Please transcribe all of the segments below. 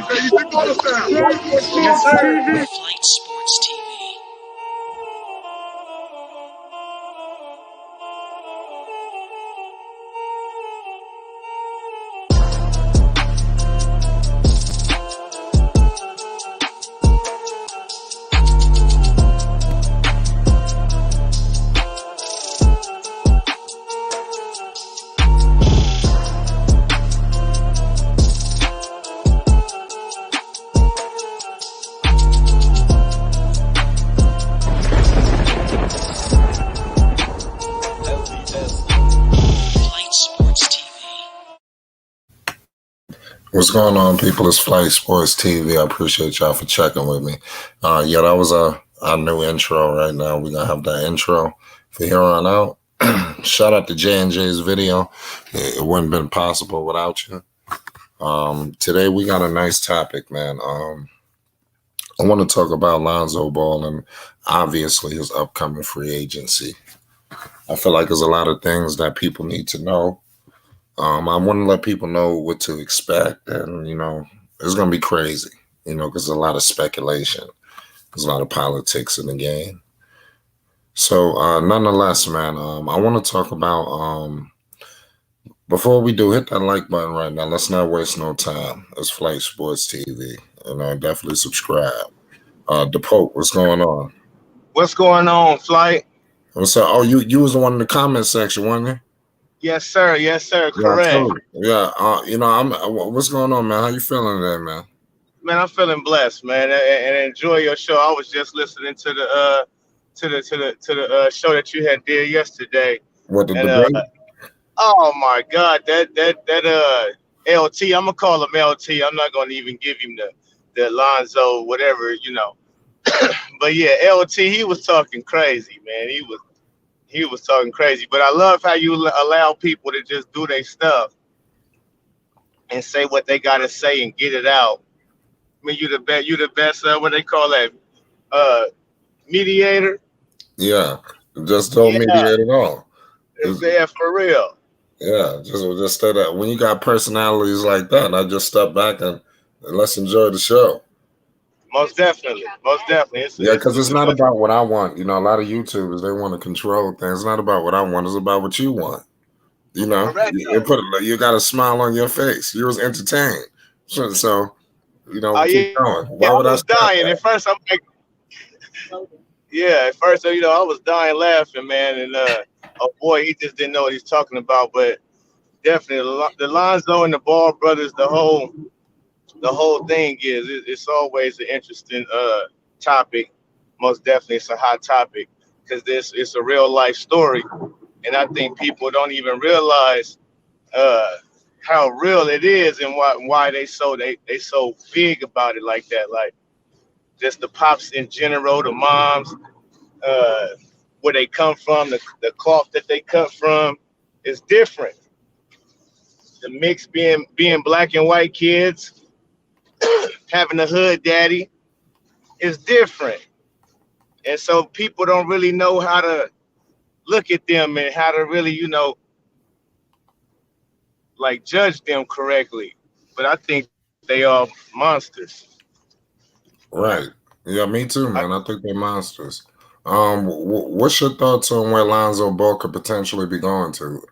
Yes, sir. Flight Sports TV. Flight Sports TV. What's going on, people? It's Flight Sports TV. I appreciate y'all for checking with me. Yeah, that was our new intro right now. We're going to have that intro for here on out. Shout out to J&J's video. It wouldn't have been possible without you. Today, we got a nice topic, man. I want to talk about Lonzo Ball and obviously his upcoming free agency. I feel like there's a lot of things that people need to know. I want to let people know what to expect, and it's gonna be crazy, because there's a lot of speculation, there's a lot of politics in the game. So, nonetheless, man, I want to talk about. Before we do, hit that like button right now. Let's not waste no time. It's Flight Sports TV, and definitely subscribe. The Pope, what's going on? What's going on, Flight? What's up? Oh, you was the one in the comment section, wasn't you? Yes, sir. Yes, sir. Correct. Yeah. What's going on, man? How you feeling today, man? Man, I'm feeling blessed, man, and enjoy your show. I was just listening to the show that you had did yesterday. What the debate? Oh my God, that LT. I'm gonna call him LT. I'm not gonna even give him the Lonzo whatever, But yeah, LT. He was talking crazy, man. He was talking crazy, but I love how you allow people to just do their stuff and say what they gotta say and get it out. I mean, you the best. What they call that? Mediator. Yeah, just don't mediate at all. Yeah, for real. Yeah, just stay that. When you got personalities like that, I just step back and let's enjoy the show. Most definitely. Because it's not about what I want. A lot of YouTubers, they want to control things. It's not about what I want. It's about what you want. Correct, you got a smile on your face. You was entertained. So keep going. Why would I was dying at first? I'm like, at first, I was dying laughing, man. And oh boy, he just didn't know what he's talking about. But definitely, the Lonzo and the Ball brothers, the whole thing it's always an interesting topic. Most definitely, it's a hot topic because it's a real life story, and I think people don't even realize how real it is and why they so big about it like that. Like just the pops in general, the moms, where they come from, the cloth that they cut from is different. The mix being black and white kids. Having a hood daddy is different. And so people don't really know how to look at them and how to really, judge them correctly. But I think they are monsters. Right. Yeah, me too, man. I think they're monsters. What's your thoughts on where Lonzo Ball could potentially be going to?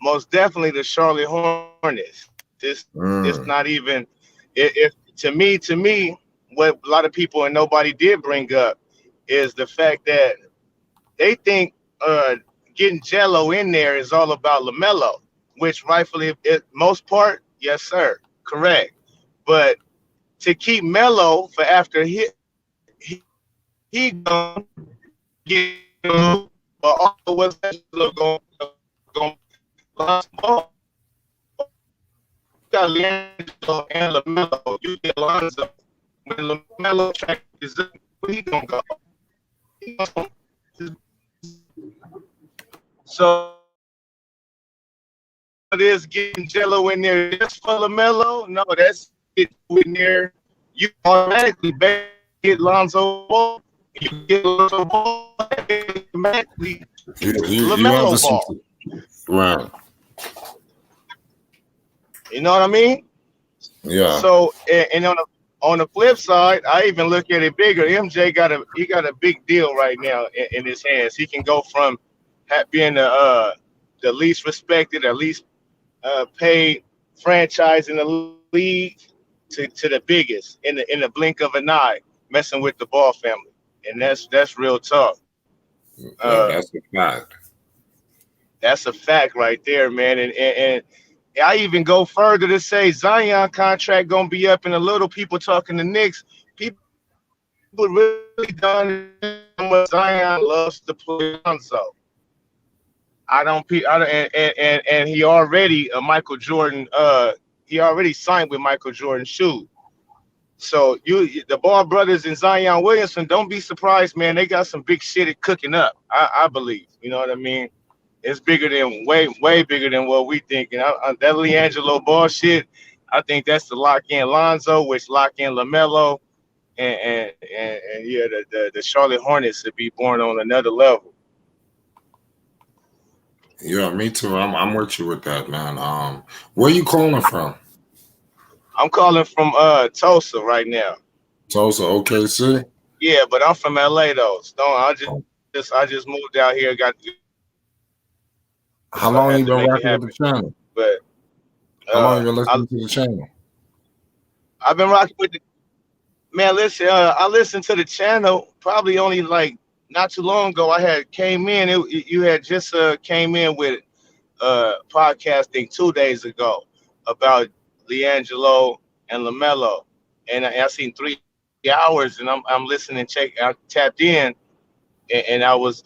Most definitely the Charlotte Hornets. It's not even if to me, what a lot of people and nobody did bring up is the fact that they think getting Jello in there is all about LaMelo, which rightfully, most part, yes, sir, correct. But to keep Melo for after he gonna get but all what's going Ball. Got LiAngelo and LaMelo. You get Lonzo. When LaMelo track is up, where he gonna go? So it is getting Jello in there just for LaMelo. No, that's it in there. You automatically get Lonzo Ball. You get Lonzo Ball automatically. LaMelo Ball. Right. You know what I mean? Yeah. So and on the flip side, I even look at it bigger. MJ got a big deal right now in his hands. He can go from being the least respected, or least paid franchise in the league to the biggest in the blink of an eye, messing with the Ball family, and that's real talk. Uh, That's a fact. that's a fact right there, man. And I even go further to say Zion contract gonna be up in a little. People talking to Knicks. People really don't understand how much Zion loves to play Lonzo. And he already Michael Jordan. He already signed with Michael Jordan shoe. So the Ball brothers and Zion Williamson, don't be surprised, man. They got some big shit cooking up. I believe. You know what I mean? It's bigger than way bigger than what we think. And that LiAngelo Ball shit, I think that's to lock in Lonzo, which lock in LaMelo, and yeah, the Charlotte Hornets to be born on another level. Yeah, me too. I'm with you with that, man. Where you calling from? I'm calling from Tulsa right now. Tulsa, OKC. Yeah, but I'm from LA though. Stone, I just moved out here, got the green card, so How I had long to you make been it rocking happen. with the channel? But How long you been I listening to the channel? I've been rocking with the man. Listen, I listened to the channel probably only like not too long ago. I had came in. You had just came in with podcasting 2 days ago about LiAngelo and LaMelo, and I seen 3 hours, and I'm listening. I tapped in, and I was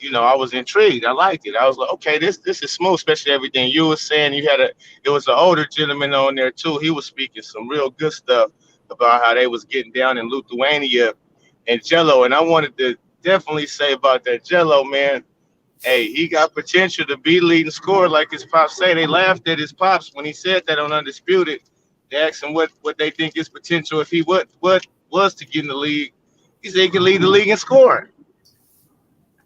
intrigued. I liked it. I was like, okay, this is smooth, especially everything you were saying. It was an older gentleman on there too. He was speaking some real good stuff about how they was getting down in Lithuania and Jello. And I wanted to definitely say about that Jello, man. Hey, he got potential to be leading scorer like his pops say. They laughed at his pops when he said that on Undisputed. They asked him what they think his potential if he what was to get in the league. He said he could lead the league in scoring.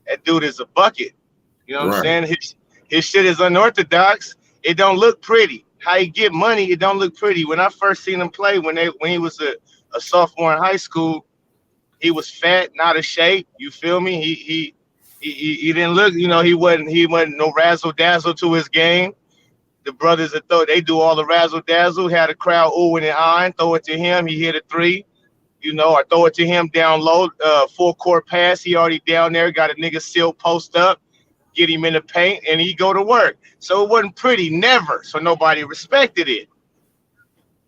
That dude is a bucket. You know what I'm Right. saying? His shit is unorthodox. It don't look pretty. How he get money, it don't look pretty. When I first seen him play, when he was a sophomore in high school, he was fat, not a shape. You feel me? He didn't look. He wasn't no razzle dazzle to his game. The brothers that throw, they do all the razzle dazzle. Had a crowd oohing and eyeing. Throw it to him. He hit a three. Or throw it to him down low, full court pass. He already down there, got a nigga still post up, get him in the paint, and he go to work. So it wasn't pretty, never. So nobody respected it.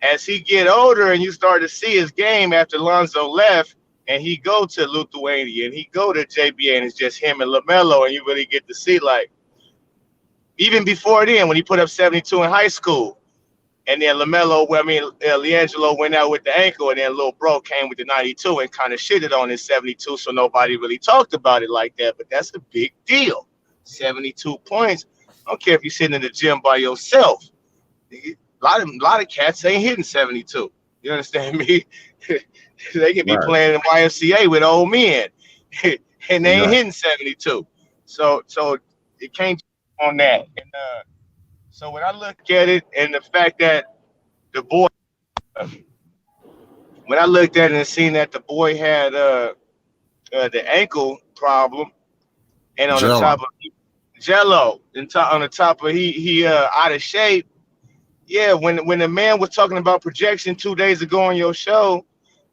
As he get older and you start to see his game after Lonzo left, and he go to Lithuania and he go to JBA, and it's just him and LaMelo, and you really get to see, like, even before then, when he put up 72 in high school, and then LiAngelo went out with the ankle, and then Lil Bro came with the 92 and kind of shitted on his 72, so nobody really talked about it like that. But that's a big deal. 72 points. I don't care if you're sitting in the gym by yourself. A lot of cats ain't hitting 72. You understand me? They can be Right. playing in YMCA with old men, and they ain't Yeah. hitting 72. So it came on that. And so when I look at it, and the fact that the boy, when I looked at it and seen that the boy had the ankle problem, and on the Jello. top of Jello, and on the top of he out of shape. Yeah, when the man was talking about projection 2 days ago on your show,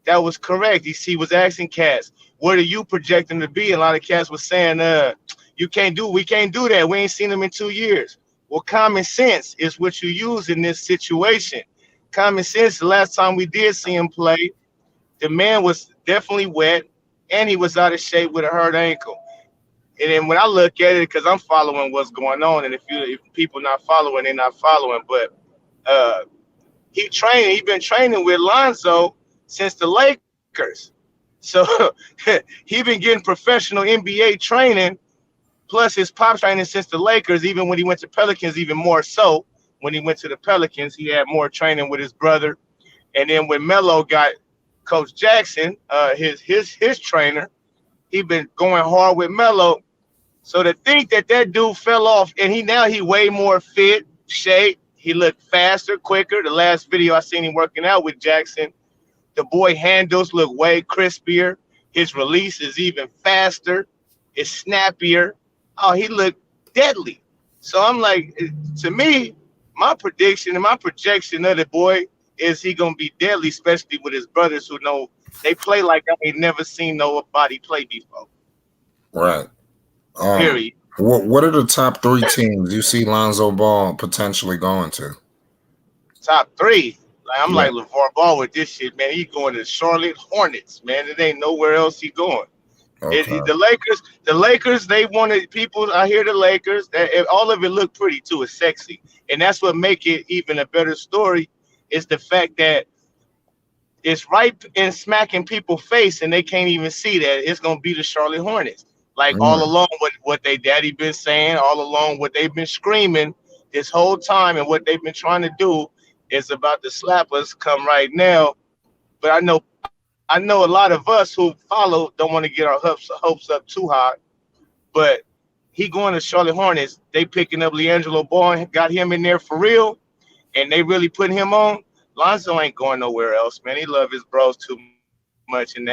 that was correct. He was asking cats, what are you projecting to be? And a lot of cats was saying, we can't do that. We ain't seen him in 2 years. Well, common sense is what you use in this situation. Common sense, the last time we did see him play, the man was definitely wet, and he was out of shape with a hurt ankle. And then when I look at it, because I'm following what's going on, and if people not following, they're not following. But uh, he been training with Lonzo since the Lakers. So he been getting professional NBA training, plus his pop training since the Lakers. Even when he went to Pelicans, even more so. When he went to the Pelicans, he had more training with his brother. And then when Melo got Coach Jackson, his trainer, he been going hard with Melo. So to think that dude fell off, and he way more fit, shape, He looked faster, quicker. The last video I seen him working out with Jackson, the boy handles look way crispier. His release is even faster. It's snappier. Oh, he looked deadly. So I'm like, to me, my prediction and my projection of the boy is he gonna be deadly, especially with his brothers who know they play like I ain't never seen nobody play before. Right. Period. What are the top 3 teams you see Lonzo Ball potentially going to? Top 3. I'm Yeah. like LaVar Ball with this shit, man. He going to Charlotte Hornets, man. It ain't nowhere else he going. Okay. The Lakers, they wanted people. I hear the Lakers. All of it looked pretty too. It's sexy, and that's what make it even a better story. Is the fact that it's right in smacking people's face, and they can't even see that it's gonna be the Charlotte Hornets. Like all along, what they daddy been saying, all along what they've been screaming this whole time, and what they've been trying to do is about to slap us come right now. But I know a lot of us who follow don't want to get our hopes up too high, but he going to Charlotte Hornets. They picking up LiAngelo Ball, got him in there for real, and they really putting him on. Lonzo ain't going nowhere else, man. He love his bros too much, and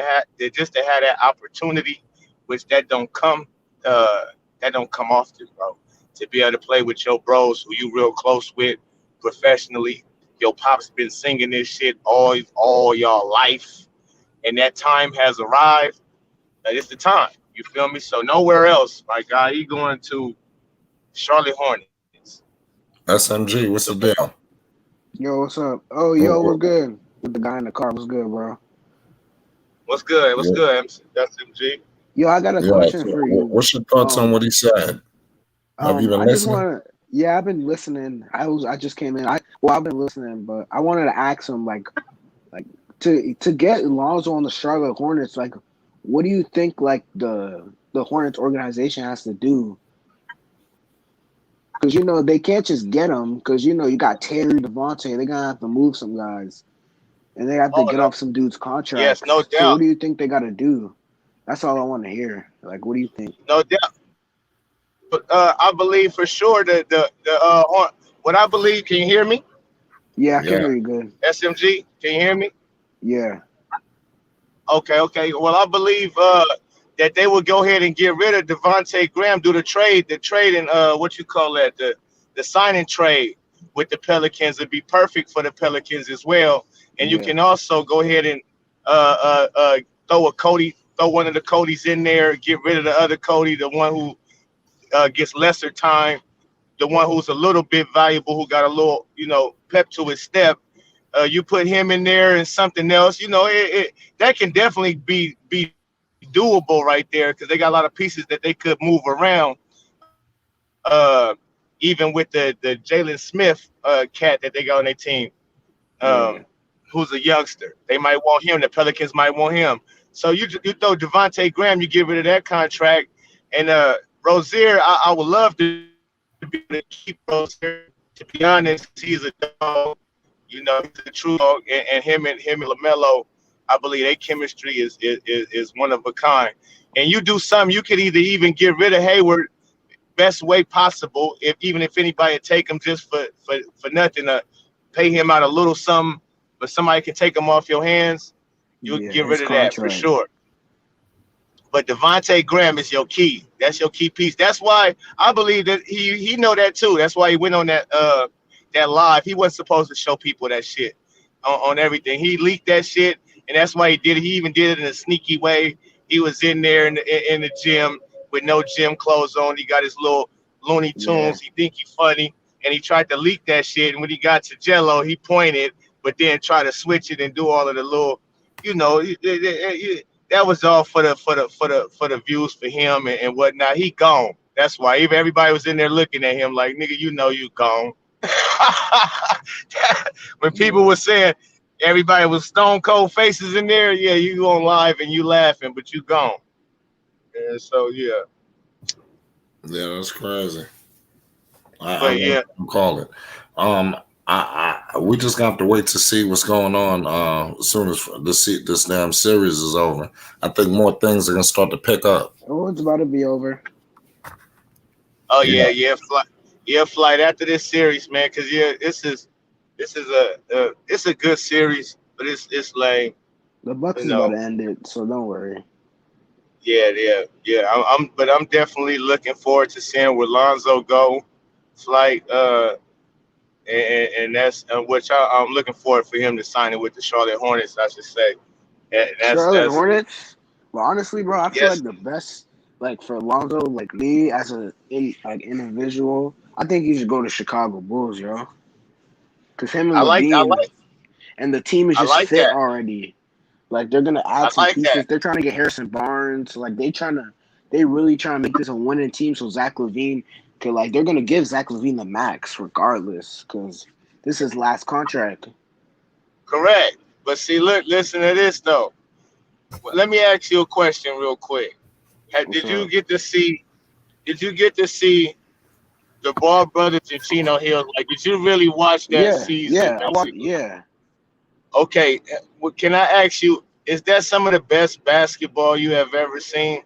just to have that opportunity, which that don't come often, bro. To be able to play with your bros who you real close with professionally. Your pop's been singing this shit all y'all life. And that time has arrived. It's the time. You feel me? So nowhere else, my guy. He going to Charlotte Hornets. SMG, what's the deal? Yo, what's up? Oh, yo, what's good? With the guy in the car, what's good, bro? What's good? What's good, SMG? Yo, I got a question for you. What's your thoughts on what he said? Have you been listening? Yeah, I've been listening. I just came in. I've been listening, but I wanted to ask him like to get Lonzo on the Charlotte Hornets. Like, what do you think? Like the Hornets organization has to do? Because they can't just get him. Because you got Terry, Devontae. They're gonna have to move some guys, and they have to get off some dudes' contracts. Yes, no doubt. So what do you think they got to do? That's all I want to hear. Like, what do you think? No doubt. But I believe for sure that what I believe. Can you hear me? Yeah, I can hear you good. SMG, can you hear me? Yeah. Okay. Well, I believe that they will go ahead and get rid of Devontae Graham, do the trade and the signing trade with the Pelicans would be perfect for the Pelicans as well. And you can also go ahead and throw one of the Codys in there, get rid of the other Cody, the one who gets lesser time, the one who's a little bit valuable, who got a little, pep to his step. You put him in there and something else, that can definitely be doable right there because they got a lot of pieces that they could move around. Even with the Jalen Smith cat that they got on their team, who's a youngster. They might want him. The Pelicans might want him. So you throw Devontae Graham, you get rid of that contract. And Rozier, I would love to be able to keep Rozier. To be honest, he's a dog. He's a true dog. And him and LaMelo, I believe their chemistry is one of a kind. And you do something, you could either even get rid of Hayward best way possible, even if anybody would take him just for nothing, pay him out a little something, but somebody can take him off your hands, you get rid of that for sure. But Devontae Graham is your key. That's your key piece. That's why I believe that he know that too. That's why he went on that live. He wasn't supposed to show people that shit on everything. He leaked that shit, and that's why he did it. He even did it in a sneaky way. He was in there in the gym with no gym clothes on. He got his little Looney Tunes. He think he funny, and he tried to leak that shit. And when he got to Jello, he pointed, but then tried to switch it and do all of the little, that was all for the views for him and whatnot. He gone. That's why even everybody was in there looking at him like, nigga, you gone. When people were saying everybody was stone cold faces in there, you on live and you laughing, but you gone. And so yeah, that's crazy. I call it. We just have to wait to see what's going on as soon as this damn series is over. I think more things are gonna start to pick up. Oh, it's about to be over. Oh yeah. Yeah, flight after this series, man. Cause yeah, it's a good series, but it's lame. The Bucks You is about know. to end it, so don't worry. Yeah. But I'm definitely looking forward to seeing where Lonzo go. Flight, and that's which I'm looking forward for him to sign it with the Charlotte Hornets, I should say. And Charlotte that's Hornets. But honestly, bro, I feel yes, like the best, like for Lonzo, like me as like individual, I think he should go to Chicago Bulls, yo. Because him and I like I Levine like and the team is I just like fit that. already. Like they're gonna I add some like that. pieces. They're trying to get Harrison Barnes. Like they really trying to make this a winning team. So Zach Levine could like they're gonna give Zach Levine the max regardless because this is last contract. Correct. But see, look, listen to this though. Let me ask you a question real quick. What's Did you up? get to see? Did you get to see the Ball brothers and Chino Hills? Like, did you really watch that Yeah, season? yeah. I want. Basically. Yeah, Okay. Can I ask you? Is that some of the best basketball you have ever seen?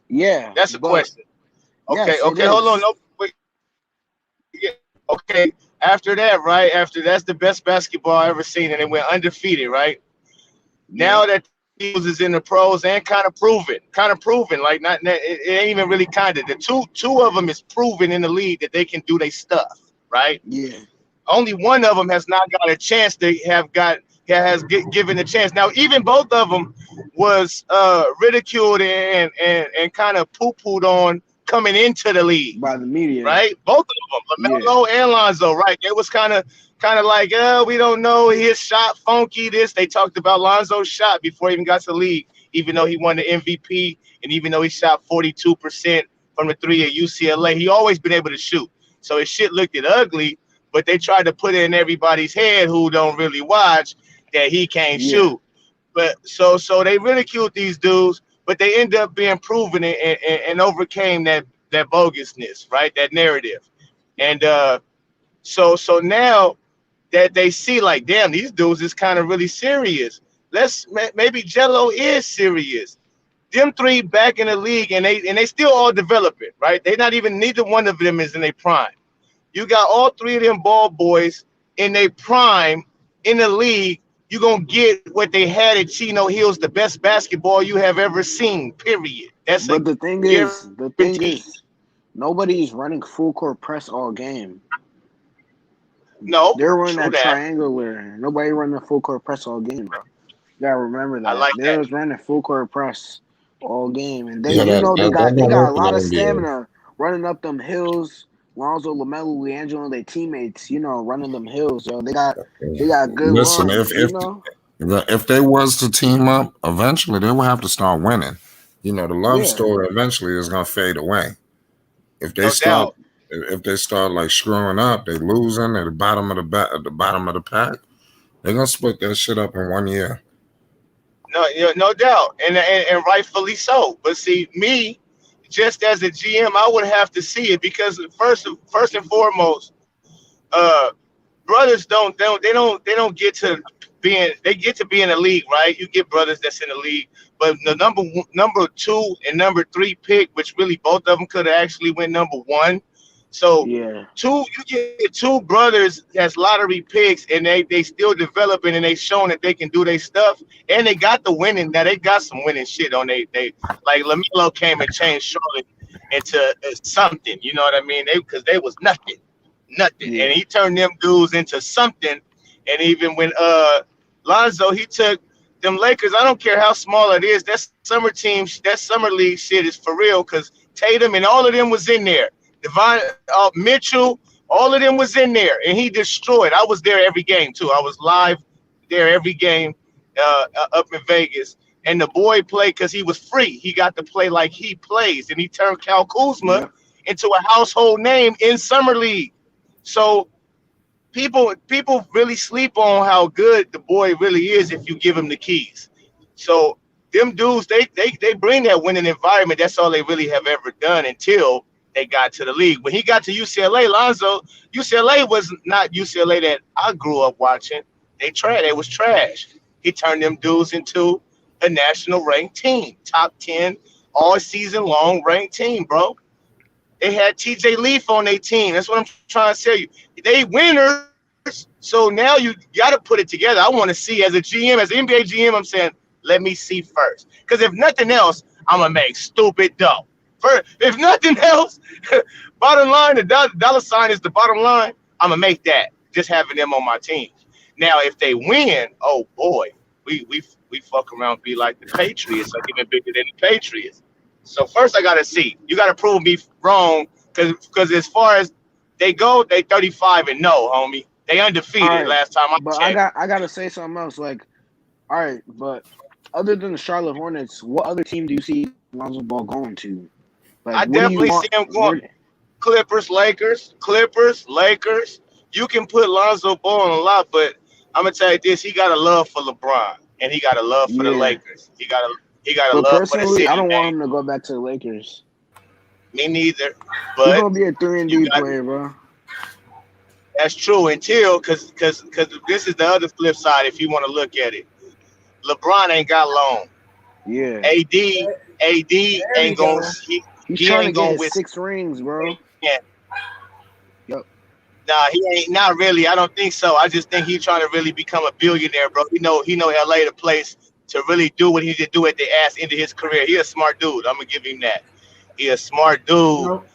yeah. That's a But question. Okay. yes, it Okay. Hold on. is. No. Wait. Yeah. Okay. After that, right? After that's the best basketball I ever seen, and it went undefeated, right? Yeah, Now that Eagles is in the pros and kind of proven, like not it ain't even really kind of the two of them is proven in the league that they can do their stuff, right? yeah. Only one of them has not got a chance to have got given a chance. Now, even both of them was ridiculed and kind of poo pooed on coming into the league, By the media. right? Both of them, Yeah, LaMelo and Lonzo, right? It was kind of like, we don't know his shot funky. This they talked about Lonzo's shot before he even got to the league, even though he won the MVP and even though he shot 42% from the three at UCLA, he always been able to shoot. So his shit looked it ugly, but they tried to put it in everybody's head who don't really watch that he can't yeah, shoot. But so they ridiculed these dudes, but they end up being proven and overcame that bogusness, right? That narrative. And so now that they see like, damn, these dudes is kind of really serious. Maybe Jello is serious. Them three back in the league, and they still all developing, right? They not even neither one of them is in their prime. You got all three of them ball boys in their prime in the league. You gonna get what they had at Chino Hills, the best basketball you have ever seen. Period. That's a but the thing guarantee. is, nobody's running full court press all game. No, They're running true that that. triangular. Nobody running the full court press all game, bro. You gotta remember I that. like They're that. just running full court press all game, and Yeah, that they don't got a work in lot of the NBA. stamina running up them hills. Lonzo, LaMelo, LiAngelo, and their teammates, running them hills. Yo, they got good Listen, runs. if they was to team up, eventually they will have to start winning. The love Yeah, story eventually is gonna fade away. If they No start, doubt. if they start like screwing up, they losing at the bottom of at the bottom of the pack. They're gonna split that shit up in 1 year. No, no doubt, and rightfully so. But see, me, just as a GM, I would have to see it because first and foremost, uh, brothers they don't get to they get to be in the league, right? You get brothers that's in the league, but the number two and number three pick, which really both of them could have actually went number one. So yeah, you get two brothers as lottery picks, and they still developing and they showing that they can do their stuff, and they got the winning. Now they got some winning shit on they like Lamelo came and changed Charlotte into something. You know what I mean? Because they was nothing, and yeah. he turned them dudes into something. And even when Lonzo, he took them Lakers. I don't care how small it is. That summer team, that summer league shit is for real. Because Tatum and all of them was in there. Devon Mitchell, all of them was in there, and he destroyed. I was there every game too. I was live there every game up in Vegas. And the boy played because he was free. He got to play like he plays, and he turned Cal Kuzma Yep. into a household name in summer league. So people really sleep on how good the boy really is if you give him the keys. So them dudes, they bring that winning environment. That's all they really have ever done until they got to the league. When he got to UCLA, Lonzo, UCLA was not UCLA that I grew up watching. They was trash. He turned them dudes into a national ranked team, top 10 all season long ranked team, bro. They had TJ Leaf on their team. That's what I'm trying to tell you. They winners. So now you got to put it together. I want to see as a GM, as an NBA GM, I'm saying, let me see first. Because if nothing else, I'm going to make stupid dough. If nothing else, bottom line, the dollar sign is the bottom line. I'm going to make that just having them on my team. Now, if they win, oh, boy, we fuck around and be like the Patriots, like even bigger than the Patriots. So first I got to see. You got to prove me wrong because as far as they go, they 35-0, homie. They undefeated last time I checked. I gotta say something else. Like, all right, but other than the Charlotte Hornets, what other team do you see Lonzo Ball going to? Like, I definitely see him going Clippers, Lakers. You can put Lonzo Ball on a lot, but I'm gonna tell you this: he got a love for LeBron, and he got a love for the Lakers. He got a love for the city. I don't want him to go back to the Lakers. Me neither. But he's gonna be a 3-and-D player, bro. That's true until because this is the other flip side. If you want to look at it, LeBron ain't got long. Yeah. AD ain't gonna. He's trying to get his 6 rings, bro. Yeah. Yep. Nah, he ain't. Not really. I don't think so. I just think he's trying to really become a billionaire, bro. He know LA the place to really do what he did do at the ass end of his career. He a smart dude. I'm gonna give him that. He a smart dude. Nope.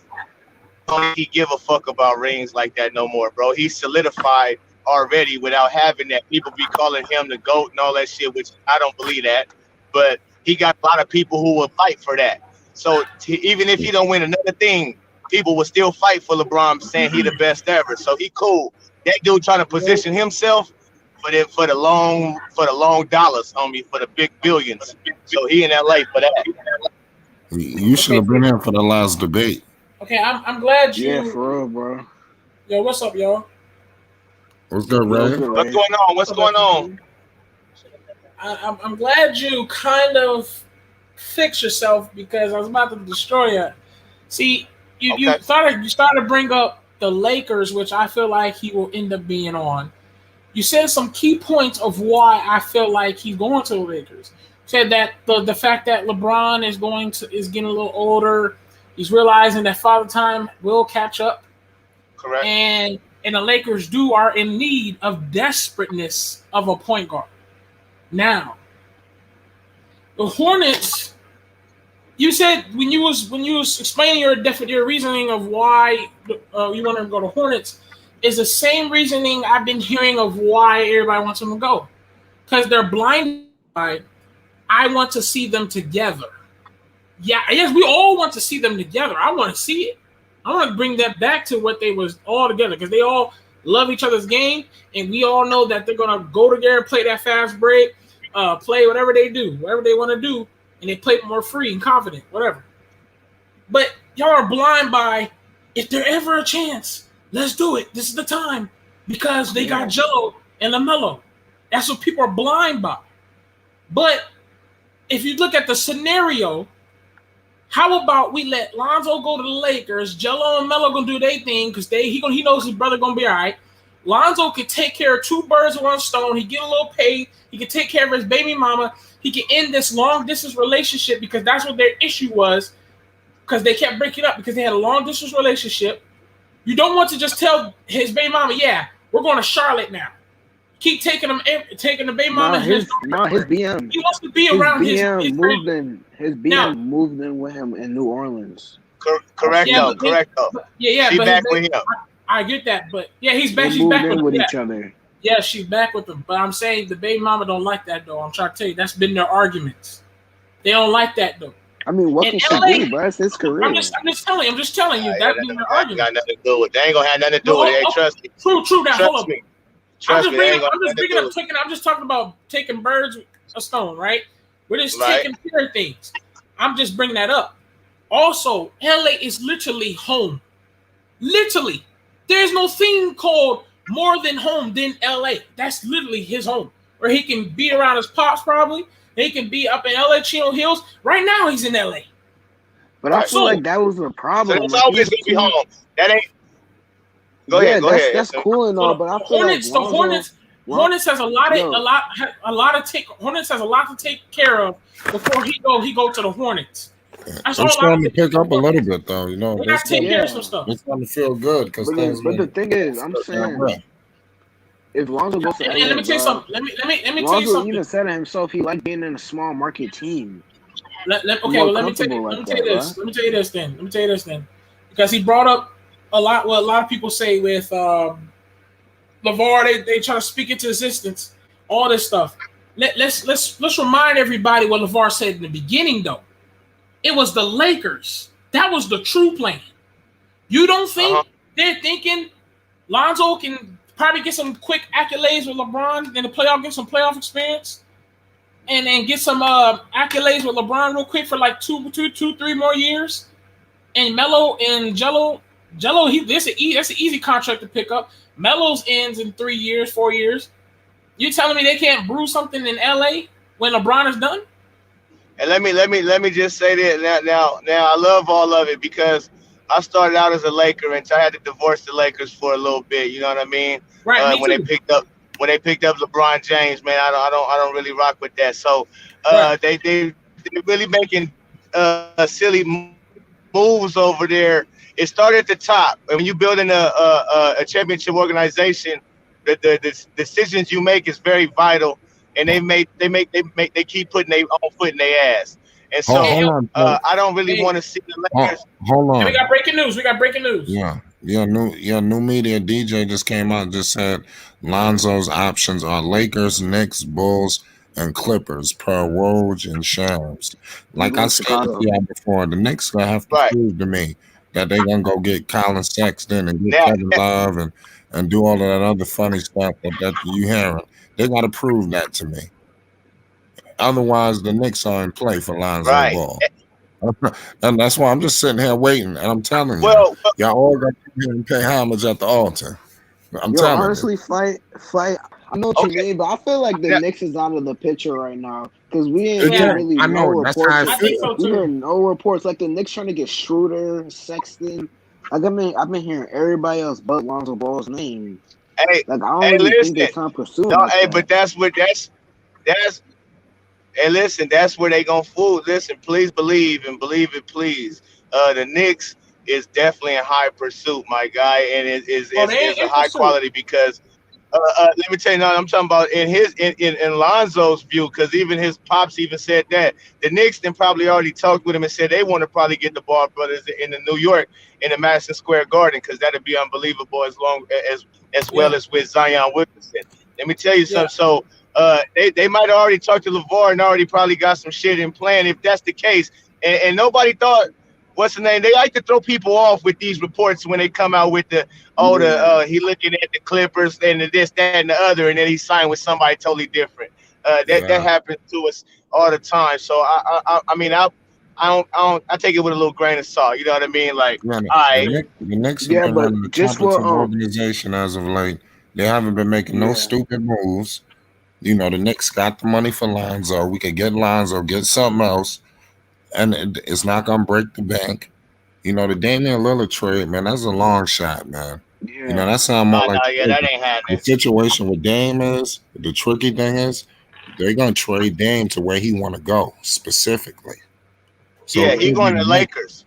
Don't he give a fuck about rings like that no more, bro. He's solidified already without having that. People be calling him the GOAT and all that shit, which I don't believe that. But he got a lot of people who will fight for that. So even if he don't win another thing, people will still fight for LeBron, saying he the best ever. So he cool. That dude trying to position himself for the long dollars, homie, for the big billions. So he in LA for that. You should have been here for the last debate. Okay, I'm glad you. Yeah, for real, bro. Yo, what's up, y'all? What's good, Ray? What's going on? I'm glad you kind of fixed yourself because I was about to destroy you. See, you started to bring up the Lakers, which I feel like he will end up being on. You said some key points of why I feel like he's going to the Lakers. Said that the fact that LeBron is getting a little older. He's realizing that Father Time will catch up. Correct. And the Lakers are in need of desperateness of a point guard. Now, the Hornets, you said when you was explaining your reasoning of why you want to go to Hornets is the same reasoning I've been hearing of why everybody wants them to go. Because they're blinded by I want to see them together. Yeah, yes, we all want to see them together. I want to see it. I want to bring that back to what they was all together because they all love each other's game, and we all know that they're gonna go together, play that fast break, play whatever they do, whatever they want to do, and they play more free and confident, whatever. But y'all are blind by if there ever a chance, let's do it. This is the time because they got Jello and LaMelo. That's what people are blind by. But if you look at the scenario. How about we let Lonzo go to the Lakers? Jello and Melo gonna do their thing because he knows his brother gonna be all right. Lonzo could take care of 2 birds with 1 stone. He get a little paid. He can take care of his baby mama. He can end this long distance relationship because that's what their issue was. Because they kept breaking up because they had a long distance relationship. You don't want to just tell his baby mama, yeah, we're going to Charlotte now. Keep taking the baby mama. His BM. He wants to be around his BM. His BM moved in with him in New Orleans. Correct though. Yeah. She back with him. I get that, but yeah, he's back. She's moved back in with each other. Yeah, she's back with him. But I'm saying the baby mama don't like that though. I'm trying to tell you that's been their arguments. They don't like that though. I mean, what can she do, bro? It's his career. I'm just telling you that's been their argument. Got nothing to do with. They ain't gonna have nothing to do with it. Trust me. True. Now hold up. I'm just talking about taking birds with a stone, right? We're just taking pure things. I'm just bringing that up. Also, LA is literally home. Literally. There's no thing called more than home than LA. That's literally his home. Where he can be around his pops probably. He can be up in LA, Chino Hills. Right now he's in LA. But I feel like that was a problem. So it's always going to be home. That ain't. Go ahead. That's cool and all, but I feel Hornets has a lot to take care of before he go to the Hornets. That's They're all I starting to think. pick up a little bit, though. You know, They they're got to take starting, care of some Yeah, stuff. they're starting to feel good because things but the been thing is, I'm down saying well. if Lonzo goes to And let LA, me tell you bro, something. Let me tell you Lonzo something. even said it himself. He liked being in a small market team. He Okay, more well, comfortable let like me tell you that, bro. this. Let me tell you this then. Let me tell you this then, because he brought up a lot. What a lot of people say with LaVar, they try to speak into existence, all this stuff. Let's remind everybody what LaVar said in the beginning, though. It was the Lakers. That was the true plan. You don't Uh-huh. think they're thinking Lonzo can probably get some quick accolades with LeBron in the playoff, get some playoff experience, and then get some accolades with LeBron real quick for like 3 more years. And Melo and Jello, that's an easy contract to pick up. Melo's ends in 3 years, 4 years. You telling me they can't brew something in LA when LeBron is done? And let me just say that now I love all of it because I started out as a Laker and I had to divorce the Lakers for a little bit. You know what I mean? Right, me When they too. picked up LeBron James, man, I don't really rock with that. So Right. they really making silly moves over there. It started at the top, and when you building a championship organization, the decisions you make is very vital, and they keep putting their own foot in their ass, and Hold, Hey, so hold on, Joe. I don't really hey, want to see the Hold, Lakers. hold we on. got breaking news. We got breaking news. New media DJ just came out and just said Lonzo's options are Lakers, Knicks, Bulls, and Clippers per Woj and Shams. He Like I going to said to Chicago. y'all before, the Knicks gonna have to Right prove to me that they gonna go get Colin Sexton and get now, Kevin Love and do all of that other funny stuff that you hearing. They gotta prove that to me. Otherwise, the Knicks are in play for Lonzo right. Ball. And that's why I'm just sitting here waiting. And I'm telling Well, y'all all got to come here and pay homage at the altar. I'm Yo, telling you. honestly, fight. I know what you okay. mean, but I feel like the Now, Knicks is out of the picture right now because we ain't hear Yeah, Again, really I no know that's how reports. I I think feel. so We hear too. no reports like the Knicks trying to get Schroeder, Sexton. Like I've been hearing everybody else but Lonzo Ball's name. hey, Like I don't hey, really think they're listen. trying to pursue No, him like hey, that. but that's and listen, that's where they gonna fool. Listen, please believe and believe it, please. The Knicks is definitely in high pursuit, my guy, and it Oh, they is ain't a in high pursuit. quality because let me tell you now. I'm talking about in Lonzo's view, because even his pops even said that the Knicks then probably already talked with him and said they want to probably get the Ball brothers in the New York in the Madison Square Garden because that'd be unbelievable as Yeah, well as with Zion Williamson. Let me tell you yeah. something. So they might have already talked to LaVar and already probably got some shit in plan if that's the case. And nobody thought. What's the name? They like to throw people off with these reports when they come out with Yeah, he looking at the Clippers and the this, that, and the other, and then he signed with somebody totally different. That Yeah. happens to us all the time. So I mean I take it with a little grain of salt. You know what I mean? Like, Yeah, all right, The Knicks have yeah, been but running a just for competent organization as of late. They haven't been making no yeah, stupid moves. You know, the Knicks got the money for Lonzo. We could get Lonzo, get something else, and it's not gonna break the bank. You know, the Damian Lillard trade, man, that's a long shot, man. You know, yeah. that sounds more like no, the yeah, that Lakers. ain't The happening. situation with Dame is the tricky thing is they're gonna trade Dame to where he want to go specifically. So Yeah, it he could be going to the Knicks Lakers.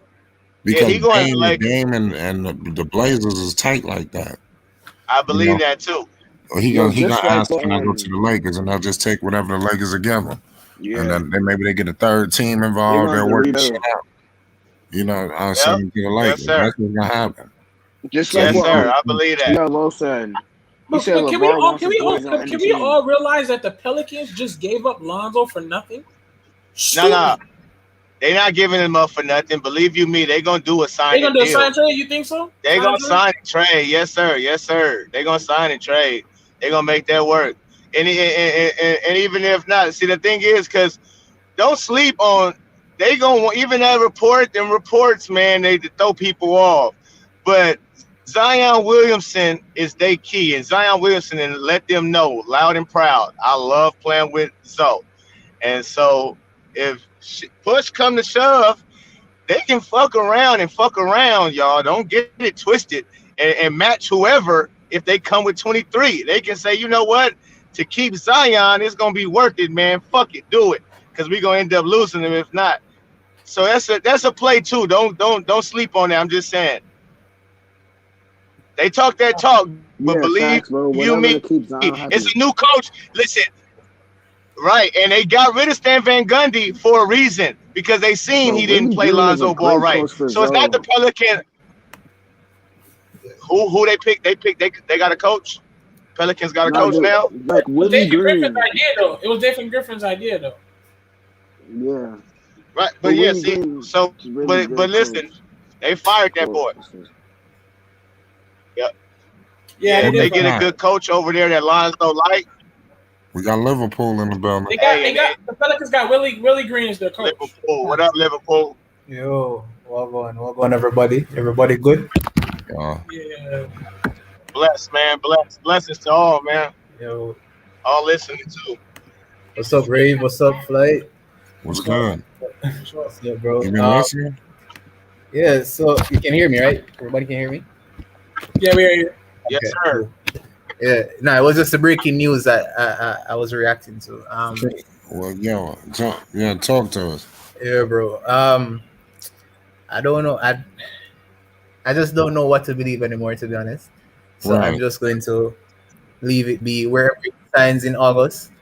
Yeah, because he going to Lakers. Dame and the Blazers is tight like that. I You believe know, that too. or Yo, he just gonna like ask, can I go to the Lakers, and they'll just take whatever the Lakers will give them, and yeah, then maybe they get a third team they're involved. gonna have They'll to work the shit rebuild. out. You know, I'll Yep. send them to the Yes, Lakers. sir. That's what's gonna happen. Just So like Yes, he, what sir. I believe that. Lo said. He But, said but LeVar wants his boys on any can we team. all realize that the Pelicans just gave up Lonzo for nothing? No, no, Stupid. they not giving him up for nothing. Believe you me, they gonna do a They sign gonna and do a sign deal. trade? You think so? They Sign gonna trade? sign and trade. Yes, sir. Yes, sir. They gonna sign and trade. They gonna make that work. And even if not, see the thing is, because don't sleep on. They gonna even that report. Them reports, man, they throw people off. But Zion Williamson is they key, and Zion Williamson, and let them know loud and proud. I love playing with Zoe, and so if push come to shove, they can fuck around, y'all. Don't get it twisted and match whoever if they come with 23. They can say, you know what? To keep Zion, it's gonna be worth it, man. Fuck it, do it. Because we're gonna end up losing him if not. So that's a play too. Don't sleep on that. I'm just saying. They talk that talk, but Yeah, believe facts, bro. you Whatever me, to keep Zion happy. it's a new coach. Listen, right, and they got rid of Stan Van Gundy for a reason because they seen Bro, he didn't Willie play Green is a Lonzo Ball great right. coach for So it's not the Zoe. Pelican. Who they picked? They got a coach. Pelicans got a Nah, coach dude, now. like It was Willie David Griffin's Green. idea, though. It was David Griffin's idea, though. Yeah, Right, but but yeah, Willie see, Green so is really but great listen, coach. they fired that boy. Yep. Yeah, Yeah, they Who they did. they get a got? good coach over there that Lonzo like. We got Liverpool in the building. The Pelicans got Willie Green as their coach. Liverpool. What up, Liverpool? Yo, well going, everybody. Everybody good? Yeah. Bless, man. Blessings to all, man. Yo, All listening too. what's up, Rave? What's up, Flight? What's good? What's up, bro? You been listening? Yeah. So you can hear me, right? Everybody can hear me. Yeah, we are here. Yes, Okay, sir. cool. Yeah. No, it was just the breaking news that I was reacting to. Well, yo, talk to us. Yeah, bro. I don't know. I just don't know what to believe anymore, to be honest. So Right. I'm just going to leave it be. Wherever it signs in August,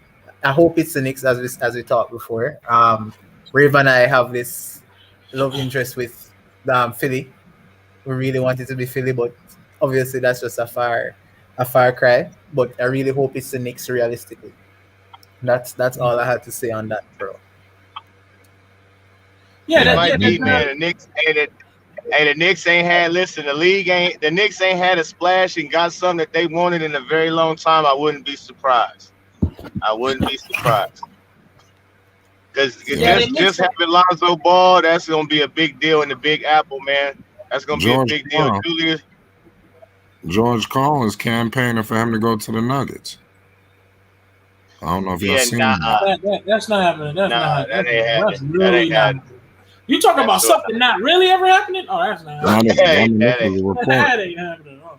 I hope it's the Knicks, as we talked before. Rave and I have this love interest with Philly. We really want it to be Philly, but obviously that's just a far cry. But I really hope it's the Knicks realistically. That's all I had to say on that, bro. Yeah, It might be, that's man. The Knicks ain't had. Listen, the Knicks ain't had a splash and got something that they wanted in a very long time. I wouldn't be surprised. Because just having Lonzo Ball, that's gonna be a big deal in the Big Apple, man. That's gonna be a big deal. Julius. George Karl is campaigning for him to go to the Nuggets. I don't know if y'all seen that. That's not happening. That's not happening. That ain't happening. That's really not happening. You talking about something not really ever happening? Oh, that's not happening. That is a report. That ain't happening. Oh.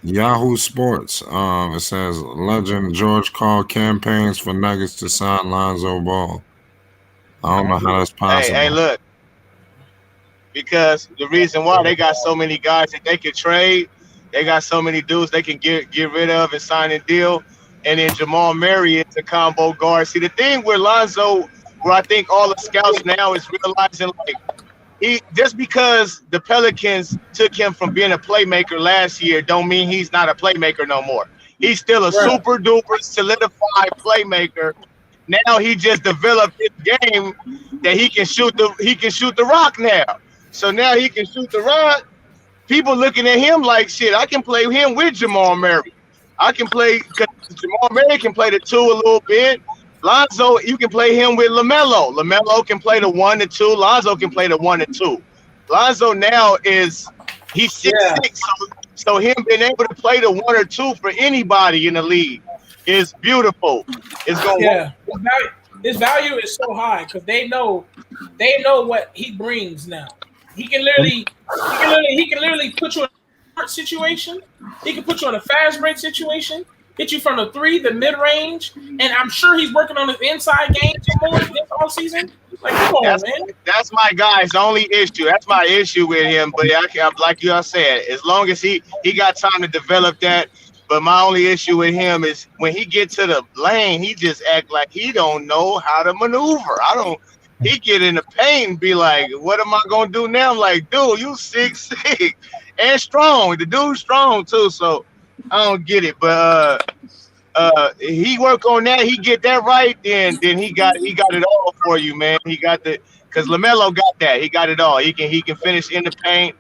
Yahoo Sports. It says legend George Karl campaigns for Nuggets to sign Lonzo Ball. I don't know how that's possible. Hey, look. Because the reason why they got so many guys that they can trade, they got so many dudes they can get rid of and sign a deal. And then Jamal Murray is a combo guard. See, the thing with Lonzo, where I think all the scouts now is realizing, like, just because the Pelicans took him from being a playmaker last year don't mean he's not a playmaker no more. He's still a super duper solidified playmaker. Now he just developed his game that he can shoot the rock now. So now he can shoot the rock. People looking at him like, shit, I can play him with Jamal Murray. I can play, because Jamal Murray can play the two a little bit. Lonzo, you can play him with LaMelo. LaMelo can play the 1 to 2. Lonzo can play the 1 to 2. Lonzo now he's 6'6", so him being able to play the 1 or 2 for anybody in the league is beautiful. It's going his value is so high because they know what he brings now. He can literally put you in a hard situation. He can put you in a fast break situation. Hit you from the 3, the mid range, and I'm sure he's working on his inside game more this all season. Like, come on, man. That's my guy's only issue. That's my issue with him. But like you said, as long as he got time to develop that. But my only issue with him is when he get to the lane, he just act like he don't know how to maneuver. He get in the paint and be like, what am I gonna do now? I'm like, dude, you 6'6" and strong. The dude's strong too, so I don't get it. But he work on that, he get that right, then he got it all for you, man. He got because LaMelo got that. He got it all. He can finish in the paint,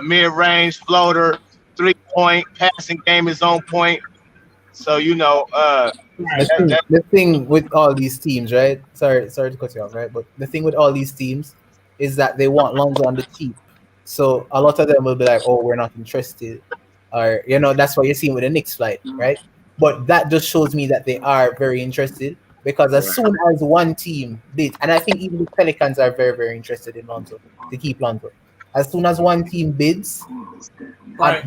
mid-range, floater, 3-point, passing game is on point. So the thing with all these teams, right? Sorry to cut you off, right? But the thing with all these teams is that they want Lonzo on the cheap. So a lot of them will be like, "Oh, we're not interested," or that's what you're seeing with the Knicks flight, right? But that just shows me that they are very interested because as soon as one team bids, and I think even the Pelicans are very, very interested in Lonzo to keep Lonzo. As soon as one team bids,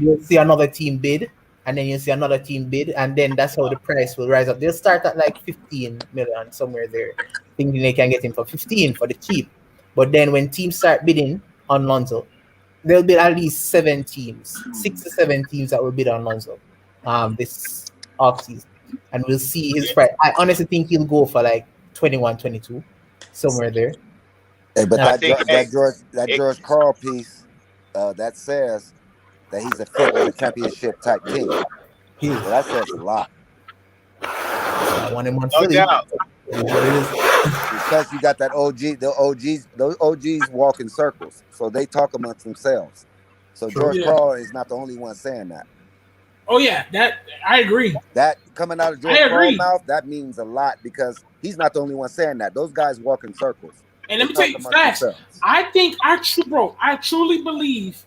you'll see another team bid. And then you see another team bid, and then that's how the price will rise up. They'll start at like 15 million somewhere there, thinking they can get him for 15 for the cheap. But then when teams start bidding on Lonzo, there'll be at least 7 teams, 6 to 7 teams that will bid on Lonzo this offseason. And we'll see his price. I honestly think he'll go for like 21, 22, somewhere there. Hey, but I that George Karl piece that says that he's a fit with a championship type team. Well, that says a lot. I want him on No Philly. doubt. It is what it is. Because you got that those OGs walk in circles, so they talk amongst themselves. So True. George Yeah. Karl is not the only one saying that. Oh yeah, that I agree. That coming out of George I agree. Karl's mouth, that means a lot because he's not the only one saying that. Those guys walk in circles. And let me They tell you talk amongst facts. themselves. I truly believe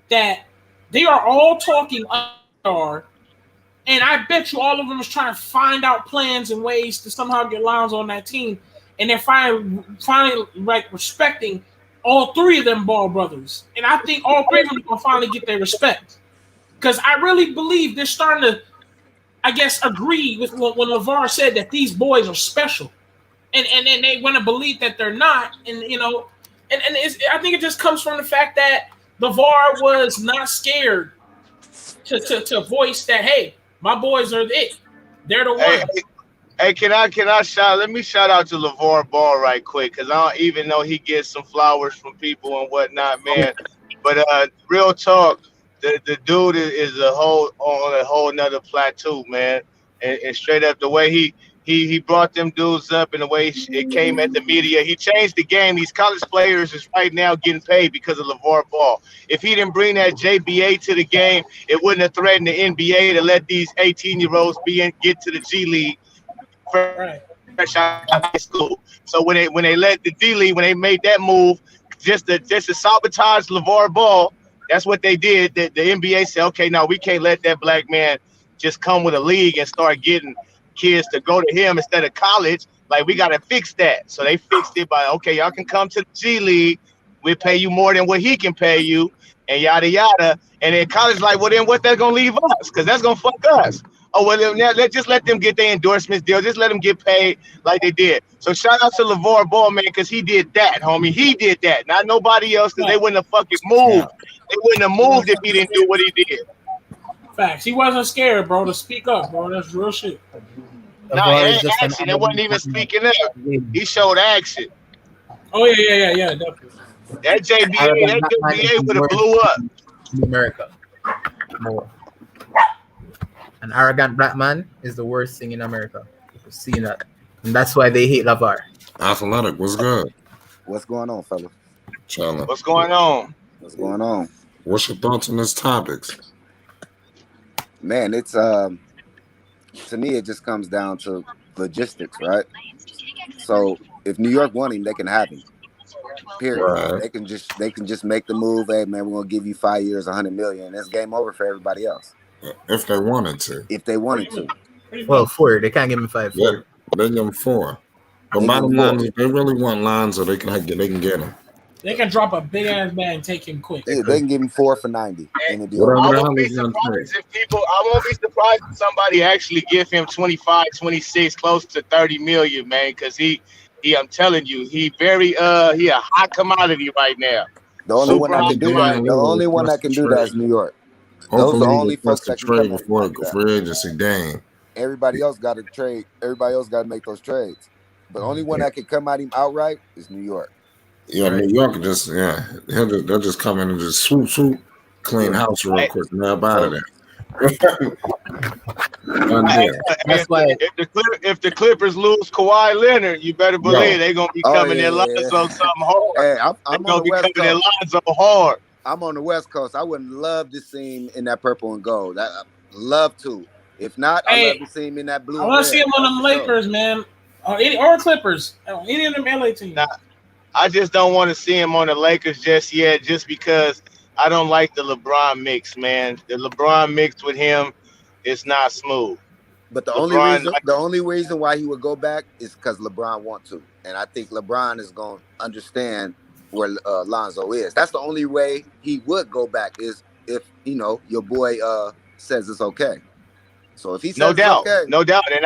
that they are all talking under, and I bet you all of them is trying to find out plans and ways to somehow get Lonzo on that team, and they're finally like respecting all 3 of them Ball brothers, and I think all 3 of them are gonna finally get their respect because I really believe they're starting to, I guess, agree with when LaVar said that these boys are special. And they want to believe that they're not, and I think it just comes from the fact that LaVar was not scared to voice that, hey, my boys are it, they're the Hey, ones. hey, can I let me shout out to LaVar Ball right quick, because I don't even know he gets some flowers from people and whatnot, man. But real talk, the dude is on a whole nother plateau, man. And straight up the way he brought them dudes up and the way it came at the media. He changed the game. These college players is right now getting paid because of LaVar Ball. If he didn't bring that JBA to the game, it wouldn't have threatened the NBA to let these 18-year-olds get to the G League Right. fresh out of high school. So when they let the D League, when they made that move, just to sabotage LaVar Ball, that's what they did. The NBA said, okay, now we can't let that black man just come with a league and start getting kids to go to him instead of college. Like, we got to fix that. So they fixed it by, okay, y'all can come to the G League. We'll pay you more than what he can pay you, and yada, yada. And then college like, well, then what that's going to leave us? Because that's going to fuck us. Oh, well, then just let them get their endorsements deal. Just let them get paid like they did. So shout out to LaVar Ball, man, because he did that, homie. He did that. Not nobody else, because they wouldn't have fucking moved. They wouldn't have moved if he didn't do what he did. Facts. He wasn't scared, bro, to speak up, bro. That's real shit. No, it ain't action. It wasn't even speaking up. He showed action. Oh yeah, definitely. That JBA would have blew up. In America, more. An arrogant black man is the worst thing in America. You've seen that, and that's why they hate LaVar. Athletic, what's good? What's going on, fella? Chilling. What's going on? What's going on? What's your thoughts on this topics? Man, it's to me it just comes down to logistics, right? So if New York want him, they can have him. Period. Right. They can just make the move. Hey man, we're gonna give you 5 years, $100 million. It's game over for everybody else. If they wanted to. If they wanted to. Well, 4. They can't give him 5. 4. Yeah, they give them 4. But bottom line is, they really want Lonzo, they can get him. They can drop a big ass bag and take him quick. They can give him 4 for 90. And it'll be Whatever over. the I hell won't be he's gonna surprised take. I won't be surprised if somebody actually give him 25, 26, close to 30 million, man, because he I'm telling you, he a hot commodity right now. The only one that Super can do hot. that. The only one that can do that is New York. Those are the only folks that can trade come before like that. free agency game. Everybody else got to trade. Everybody else got to make those trades. But the only one that can come at him outright is New York. Yeah, Right. New York they'll just come in and just swoop, clean house real quick, and they're up out of there. That's why. If the Clippers lose Kawhi Leonard, you better believe they're gonna be coming in Lonzo something hard. Hey, I'm They're on gonna the be West coming in Coast. Lonzo hard. I'm on the West Coast. I would love to see him in that purple and gold. I love to. If not, I'd love to see him in that blue. I want and to see him red. on them Lakers, man, or Clippers, any of them LA teams. Nah. I just don't want to see him on the Lakers just yet, just because I don't like the LeBron mix, man. The LeBron mix with him is not smooth. But the LeBron, only reason why he would go back is because LeBron wants to, and I think LeBron is going to understand where Lonzo is. That's the only way he would go back is if your boy says it's okay. So if he says no doubt, it's okay, no doubt, and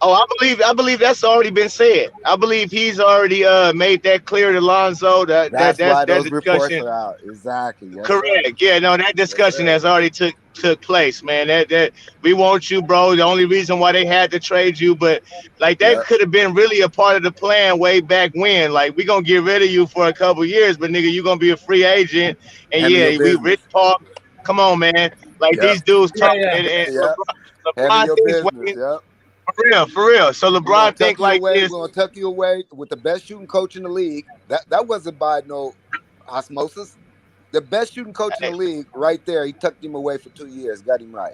Oh, I believe that's already been said. I believe he's already made that clear to Lonzo. That's why That those reports discussion. are out. Exactly. Yes, sir. Correct. Yeah, no, that Yes, discussion sir. has already took place, man. That we want you, bro. The only reason why they had to trade you, but like that Yep. could have been really a part of the plan way back when. Like we gonna get rid of you for a couple years, but nigga, you gonna be a free agent. And Handle your yeah, we business. Rich Paul. Come on, man. Like Yep. these dudes Yeah, talk, yeah. and Yep. Handle LeBron your thinks business. way Yep. for real. So We're gonna LeBron tuck think you like away. this. We're gonna tuck you away with the best shooting coach in the league. That wasn't by no osmosis. The best shooting coach in the league, right there. He tucked him away for 2 years. Got him right.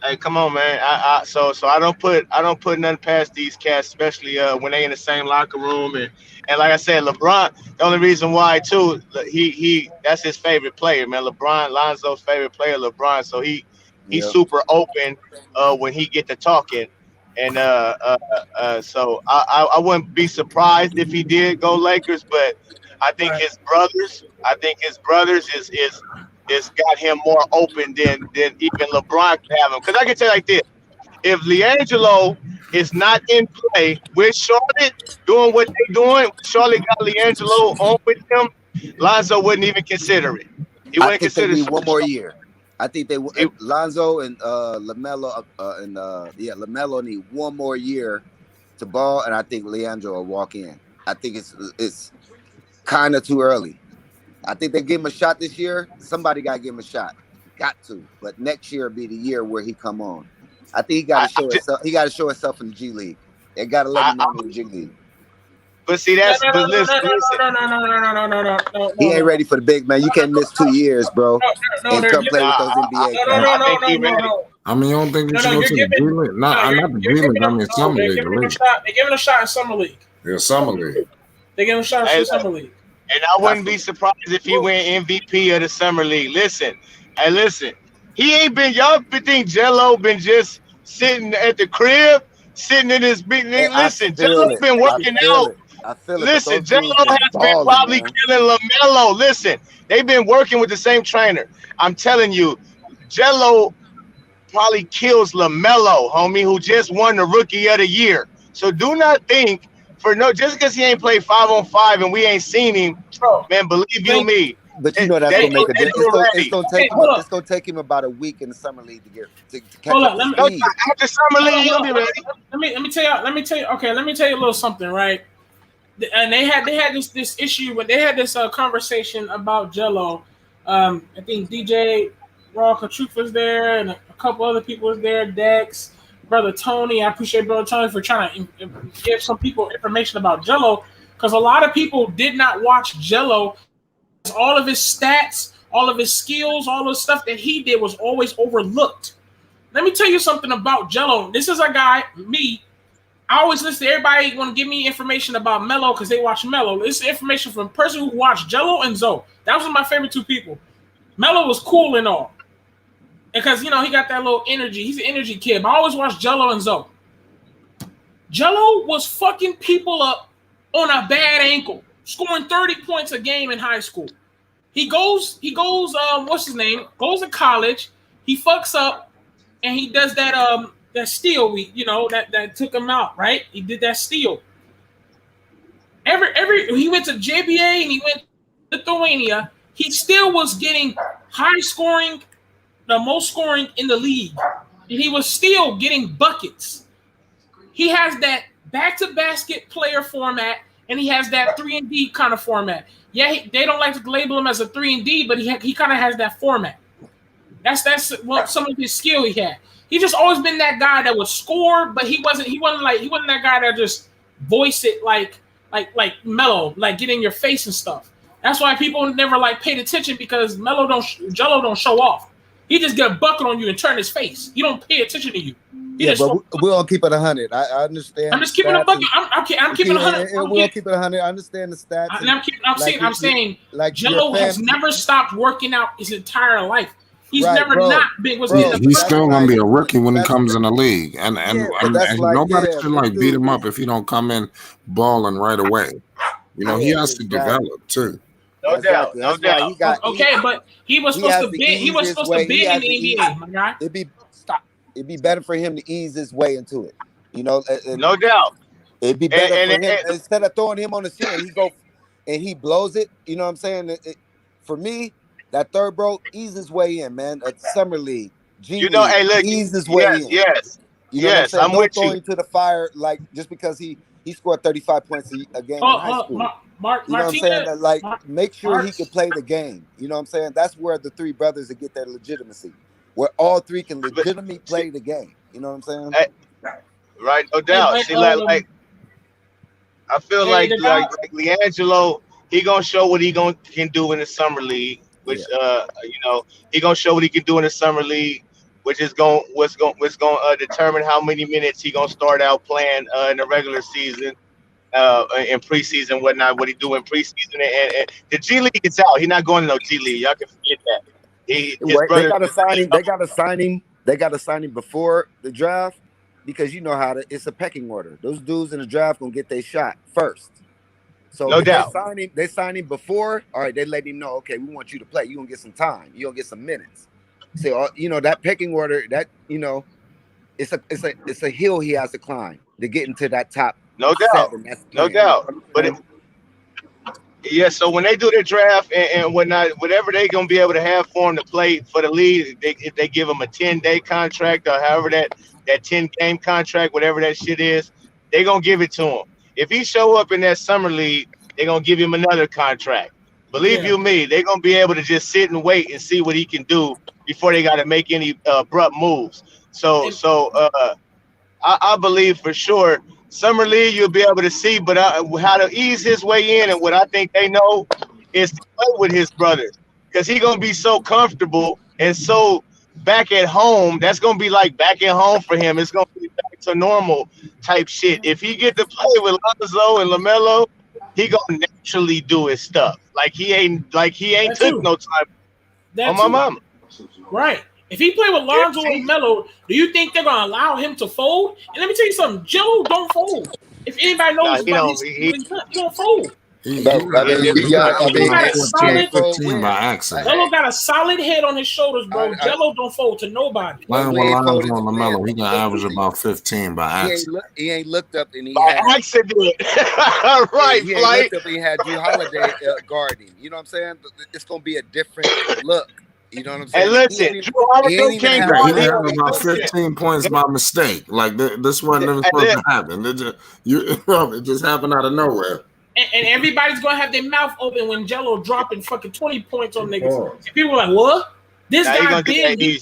Hey, come on, man. So I don't put nothing past these cats, especially when they in the same locker room and like I said, LeBron. The only reason why too, he that's his favorite player, man. LeBron, Lonzo's favorite player, LeBron. So he's Yep. super open when he get to talking, and so I wouldn't be surprised if he did go Lakers, but I think his brothers is got him more open than even LeBron can have him. Because I can tell you like this: if LiAngelo is not in play with Charlotte doing what they're doing, Charlotte got LiAngelo on with him, Lonzo wouldn't even consider it. He I wouldn't think they consider need one more switching. year. I think they It- Lonzo and Lamelo Lamelo need one more year to ball, and I think LiAngelo will walk in. I think it's kind of too early. I think they give him a shot this year. Somebody got to give him a shot. Got to. But next year will be the year where he come on. I think he got I, to show himself. He got to show himself in the G League. They got to let him I, know in the G League. but see, No, that's no, but no, no, listen, no, listen. no, no, no, no, no, no, no, no, no, He no, ain't no. ready for the big man. You can't miss 2 years, bro, No, and they're come play giving. with those I, NBA No, cats. no, I no, think no, he no, ready. no. I mean, you don't think you No, should no, go you're to the G giving. League? No, Not the G you're League. giving I them. mean, No, Summer they're League. The giving them a league. shot. They're giving a shot in summer league. Yeah, Summer League. They're giving a shot Hey, in look, summer league. and I That's wouldn't be surprised if he went MVP of the summer league. Listen. He ain't been. Y'all think Jello been just sitting at the crib, sitting in his big. Hey, I Listen, feel Jello it. been I working feel out. it. I feel it. But Listen, those Jello dudes been has been balling, probably man. killing LaMelo. Listen, they've been working with the same trainer. I'm telling you, Jello probably kills LaMelo, homie, who just won the Rookie of the Year. So do not think just because he ain't played 5-on-5 and we ain't seen him, Bro, man. Believe you think. me, But you know that's Hey, gonna make a they difference. do It's ready. gonna hey, take him. hold up. It's gonna take him about a week in the summer league to catch Hold up up. to Let me. No, speed. after summer league, he'll Hold be up. ready. Let me tell you. Let me tell you. Okay, let me tell you a little something, right? And they had this issue when they had this conversation about Jello. I think DJ Raw Truth was there, and a couple other people was there. Dex, brother Tony. I appreciate brother Tony for trying to give some people information about Jello because a lot of people did not watch Jello. All of his stats, all of his skills, all the stuff that he did was always overlooked. Let me tell you something about Jello. This is a guy, me. I always listen to everybody want to give me information about Melo because they watch Melo. This is information from a person who watched Jello and Zoe. That was my favorite two people. Melo was cool and all. Because, he got that little energy. He's an energy kid. But I always watched Jello and Zoe. Jello was fucking people up on a bad ankle, scoring 30 points a game in high school. He goes, what's his name? Goes to college. He fucks up and he does that steal that took him out, right? He did that steal. He went to JBA and he went to Lithuania. He still was getting high scoring, the most scoring in the league. And he was still getting buckets. He has that back to basket player format and he has that 3-and-D kind of format. Yeah, they don't like to label him as a 3-and-D, but he kind of has that format. That's what some of his skill he had. He just always been that guy that would score, but he wasn't that guy that just voice it like Melo, like get in your face and stuff. That's why people never paid attention because Jello don't show off. He just get a bucket on you and turn his face. He don't pay attention to you. But we're gonna keep it 100. I understand. I'm just keeping a bucket. I'm keeping 100. We're gonna keep it 100. I understand the stats. I'm saying like Jello has never stopped working out his entire life. He's Right, never bro. not been. He's still gonna be a rookie when he that's- comes in the league, and nobody should dude. beat him up if he don't come in balling right away. He has to exactly. develop too. No doubt. That's why he got. Okay, but he was supposed to be. He was supposed to be in the NBA, my guy. It'd be better for him to ease his way into it. You know, and No doubt. it'd be better And, for and, him and instead of throwing him on the ceiling, he go and he blows it. You know what I'm saying? For me, that third bro, ease his way in, man. Summer league, G League, hey, look, ease his way yes, in. yes, You know what I'm yes, saying? I'm Don't with throw you. him to the fire like just because he scored 35 points a game in high school. You know what I'm saying? Martinez, Like, make sure he can Marks. play the game. You know what I'm saying? That's where the three brothers will get their legitimacy, where all three can But legitimately play the game. You know what I'm saying? hey, right, no Hey, doubt. See, like I feel hey, like the guy. LiAngelo, he gonna show what he can do in the summer league, which Yeah. he gonna show what he can do in the summer league, which is what's going determine how many minutes he gonna start out playing in the regular season, in preseason, whatnot, what he do in preseason, and the G League is out. He's not going to no G League. Y'all can forget that. His Wait, they brother. got to sign him. They got to sign him. They got to sign him before the draft because you know how it's a pecking order. Those dudes in the draft gonna get their shot first. So No if doubt. they sign him before. All right, they let him know. Okay, we want you to play. You gonna get some time. You gonna get some minutes. So that pecking order. That it's a hill he has to climb to get into that top No doubt. 7. That's No playing. doubt. But yeah, so when they do their draft and whatnot, whatever they gonna be able to have for him to play for the league, if they give him a 10-day contract or however that 10-game contract, whatever that shit is, they gonna give it to him. If he show up in that summer league, they gonna give him another contract. Believe you me, they gonna be able to just sit and wait and see what he can do before they got to make any abrupt moves. So I believe for sure summer league you'll be able to see, but how to ease his way in, and what I think they know is to play with his brothers, because he's gonna be so comfortable and so back at home. That's gonna be like back at home for him. It's gonna be back to normal type shit. If he get to play with Lonzo and LaMelo, he gonna naturally do his stuff. Like he ain't That took too. no time That on my too. mama. Right. If he play with Lonzo and Melo, do you think they're gonna allow him to fold? And let me tell you something, Jello don't fold. If anybody knows He about don't. his he don't fold. He Bro, I mean, he got He got a 14, solid. 15 by accident. Jello got a solid head on his shoulders, bro. Jello don't fold to nobody. Playing we with ain't Lonzo folded and to man. LaMelo, he can average about 15 by accident. He ain't looked up and he By had accident. Right, he ain't Flight. looked up and he had Drew Holiday guarding. You know what I'm saying? It's gonna be a different look. You know what I'm saying? And listen, Drew Holiday can't Yeah, guard he had him. about 15 points by mistake. Like this wasn't even supposed to happen. It just happened out of nowhere. And everybody's gonna have their mouth open when Jello dropping fucking 20 points on niggas. And people are like, what? This guy been.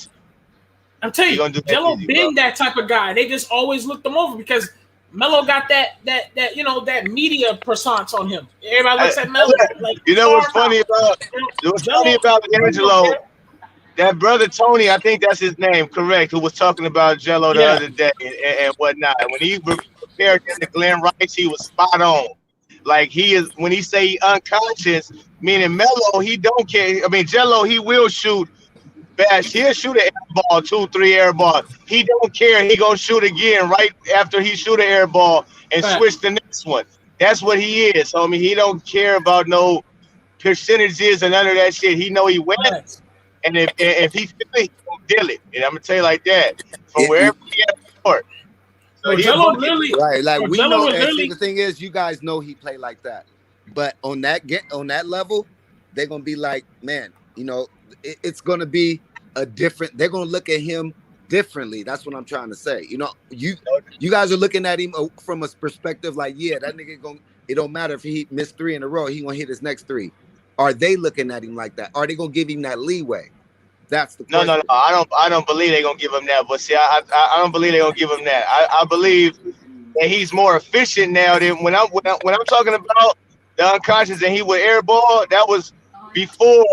I'm telling you, Jello been that type of guy. They just always looked him over because Melo got that media persona on him. Everybody looks at Melo like what's funny about LiAngelo? That brother Tony, I think that's his name, correct, who was talking about Jello the other day and whatnot. And when he compared him to Glenn Rice, he was spot on. Like when he say he unconscious, meaning Melo, he don't care. I mean, Jello, he will shoot bash. He'll shoot an air ball, 2-3 air ball. He don't care. He gonna shoot again right after he shoot an air ball and switch the next one. That's what he is. So I mean, he don't care about no percentages and none of that shit. He know he wins. And if he feel it, he gonna deal it. And I'm gonna tell you like that. From wherever he at the court. So Jello literally right. Like we know, and literally, see, the thing is, you guys know he play like that. But on that level, they're gonna be like, man, it's gonna be a different. They're gonna look at him differently. That's what I'm trying to say. You guys are looking at him from a perspective like, yeah, that nigga it don't matter if he missed 3 in a row, he gonna hit his next 3. Are they looking at him like that? Are they gonna give him that leeway? That's the question. No. I don't believe they're gonna give him that. But see, I don't believe they're gonna give him that. I believe that he's more efficient now than when I'm talking about the unconscious and he would airball. That was before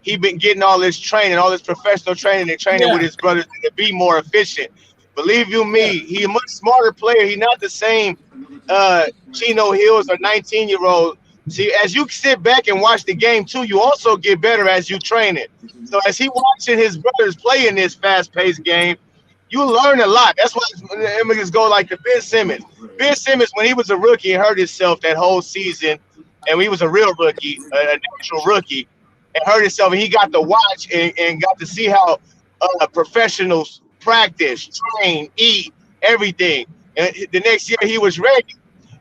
he been getting all this training, all this professional training and training with his brothers to be more efficient. Believe you me, he's a much smarter player. He's not the same Chino Hills or 19-year-old. See, as you sit back and watch the game too, you also get better as you train it. So as he watching his brothers play in this fast-paced game, you learn a lot. That's why images go like the Ben Simmons. Ben Simmons, when he was a rookie, hurt himself that whole season, and he was a real rookie, a natural rookie, and hurt himself, and he got to watch and got to see how professionals practice, train, eat, everything. and the next year he was ready.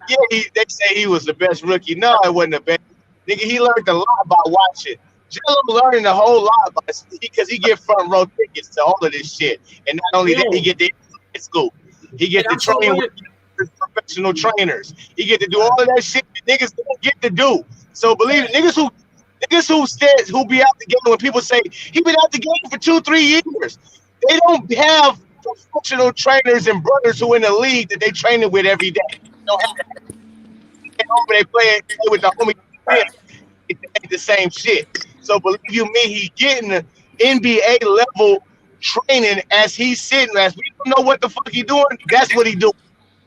Yeah, they say he was the best rookie. No, it wasn't the best. Nigga, he learned a lot by watching. Jello learning a whole lot because he get front row tickets to all of this shit. And not only that, he get the school. He get to train with professional trainers. He get to do all of that shit that niggas don't get to do. So believe it, niggas who be out the game when people say he been out the game for 2-3 years. They don't have professional trainers and brothers who in the league that they training with every day. They don't have that. They play with the homie. It ain't the same shit. So believe you me, he getting the NBA level training as he's sitting. As we don't know what the fuck he doing, that's what he doing.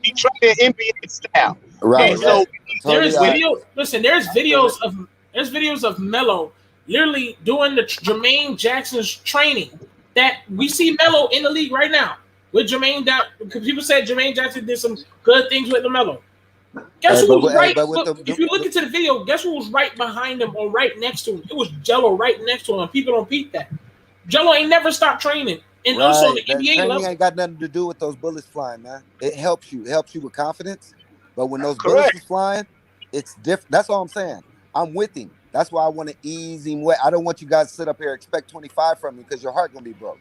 He training NBA style. Right. And so there's videos. Listen, there's videos of Melo literally doing the Jermaine Jackson's training that we see Melo in the league right now with Jermaine. Because people said Jermaine Jackson did some good things with LaMelo. Guess who was right? If you look into the video, guess who was right behind him or right next to him? It was Jello right next to him. People don't peep that. Jello ain't never stopped training. And also on the NBA level. Ain't got nothing to do with those bullets flying, man. It helps you. It helps you with confidence. But when those bullets are flying, it's different. That's all I'm saying. I'm with him. That's why I want to ease him way. I don't want you guys to sit up here and expect 25 from me because your heart gonna be broke.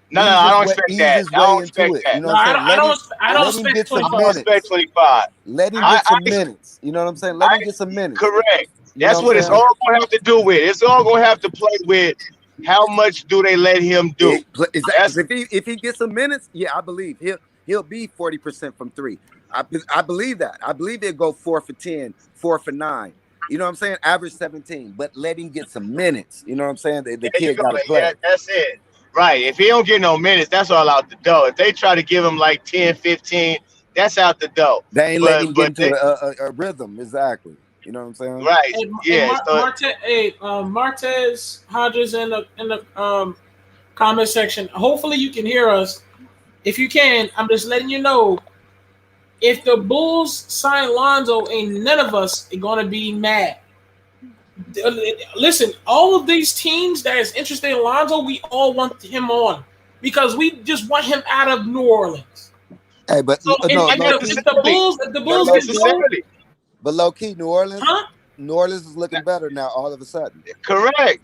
No, I don't expect that. I don't expect that. You know what I'm saying? I don't expect 25. Let him get some minutes. You know what I'm saying? Let him get some minutes. Correct. That's what it's all going to have to do with. It's all going to have to play with how much do they let him do. If he gets some minutes, yeah, I believe he'll be 40% from three. I believe that. I believe they'll go 4 for 10, 4 for 9. You know what I'm saying? Average 17, but let him get some minutes. You know what I'm saying? The kid got to play. Yeah, that's it. Right. If he don't get no minutes, that's all out the door. If they try to give him like 10, 15, that's out the door. They ain't letting him get into a rhythm. Exactly. You know what I'm saying? Right. Martez Hodges in the comment section. Hopefully you can hear us. If you can, I'm just letting you know. If the Bulls sign Lonzo, ain't none of us are gonna be mad. Listen, all of these teams that is interested in Lonzo, we all want him on because we just want him out of New Orleans. Hey, but the Bulls get go. But low key, New Orleans, New Orleans is looking better now. All of a sudden, correct.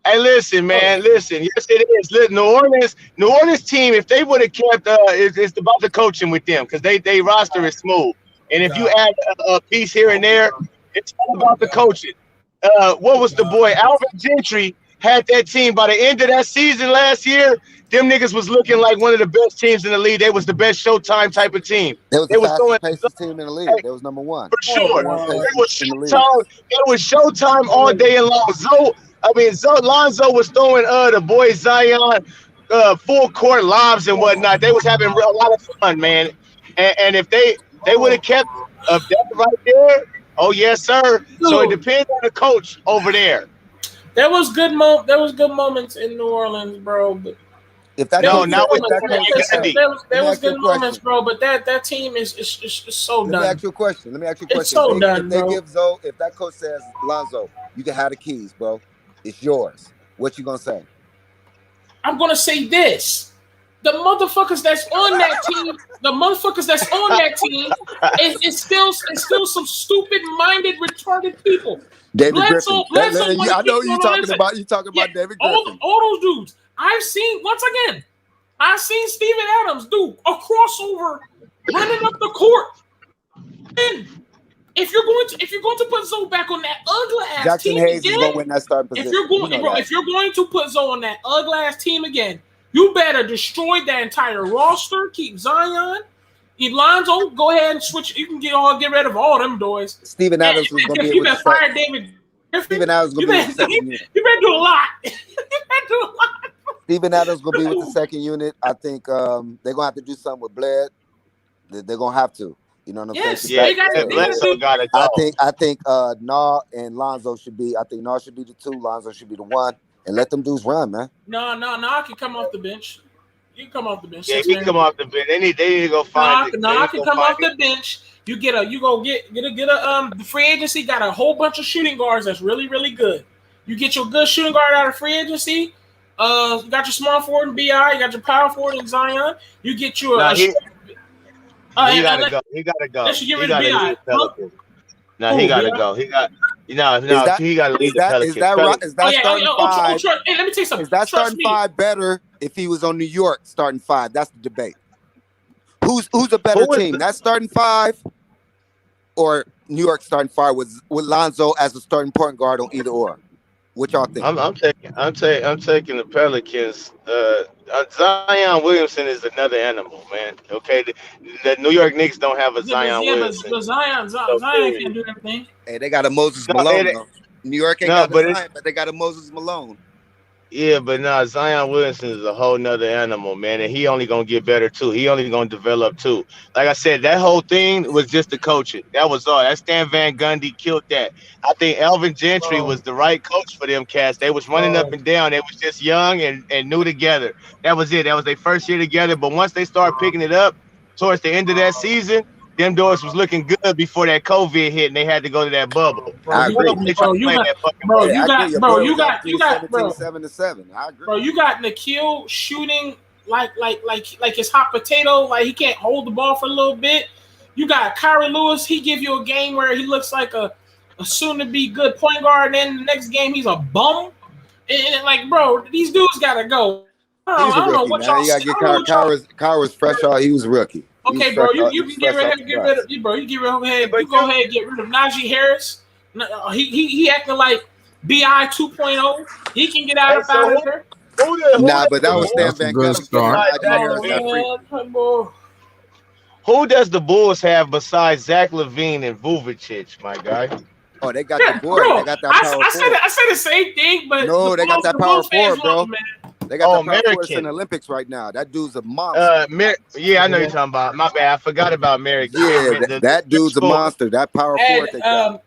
Hey, listen, man, listen. Yes, it is. Listen, New Orleans team. If they would have kept, it's about the coaching with them because they roster is smooth. And if you add a piece here and there, it's all about the coaching. What was the boy? Alvin Gentry had that team by the end of that season last year. Them niggas was looking like one of the best teams in the league. They was the best Showtime type of team. They was the fastest team in the league. They was number one. For sure. It was Showtime all day and long. Lonzo was throwing the boy Zion full court lobs and whatnot. They was having a lot of fun, man. And if they would have kept that right there. Oh yes, sir. So it depends on the coach over there. There was good moments in New Orleans, bro. But there was good moments, bro. But that team is so done. Let me ask you a question. It's so done, bro. If that coach says, Lonzo, you can have the keys, bro. It's yours. What you gonna say? I'm gonna say this. The motherfuckers that's on that team, is still some stupid-minded, retarded people. David Griffin. I know you talking about David Griffin. All those dudes. I've seen Steven Adams do a crossover running up the court. And if you're going to put Zoe back on that ugly ass Jackson team Hayes again, is gonna win that starting position. If you're going to put Zoe on that ugly ass team again, you better destroy that entire roster. Keep Zion. Lonzo, go ahead and switch. You can get rid of all them boys. Steven Adams was going to be you better fire David Griffin. Steven Adams going to be with the second unit. You better do a lot. Steven Adams going to be with the second unit. I think they're going to have to do something with Bled. They're going to have to. You know what I'm saying? I think Nah and Lonzo should be. I think Nah should be the 2. Lonzo should be the 1. And let them dudes run, man. No, I can come off the bench. You can come off the bench. Yeah, he can come off the bench. They need to go find it. I can come off the bench. You get the free agency got a whole bunch of shooting guards that's really, really good. You get your good shooting guard out of free agency. You got your small forward in Bi. You got your power forward in Zion. You get you Nah, a. he and gotta go. He gotta go. Let's get He rid of gotta Bi. leave the Pelicans. No, Who, he gotta B.I.? go. He got no. that- He gotta leave the Pelicans. Is that right? Is that starting five? Hey, let me tell you something. Is that Trust starting me. five better if he was on New York starting five? That's the debate. Who's a better Who is team? That starting five or New York starting five with Lonzo as the starting point guard on either or? What y'all think? I'm taking the Pelicans. Zion Williamson is another animal, man. Okay, the New York Knicks don't have a Zion Williamson. But Zion can't do everything. Hey, they got a Moses No, Malone. it- though. New York ain't No, got but a it- Zion, but they got a Moses Malone. Yeah, but nah, Zion Williamson is a whole nother animal, man, and he only gonna get better too. He only gonna develop too. Like I said, that whole thing was just the coaching. That was all. That Stan Van Gundy killed that. I think Elvin Gentry was the right coach for them cats. They was running up and down. They was just young and new together. That was it. That was their first year together. But once they started picking it up towards the end of that season, them doors was looking good before that COVID hit and they had to go to that bubble. I agree. They tried to play that fucking Bro, bubble. you I got- agree. Your bro, boy you was got- up you got- 17, bro. 7-7. I agree. Bro, you got Nikhil shooting like his hot potato, like he can't hold the ball for a little bit. You got Kyrie Lewis, he give you a game where he looks like a soon-to-be good point guard, and then the next game he's a bum. And like, bro, these dudes gotta go. He's I a don't know rookie, what man. y'all. You gotta get I don't know what y'all- Kyrie was fresh out. He was a rookie. He Okay, was bro, fresh you out- he can was get fresh rid out of the press. bro. You get rid of him. But You go ahead and get rid of Najee Harris. He acting like Bi 2.0. He can get out Hey, of so out who- of there. Nah, but that was Stan That's a Van good Gundy. start. Who does the Bulls have besides Zach LaVine and Vujicic, my guy? Oh, they got the boy. Bro, They got that power I forward. said the same thing, but No, they got that the power Bulls fans forward, bro. love him, man. They got Oh, the power forward in American. the Olympics right now. That dude's a monster. Yeah, I know you're talking about. My bad, I forgot about American. Yeah, that dude's a monster. That power forward they got.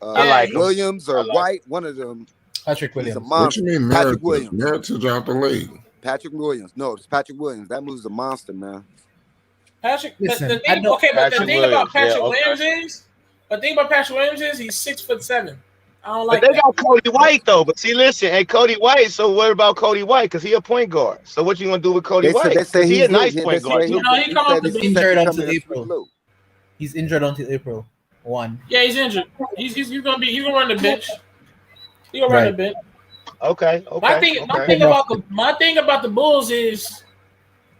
I like him. Williams or I like White, one of them. Patrick He's a Williams. What monster. you mean, Patrick Meritage? Williams. Meritage out the league. Patrick Williams. No, it's Patrick Williams. That move's a monster, man. Patrick, Listen, the I thing, know- okay, but the Patrick thing about Williams, Patrick yeah, okay. Williams is he's 6'7". I don't But like they that. got Cody White though. But see, listen, hey, Cody White. So what about Cody White? Because he a point guard. So what you gonna do with Cody They White? say 'Cause he he's a nice they point say guard. he- too. No, he he come said off the he's bench. set to Injured come until in as April. blue. He's injured until April 1. Yeah, he's injured. He's gonna run the bench. He gonna run the Right. bench. Okay. My thing about the Bulls is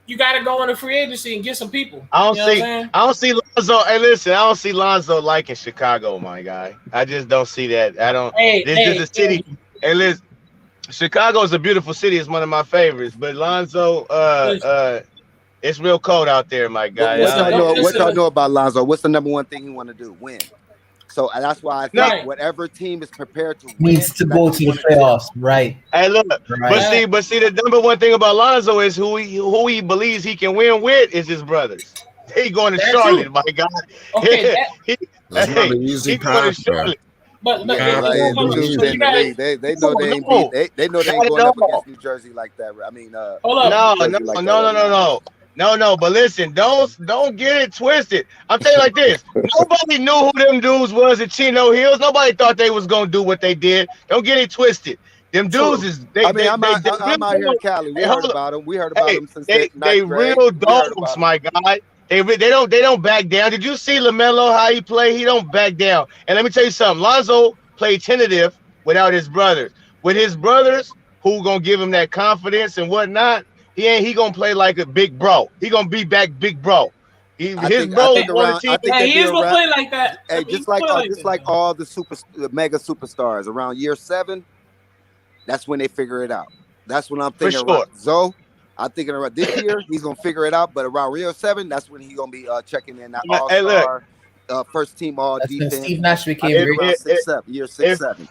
you got to go into free agency and get some people. I don't You know what see. I'm saying? I don't see Lonzo. Hey, listen, I don't see Lonzo liking Chicago, my guy. I just don't see that. I don't. Hey, This hey, is a city. Hey, listen, Chicago is a beautiful city. It's one of my favorites. But Lonzo, it's real cold out there, my guy. What y'all know about Lonzo? What's the number one thing he want to do? Win. So that's why I think Right. whatever team is prepared to win Needs to that's go what to he the wanna do. playoffs. Right. Hey, look, Right. but see, the number one thing about Lonzo is who he believes he can win with is his brothers. He going to That Charlotte, too. my guy. Okay, That's not an easy he going to path, man. Charlotte. but Yeah, like, Yeah, the dudes you in the league, they know they ain't No. beat. They know they ain't Not going at up all. against New Jersey like that. I mean, hold up. No. But listen, don't get it twisted. I'm telling you like this: nobody knew who them dudes was at Chino Hills. Nobody thought they was gonna do what they did. Don't get it twisted. Them dudes is they. I mean, I'm out really here in Cali. We Hey, heard hold about them. We heard about them since they ninth grade. real We heard dogs, about 'em. my guy. They don't back down. Did you see LaMelo how he played? He don't back down. And let me tell you something. Lonzo played tentative without his brothers. With his brothers, who gonna give him that confidence and whatnot, he gonna play like a big bro. He gonna be back big bro. I His think bro around- won a I team. think Yeah, they he be is gonna around- play like that. Hey, just like all the mega superstars around year 7, that's when they figure it out. That's when I'm For thinking. sure. Zoe, I'm thinking about this year. He's gonna figure it out, but around year 7, that's when he's gonna be checking in that Hey, look. all-star, first team all That's when defense. Steve Nash I became think great. around If- 6-7, year 6-7.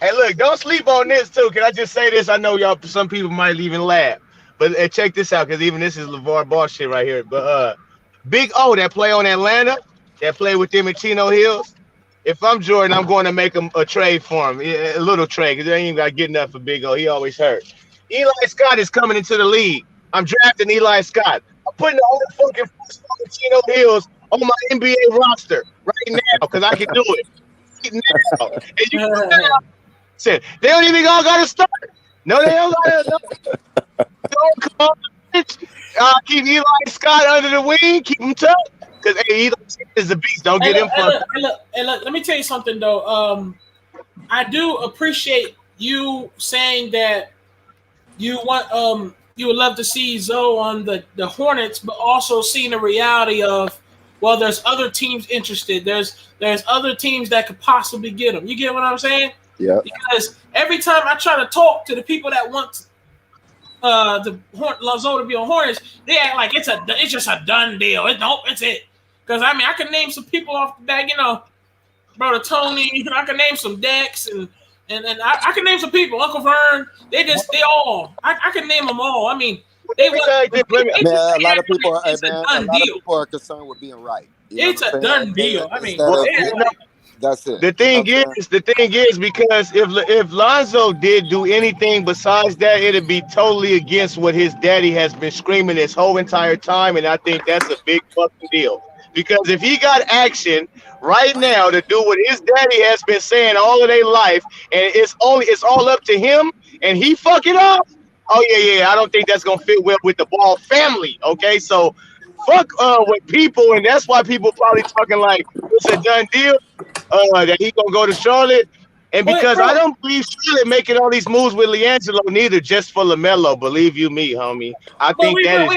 Hey, look, don't sleep on this too. Can I just say this? I know y'all. Some people might even laugh, but check this out, because even this is LaVar Ball shit right here. But Big O that play on Atlanta, that play with them in Chino Hills. If I'm Jordan, I'm going to make him a trade for him, a little trade, because they ain't even got to get enough for Big O. He always hurt. Eli Scott is coming into the league. I'm drafting Eli Scott. I'm putting the whole fucking first on Chino Hills on my NBA roster right now, because I can do it. Now. And you said, they don't even all got to start. No, they don't. Don't come on. Keep Eli Scott under the wing. Keep him tough. Because hey, Eli is the beast. Don't get him fucked. Look, let me tell you something though. I do appreciate you saying that you want you would love to see Zoe on the Hornets, but also seeing the reality of, well, there's other teams interested. There's other teams that could possibly get him. You get what I'm saying? Yeah. Because every time I try to talk to the people that want Lonzo to be on Hornets, they act like it's just a done deal. It's it. Because I mean, I can name some people off the back, Brother Tony. I can name some Dex and I can name some people. Uncle Vern. They all. I can name them all. I mean, a lot of people are concerned with being right. It's a done deal. I mean, that's it. The thing is, because if Lonzo did do anything besides that, it'd be totally against what his daddy has been screaming this whole entire time, and I think that's a big fucking deal. Because if he got action right now to do what his daddy has been saying all of their life, and it's all up to him, and he fuck it up. Oh yeah, I don't think that's gonna fit well with the Ball family. Okay, so fuck with people, and that's why people probably talking like it's a done deal. That he gonna go to Charlotte, and because I don't believe Charlotte making all these moves with LiAngelo neither, just for LaMelo. Believe you me, homie. I think that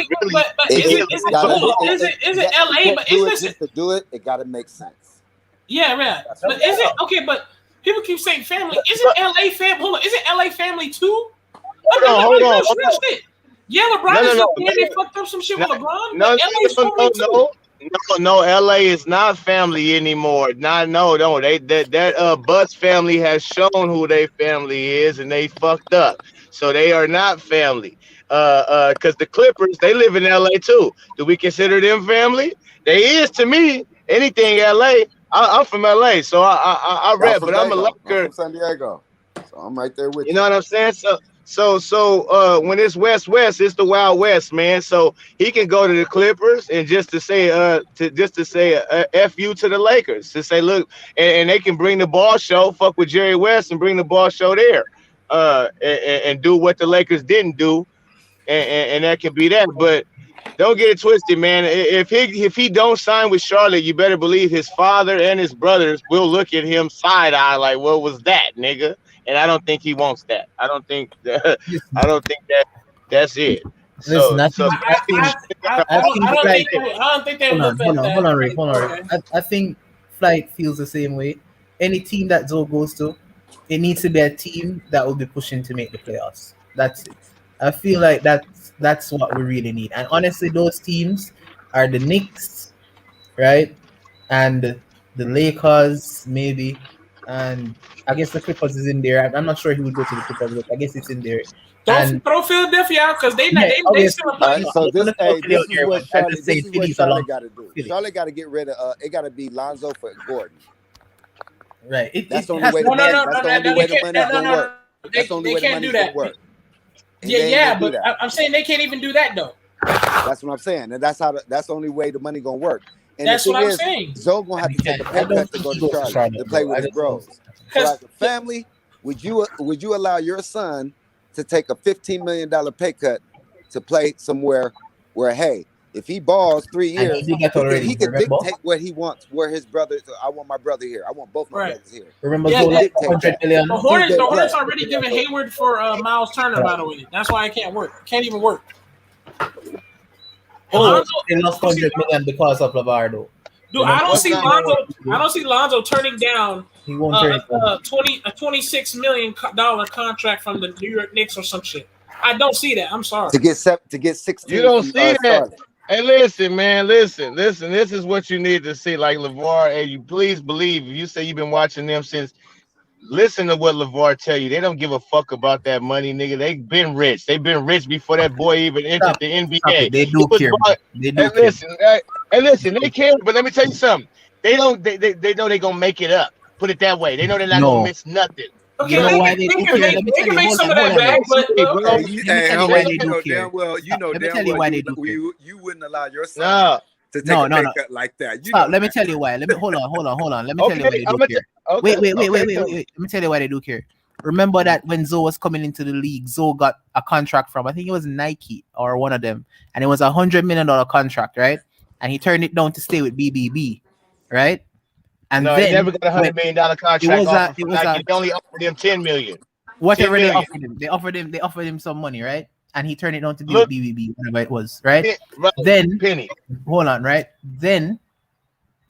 is really. Is it LA? But just to do it, it gotta make sense. Yeah, right. But is it okay? But people keep saying family. Isn't LA family? Hold on. Isn't LA family too? Hold on. Yeah, LeBron they fucked up some shit with LeBron. No, LA is not family anymore. No. That Butts family has shown who their family is, and they fucked up. So they are not family. Because the Clippers, they live in LA too. Do we consider them family? They is to me. Anything LA. I'm from LA, so I rap, but I'm a Laker. I'm from San Diego, so I'm right there with you. You know what I'm saying? So when it's West, it's the Wild West, man. So he can go to the Clippers and just to say F you to the Lakers, to say look, and they can bring the ball show, fuck with Jerry West and bring the ball show there, and do what the Lakers didn't do, and that can be that. But don't get it twisted, man. If he don't sign with Charlotte, you better believe his father and his brothers will look at him side eye like, what was that, nigga? And I don't think he wants that. I don't think that's it. Listen, I think they look at that. Hold on, Ray. I think Flight feels the same way. Any team that Zoe goes to, it needs to be a team that will be pushing to make the playoffs. That's it. I feel like that's what we really need. And honestly, those teams are the Knicks, right? And the Lakers, maybe. And I guess the Clippers is in there. I'm not sure he would go to the Clippers, but I guess it's in there. Throw Philadelphia out because they still play. So this is what Charlotte got to do. Charlotte got to get rid of. It got to be Lonzo for Gordon. Right. That's the only way. That's the only way the money's gonna work. That's the only way the money's gonna work. Yeah, but I'm saying they can't even do that though. That's what I'm saying, and that's the only way the money gonna work. And that's what I'm saying. Zoe gonna have to take a pay cut to go to Charlotte to play with his bros. So like a family, would you allow your son to take a $15 million pay cut to play somewhere where, hey, if he balls 3 years, he can dictate what he wants, where his brother. I want my brother here. I want both my brothers here. Remember, the Hornets already given Hayward for Miles Turner, by the way. That's why it can't work. Can't even work. They lost $100 million because of LaVar, though. Dude, I don't see Lonzo turning down a $26 million contract from the New York Knicks or some shit. I don't see that. I'm sorry. To get 16. You don't see that. Hey, listen, man. Listen. This is what you need to see. Like LaVar, hey, you please believe. You say you've been watching them since. Listen to what LaVar tell you. They don't give a fuck about that money, nigga. They've been rich. They've been rich before that boy even entered the NBA. They do care. Listen, they care. But let me tell you something. They know they're gonna make it up. Put it that way. They know they're not gonna miss nothing. Okay, they can make some of that back, but you wouldn't allow your son to take a pay cut like that. Let me tell you why. Hold on. Let me tell you why they do care. Wait. Let me tell you why they do care. remember that when Zoe was coming into the league, Zoe got a contract from, I think it was Nike or one of them, and it was $100 million contract, right? And he turned it down to stay with BBB, right? And No, he then never got $100 million contract offer from Nike. They only offered him 10 million. whatever 10 they million. offered him, they offered him some money, right? And he turned it down to be Look, with BBB, whatever it was, right? Right, Then penny. hold on, right? Then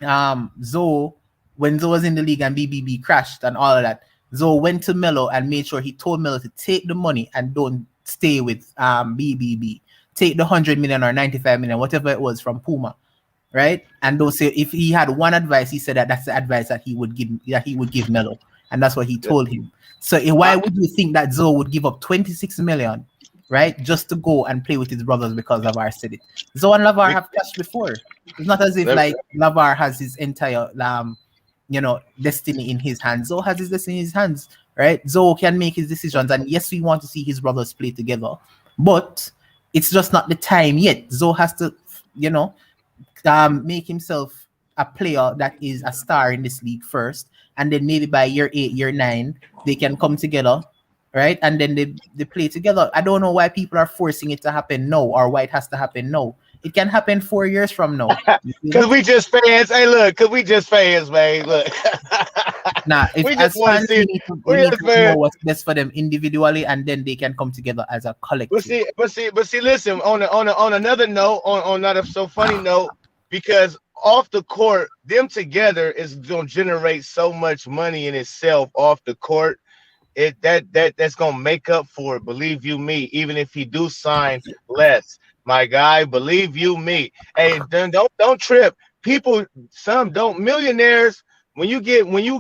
Zoe, when Zoe was in the league and BBB crashed and all of that, Zoe went to Melo and made sure he told Melo to take the money and don't stay with BBB. Take the 100 million or 95 million, whatever it was from Puma, right? And don't say, if he had one advice, he said that that's the advice that he would give Melo, and that's what he told him. So why would you think that Zoe would give up 26 million, right, just to go and play with his brothers because LaVar said it? Zoe and LaVar have clashed before. It's not as if like LaVar has his entire destiny in his hands. Zoe has his destiny in his hands, right? Zoe can make his decisions, and yes, we want to see his brothers play together, but it's just not the time yet. Zoe has to, make himself a player that is a star in this league first, and then maybe by year 8, year 9, they can come together, right? And then they play together. I don't know why people are forcing it to happen now, or why it has to happen now. It can happen 4 years from now. Because we just fans. Hey, look, because we just fans, man. Look. Nah, if we as just want fans, to see. we need to know what's best for them individually, and then they can come together as a collective. But see. Listen, on another note, on not a so funny note, because off the court, them together is gonna generate so much money in itself off the court. That's gonna make up for it. Believe you me. Even if he do sign less, my guy, believe you me. Hey, then don't trip. People, some don't. Millionaires, when you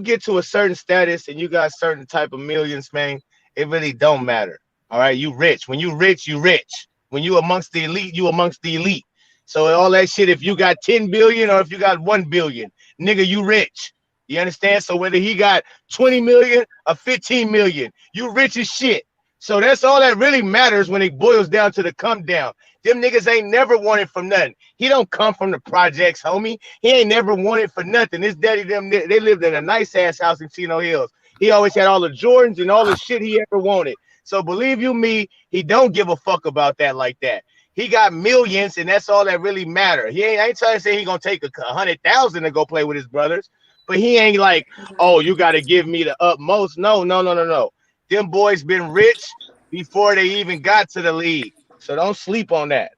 get to a certain status and you got certain type of millions, man, it really don't matter. All right, you rich. When you rich, you rich. When you amongst the elite, you amongst the elite. So all that shit, if you got 10 billion or if you got 1 billion, nigga, you rich. You understand? So whether he got 20 million or 15 million, you rich as shit. So that's all that really matters when it boils down to the come down. Them niggas ain't never wanted from nothing. He don't come from the projects, homie. He ain't never wanted for nothing. His daddy, they lived in a nice ass house in Chino Hills. He always had all the Jordans and all the shit he ever wanted. So believe you me, he don't give a fuck about that like that. He got millions, and that's all that really matter. I ain't trying to say he gonna take 100,000 to go play with his brothers, but he ain't like, oh, you got to give me the utmost. No. Them boys been rich before they even got to the league, so don't sleep on that.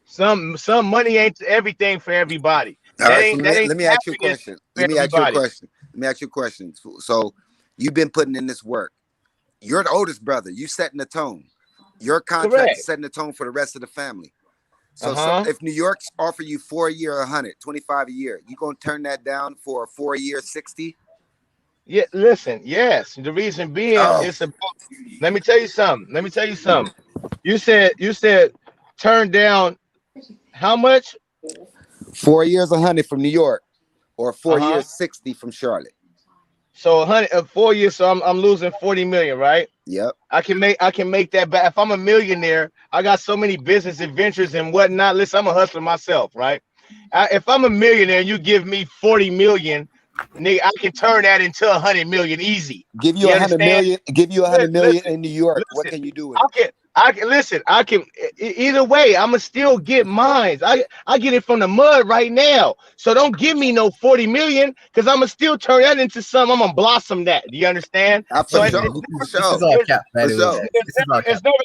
Some money ain't everything for everybody. All right, so let me ask you a question. Let me ask you a question. So you've been putting in this work. You're the oldest brother. You setting the tone. Your contract is setting the tone for the rest of the family. So, if New York's offer you 4 a year, 100, 25 a year, you gonna turn that down for a 4 year, 60? Yeah, listen, yes. The reason being it's about. Let me tell you something. You said turn down how much? 4 years, 100 from New York, or 4 years, 60 from Charlotte. So 100, 4 years. So I'm losing 40 million, right? Yep. I can make that back. If I'm a millionaire, I got so many business adventures and whatnot. Listen, I'm a hustler myself, right? If I'm a millionaire and you give me 40 million, nigga, I can turn that into 100 million easy. Give you 100 million. Give you 100 million in New York. What can you do with it? I can either way, I'ma still get mine. I get it from the mud right now. So don't give me no 40 million, because I'ma still turn that into something. I'm gonna blossom that. Do you understand? It's never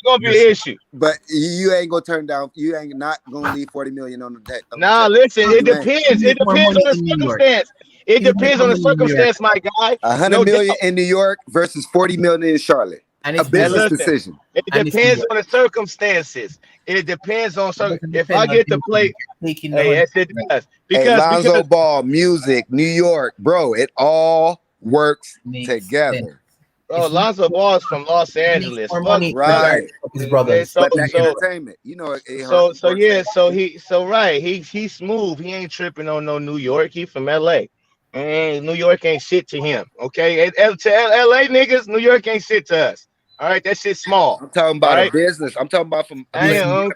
gonna be an issue. But you ain't gonna turn down, you ain't not gonna leave 40 million on the deck. Nah, listen, it depends. It depends on the circumstance. It depends on the circumstance, my guy. 100 million in New York versus 40 million in Charlotte. And it's a business decision. It depends on the circumstances. It depends on if I get to play. Yes, it does. Because Lonzo Ball, music, New York, bro, it all works together. Bro, Lonzo Ball is from Los Angeles, right? His brother. But that entertainment, you know. He's smooth. He ain't tripping on no New York. He from LA. And New York ain't shit to him. Okay, to LA niggas, New York ain't shit to us. All right, that shit's small. I'm talking about a business. I'm talking about from professional.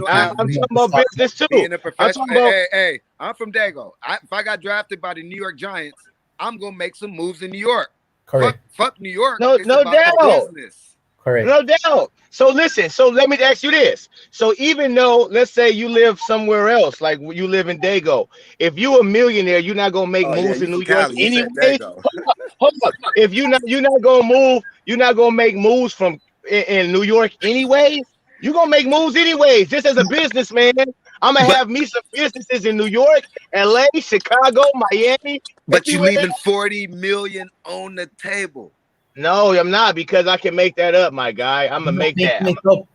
I'm talking about business too. Being a professional. Hey, I'm from Dago. If I got drafted by the New York Giants, I'm gonna make some moves in New York. Correct. Fuck New York. No, It's no about the doubt. business. Correct. No doubt. So listen, so let me ask you this. So even though, let's say you live somewhere else, like you live in Dago, if you a millionaire, you're not gonna make Oh yeah, moves you in New from York Cali. You said anyway. Dago. Hold up. If you're not gonna move, you're not gonna make moves from in New York anyways. You're gonna make moves anyways, just as a businessman. I'm gonna But have me some businesses in New York, LA, Chicago, Miami, but you everywhere. leaving 40 million on the table. No, I'm not, because I can make that up, my guy. I'm gonna You're not make that. making it up.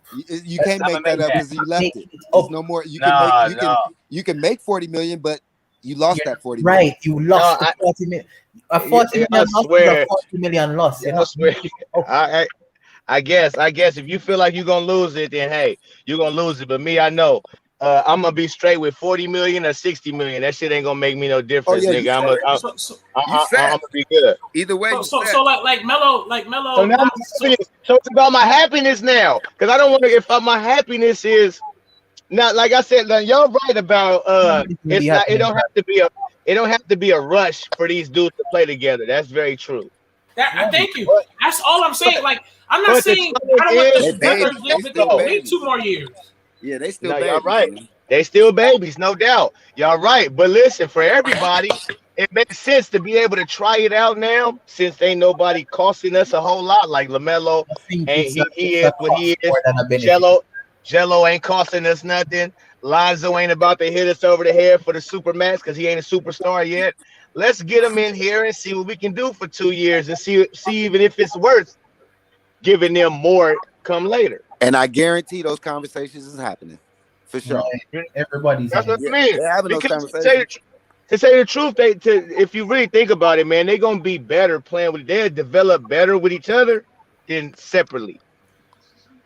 You can't I'm make gonna that make up that. because you left Making it. it It's up. no more. Nah, no. You can make 40 million, but you lost You're that 40 million. right. You lost No, the 40 million. A 40 I million loss is swear. a 40 million loss. You're I not swear. making it up. I guess if you feel like you're gonna lose it, then hey, you're gonna lose it. But me, I know. I'm gonna be straight with 40 million or 60 million. That shit ain't gonna make me no Oh difference, yeah, you nigga. set. You I'm set. gonna be good. Either way, you set. So like Melo, So now not my so. happiness. So it's about my happiness now, because I don't want to. If my happiness is not, like I said, like, y'all right about Nobody's gonna be it's not. happy. It don't have to be a rush for these dudes to play together. That's very true. Thank you. But That's all I'm saying. Like, I'm not but the saying truth I don't want is, the They Lakers, babies. They but still they need babies. 2 more years. Yeah, they still no, babies. y'all right. Man. They still babies, no doubt. Y'all right. But listen, for everybody, it makes sense to be able to try it out now, since ain't nobody costing us a whole lot. Like LaMelo, I think and it's he it's is a what he cost is. more than a benefit. Jello ain't costing us nothing. Lonzo ain't about to hit us over the head for the super max because he ain't a superstar yet. Let's get him in here and see what we can do for 2 years, and see even if it's worth giving them more come later. And I guarantee those conversations is happening for sure. Right. Everybody's That's having what Yeah, I mean. they're having those Because conversations. to say the truth, if you really think about it, man, they're gonna be better playing with. They'll develop better with each other than separately.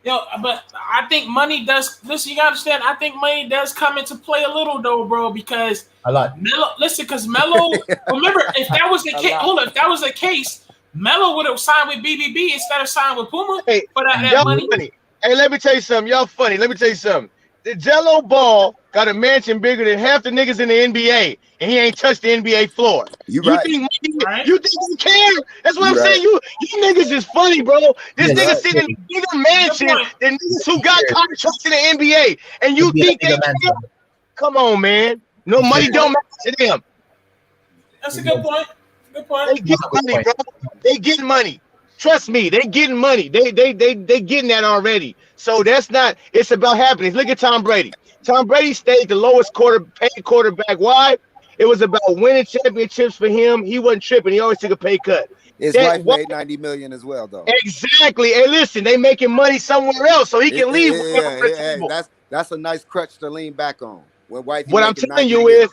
Yo, but I think money does. Listen, you gotta understand. I think money does come into play a little though, bro. Because a lot. Melo, listen, because Melo. Remember, if that was the A case, lot. hold on, if that was the case, Melo would have signed with BBB instead of signed with Puma Hey, for that y'all money. funny. Hey, let me tell you something. Y'all funny. Let me tell you something. The Jello Ball got a mansion bigger than half the niggas in the NBA, and he ain't touched the NBA floor. You You right. think Right. you think he care? That's what You I'm right. saying. You niggas is funny, bro. This Yes, nigga right. sitting in a bigger mansion point. than niggas who got contracts in the NBA, and you Could be a think they bigger care? man. Come on, man. No money don't matter to them. That's a good point. Good They point. get Good money, point. bro. They get money. Trust me, they getting money. They getting that already. So that's not. It's about happiness. Look at Tom Brady. Tom Brady stayed the lowest paid quarterback. Why? It was about winning championships for him. He wasn't tripping. He always took a pay cut. His That wife made 90 million as well, though. exactly. Hey, listen, they making money somewhere else, so he can leave whatever on the Yeah, table. that's a nice crutch to lean back on. When wifey What I'm making telling 90 you million.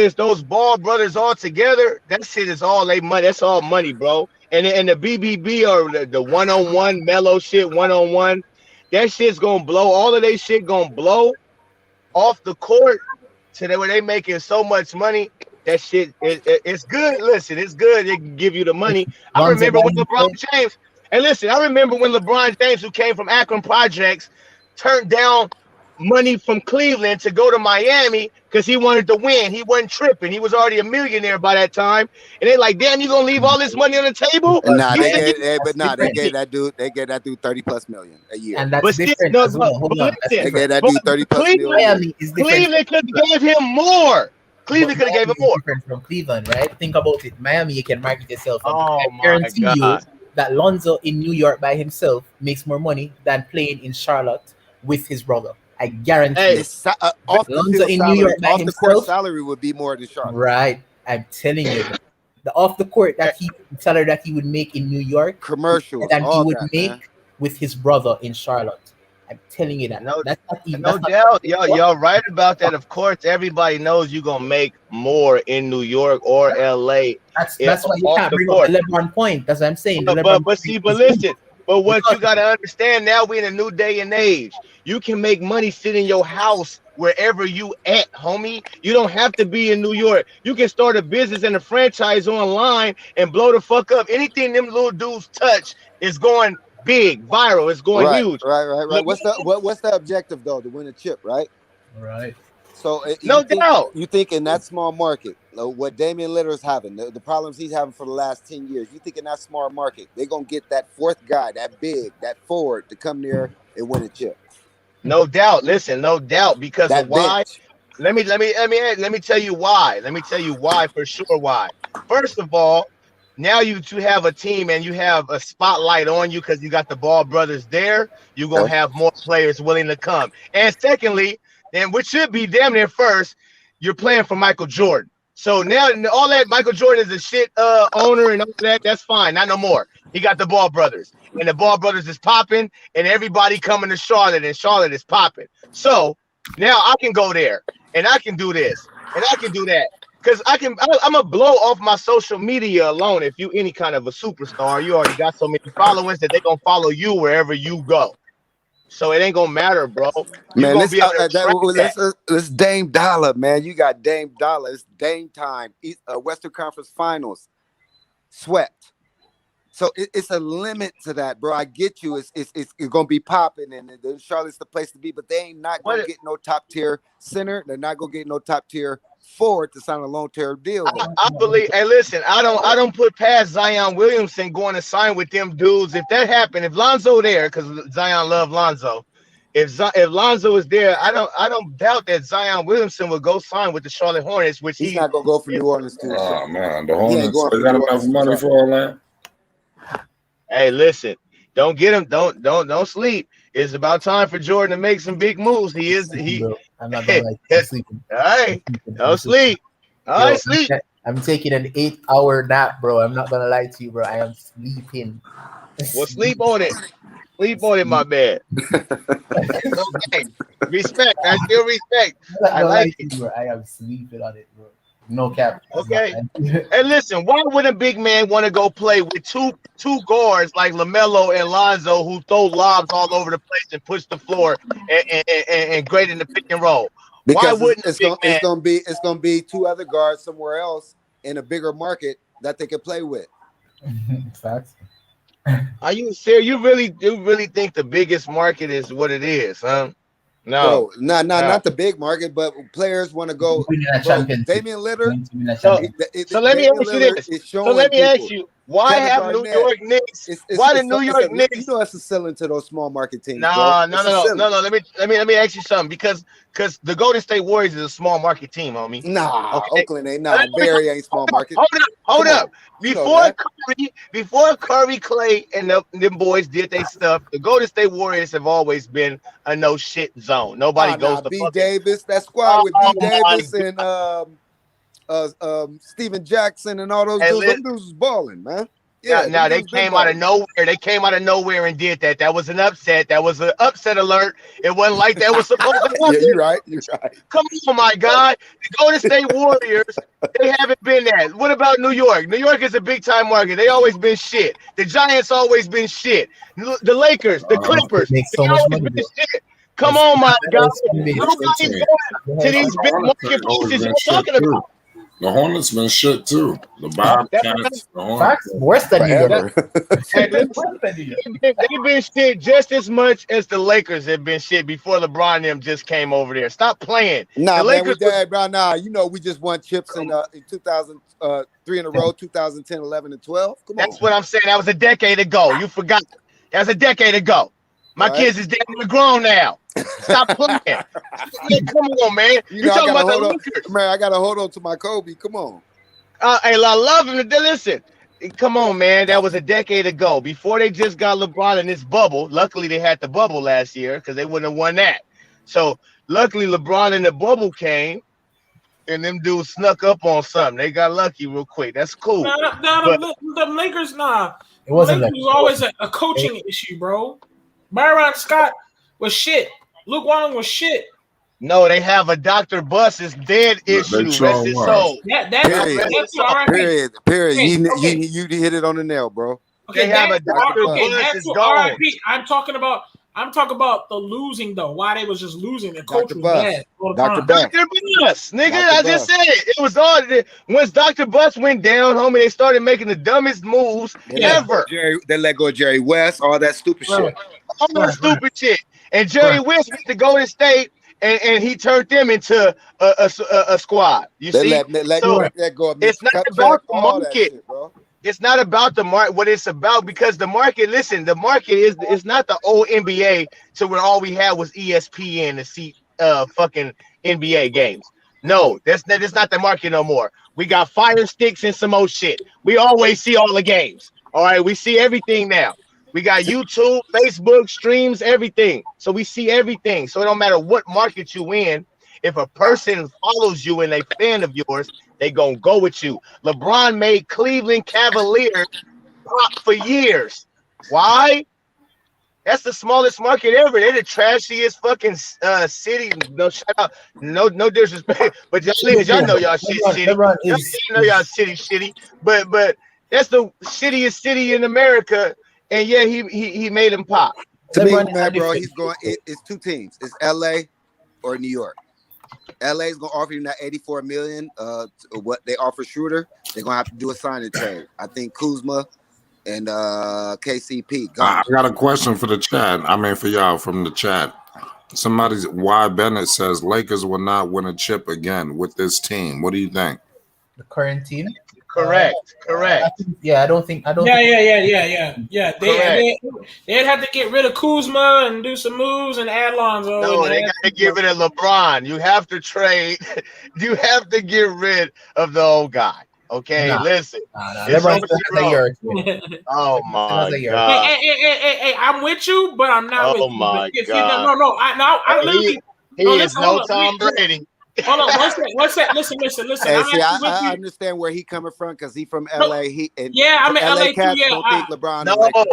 is, those Ball brothers all together. That shit is all they money. That's all money, bro. And the BBB or the one-on-one mellow shit, one-on-one, that shit's gonna blow. All of they shit gonna blow off the court to where they making so much money. That shit, it's good. Listen, it's good. It can give you the money. I Lonzo remember by when LeBron himself. James, and listen, I remember when LeBron James, who came from Akron Projects, turned down money from Cleveland to go to Miami because he wanted to win. He wasn't tripping. He was already a millionaire by that time. And they like, damn, you gonna leave all this money on the table? Nah, You they think gave that dude 30 plus million a year. And that's but still, different no, as well. but Hold on. That's They listen, gave different. that but dude 30 plus million a year. Miami is different. Cleveland could give him more. Cleveland could have gave him Miami is more. different from Cleveland, right? Think about it. Miami, you can market yourself. Oh I my guarantee you God. that Lonzo in New York by himself makes more money than playing in Charlotte with his brother. I guarantee Hey, you. His off the Lonzo field in New salary, York by off the court himself. salary would be more than Charlotte. Right. I'm telling you. The off the court salary that he would make in New York Commercials, than he all would that, make man. with his brother in Charlotte. I'm telling you that. No, That's not even no that's not doubt. Y'all right about that. Of course, everybody knows you're gonna make more in New York or LA that's why you off can't the bring up court. the LeBron point. That's what I'm saying. The But LeBron but point see, but is listen. But what because you gotta understand now, we in a new day and age. You can make money sitting in your house wherever you at, homie. You don't have to be in New York. You can start a business and a franchise online and blow the fuck up. Anything them little dudes touch is going big, viral. It's going Right. huge. What's the objective though? To win a chip, right? right. So No doubt. you think in that small market, what Damian Lillard is having, the problems he's having for the last 10 years, you think in that small market, they're going to get that fourth guy, that big, that forward to come there and win a chip? No doubt. Listen, no doubt. Because That of why? bench. Let me tell you why. Let me tell you why for sure why. First of all, now you have a team and you have a spotlight on you because you got the Ball brothers there. You're gonna have more players willing to come. And secondly, then which should be damn near first, you're playing for Michael Jordan. So now all that Michael Jordan is a shit owner and all that, that's fine. Not no more. He got the Ball brothers. And the Ball brothers is popping, and everybody coming to Charlotte, and Charlotte is popping. So now I can go there and I can do this and I can do that. Because I'm going to blow off my social media alone. If you any kind of a superstar, you already got so many followers that they're going to follow you wherever you go. So it ain't going to matter, bro. Man, let's Dame Dollar, man. You got Dame Dollar. It's Dame time. Western Conference Finals. Swept. So it's a limit to that, bro. I get you. It's going to be popping, and Charlotte's the place to be, but they ain't not going to get no top-tier center. They're not going to get no top-tier forward to sign a long-term deal. I believe. Hey, listen, I don't put past Zion Williamson going to sign with them dudes. If that happened, if Lonzo there, because Zion loved Lonzo, if Lonzo is there, I don't doubt that Zion Williamson will go sign with the Charlotte Hornets, which he's not gonna go for New Orleans too. Oh man, the Hornets they got enough money for all that. Hey, listen, don't get him. Don't sleep. It's about time for Jordan to make some big moves. I'm not gonna sleeping. All right, don't sleep. All right, sleep. I'm taking an 8-hour nap, bro. I'm not gonna lie to you, bro. I am sleeping. Well, sleep on it. Sleep on it, my man. Okay. Respect. I still respect. I like it. Bro. I am sleeping on it, bro. No cap. Okay. And listen, why would a big man want to go play with two guards like LaMelo and Lonzo who throw lobs all over the place and push the floor and great in the pick and roll? Because why wouldn't it's gonna be two other guards somewhere else in a bigger market that they can play with. Facts. Are you serious? You really think the biggest market is what it is, huh? No, not the big market, but players want to go. Damian Lillard. So let me ask you this. So let me ask you, why have New York Knicks? Why the New York Knicks? You know that's a selling to those small market teams. No. Let me ask you something because the Golden State Warriors is a small market team, homie. Nah, okay. Oakland ain't. Nah, Barry ain't small market. Hold up. Before Curry, Clay, and them boys did their stuff, the Golden State Warriors have always been a no shit zone. Nobody goes to B. Davis. That squad with B. Davis and Steven Jackson and all those dudes. Those dudes was balling, man. Yeah, now they came out of nowhere. They came out of nowhere and did that. That was an upset. That was an upset alert. It wasn't like that was supposed to happen. Yeah, you're right. Come on, my God. The Golden State Warriors, they haven't been that. What about New York? New York is a big-time market. They always been shit. The Giants always been shit. The Lakers, the Clippers, they always been shit. Come on, my God. Nobody's going to these big market pieces you're talking about. The Hornets been shit too. The Bobcats, the Hornets. Worse than you. They've been shit just as much as the Lakers have been shit before LeBron and them just came over there. Stop playing. Nah, the man, you know we just won chips in 2003 in a row, 2010, 11, and 12. Come on. That's what I'm saying. That was a decade ago. You forgot. That was a decade ago. My kids is damn near grown now. Stop playing. Come on, man. You talking about the Lakers. Man, I got to hold on to my Kobe. Come on. Hey, I love him. Listen. Come on, man. That was a decade ago. Before they just got LeBron in this bubble. Luckily, they had the bubble last year because they wouldn't have won that. So, luckily, LeBron in the bubble came, and them dudes snuck up on something. They got lucky real quick. That's cool. The Lakers, It wasn't Lakers was always a coaching issue, bro. Byron Scott was shit. Luke Walton was shit. No, they have a Dr. Bus is dead issue. Rest his soul. Period. You hit it on the nail, bro. Okay, they have a Dr. Bus is gone. I'm talking about the losing though. Why they was just losing. The coach was bad. Dr. Bus, nigga. I just said it. It was all once Dr. Bus went down, homie. They started making the dumbest moves ever. They let go of Jerry West. All that stupid shit. All that stupid shit. And Jerry West went to Golden State and he turned them into a squad. You They see, let so that go. it's not Cut about check, the all that market. shit, bro. It's not about the market. What it's about, because the market. Listen, the market is not the old NBA to where all we had was ESPN to see fucking NBA games. No, that's not the market no more. We got Fire Sticks and some old shit. We always see all the games. All right, we see everything now. We got YouTube, Facebook, streams, everything. So we see everything. So it don't matter what market you in. If a person follows you and they fan of yours, they gonna go with you. LeBron made Cleveland Cavaliers pop for years. Why? That's the smallest market ever. They're the trashiest fucking city. No shout out, no disrespect, but y'all know y'all shit shitty. LeBron Y'all know y'all city shitty. But that's the shittiest city in America, and yeah, he made him pop. To me, LeBron man, bro, different. he's going. It's two teams. It's LA or New York. LA is gonna offer him that 84 million. What they offer Schroeder, they're gonna have to do a signing trade. I think Kuzma and KCP. I Gone. got a question for the chat. I mean, for y'all from the chat. Somebody's Y Bennett says Lakers will not win a chip again with this team. What do you think? The current team. Correct. I don't think. Yeah. Correct. They'd have to get rid of Kuzma and do some moves and add Lonzo. No, they got to get rid of LeBron. You have to trade. You have to get rid of the old guy. Okay, Nah. listen. LeBron still has a year. Oh my Another year. God. Hey, I'm with you, but I'm not with Oh you. my If you- God. No, I literally. He No, is listen, no hold up. Tom Brady. Hold on, one sec. Listen. Hey, I'm see, actually with I you. understand where he coming from because he from LA. I'm in LA too. Cats Yeah, don't think LeBron No, is like no,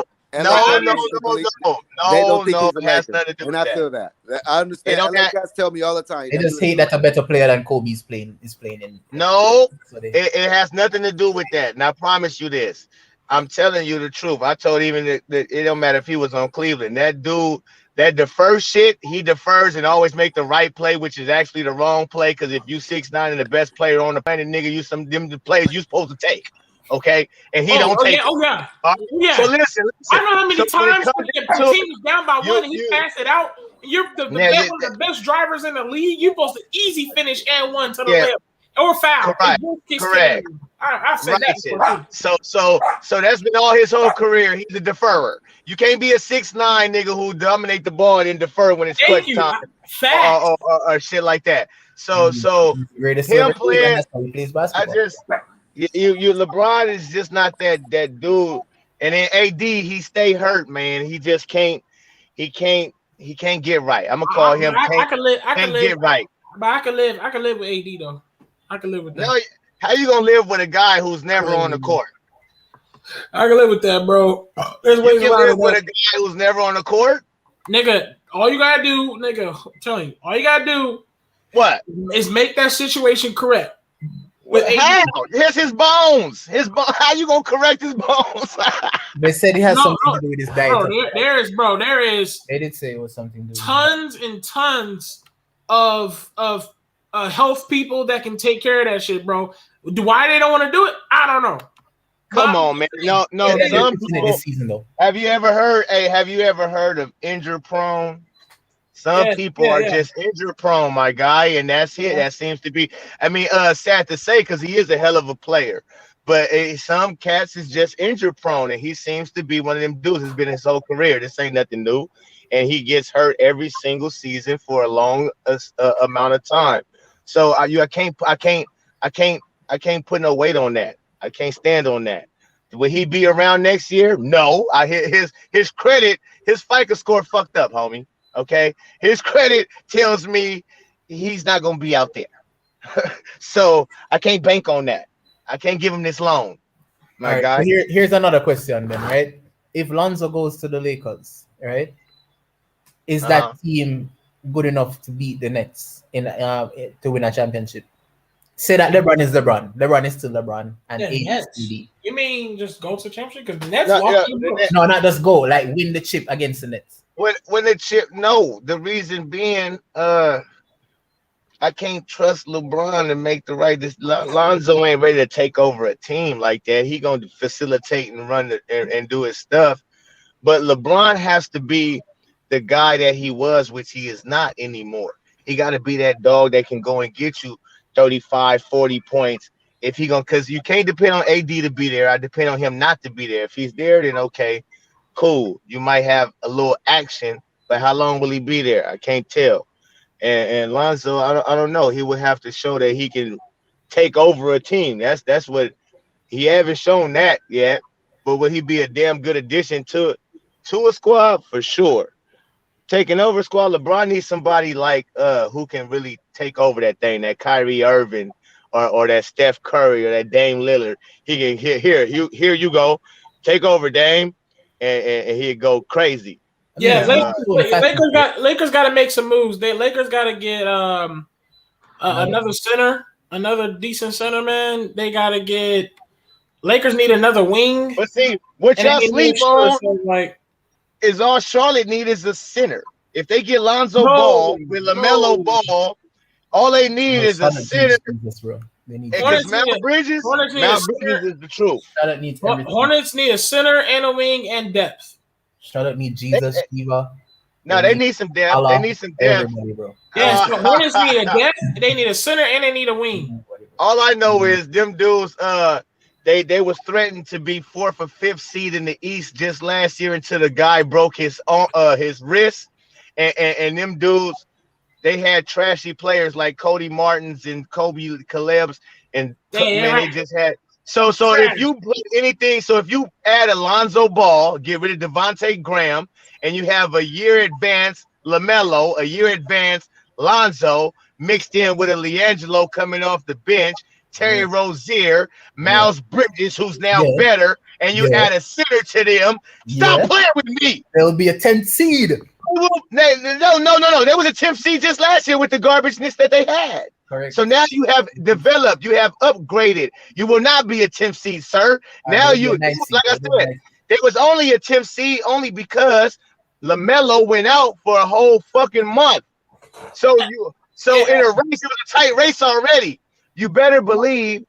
LA no, Cats believe- no. They don't think he's It a has Laker, nothing to do and with I that. feel that. I understand. They don't LA got- Cats tell me all the time. They just hate that a better player than Kobe is playing in. No, So they, it has nothing to do with that. And I promise you this. I'm telling you the truth. I told even that it don't matter if he was on Cleveland. That dude, that defers shit, he defers and always make the right play, which is actually the wrong play. Because if you 6'9" and the best player on the planet, nigga, you some them the players you supposed to take. Okay, and he don't take. Yeah. All right? Yeah. So listen. I know how many So when it times comes the to- team was down by you- one and he you- passed it out. You're one of the best drivers in the league. You're supposed to easy finish and one to the Yeah. left or foul. Correct. Correct. I've said that before, too. So that's been all his whole career. He's a deferrer. You can't be a 6'9" nigga who dominate the ball and then defer when it's Thank clutch you. time Facts. or shit like that. So greatest him ever played, playing, and that's how he plays I basketball. just you LeBron is just not that dude. And then AD, he stay hurt, man. He just can't. He can't get right. I'm gonna call him. I can live. Get right. But I can live with AD though. I can live with that. No, how you gonna live with a guy who's never on the court? I can live with that, bro. There's You ways can around live with it. a guy who's never on the court. Nigga, all you gotta do, nigga, I'm telling you, all you gotta do What? is make that situation correct. How? Here's his bones. How you gonna correct his bones? They said he has something to do with his diet. There is. They did say it was something to do with tons and tons of health people that can take care of that shit, bro. Why they don't want to do it? I don't know. Come on, man. No. Some people, this season though. Have you ever heard of injury prone? Some people are just injury prone, my guy, and that's it. That seems to be. I mean, sad to say, because he is a hell of a player, but some cats is just injury prone, and he seems to be one of them dudes. It's been his whole career. This ain't nothing new, and he gets hurt every single season for a long amount of time. So I can't put no weight on that. I can't stand on that. Will he be around next year? No. I hit his credit, his FICO score fucked up, homie. Okay, his credit tells me he's not gonna be out there. So I can't bank on that. I can't give him this loan, my guy. Here's another question then, right? If Lonzo goes to the Lakers, right, is that team good enough to beat the Nets to win a championship? Say that LeBron is LeBron. LeBron is still LeBron, and AD is AD. You mean just go to championship? Because the Nets no, not just go, like win the chip against the Nets. When the chip, no. The reason being, I can't trust LeBron to make the right. Lonzo ain't ready to take over a team like that. He gonna facilitate and run and do his stuff. But LeBron has to be the guy that he was, which he is not anymore. He got to be that dog that can go and get you 35, 40 points. If he gonna, because you can't depend on AD to be there. I depend on him not to be there. If he's there, then okay, cool. You might have a little action, but how long will he be there? I can't tell. And Lonzo, I don't know. He would have to show that he can take over a team. That's what he haven't shown that yet. But would he be a damn good addition to a squad? For sure. Taking over a squad, LeBron needs somebody like who can really take over that thing, that Kyrie Irving or that Steph Curry or that Dame Lillard. He can here you go, take over Dame, and he'd go crazy. Yeah, Yeah. Lakers got to make some moves. Lakers got to get another center, another decent center, man. They got to get. Lakers need another wing. But see, what y'all sleep on like is all Charlotte need is a center. If they get Lonzo Ball with LaMelo Ball, all they need is a center. Because Miles Bridges is the truth. Charlotte needs Hornets need a center and a wing and depth. Charlotte need Jesus, Shiva. No, they need some depth. They need some depth. Bro. Yeah, so Hornets need a depth. They need a center and they need a wing. All I know is them dudes. They was threatened to be 4th or 5th seed in the East just last year until the guy broke his wrist, and them dudes. They had trashy players like Cody Martins and Kobe Caleb's, and they just had. So if you put anything, if you add Alonzo Ball, get rid of Devontae Graham, and you have a year advanced LaMelo, a year advanced Lonzo, mixed in with a LiAngelo coming off the bench, Terry Rozier, Miles Bridges, who's now better, and you add a center to them. Stop playing with me. There'll be a 10th seed. No. There was a 10th seed just last year with the garbageness that they had. Correct. So now you have developed, you have upgraded. You will not be a 10th seed, sir. Now like I said, there was only a 10th seed only because LaMelo went out for a whole fucking month. So in a race, it was a tight race already. You better believe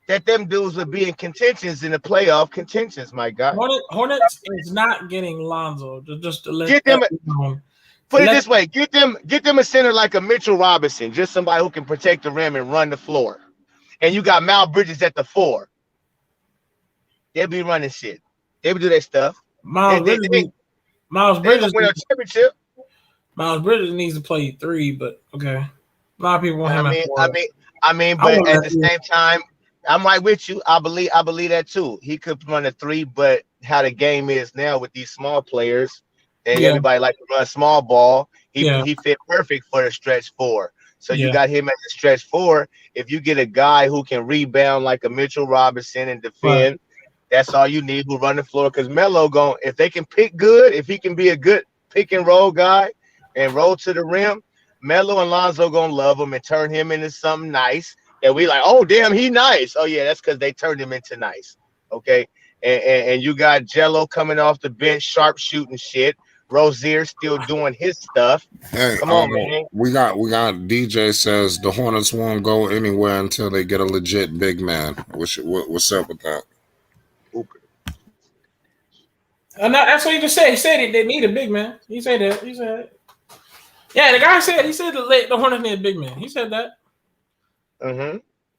that them dudes would be in contentions in the playoff contentions, my God. Hornets is not getting Lonzo. Just to let get them. Put it this way: get them a center like a Mitchell Robinson, just somebody who can protect the rim and run the floor. And you got Miles Bridges at the 4. They'll be running shit. They would do that stuff. Miles Bridges win a championship. Miles Bridges needs to play 3, but okay. A lot of people want him at 4. I mean, but at the same time, I'm right with you. I believe that too. He could run a 3, but how the game is now with these small players, and everybody like to run small ball. He fit perfect for the stretch 4. So you got him at the stretch 4. If you get a guy who can rebound like a Mitchell Robinson and defend, that's all you need. Who run the floor? Because Melo if they can pick good, if he can be a good pick and roll guy and roll to the rim, Melo and Lonzo gonna love him and turn him into something nice. And we like, oh damn, he nice. Oh yeah, that's because they turned him into nice. Okay, and you got Jello coming off the bench, sharp shooting shit. Rozier still doing his stuff. Hey, come on, man. We got DJ says the Hornets won't go anywhere until they get a legit big man. What's up with that? That's what he just said. He said they need a big man. He said that. He said. Yeah, the guy said the Hornets need a big man. He said that. Mm-hmm.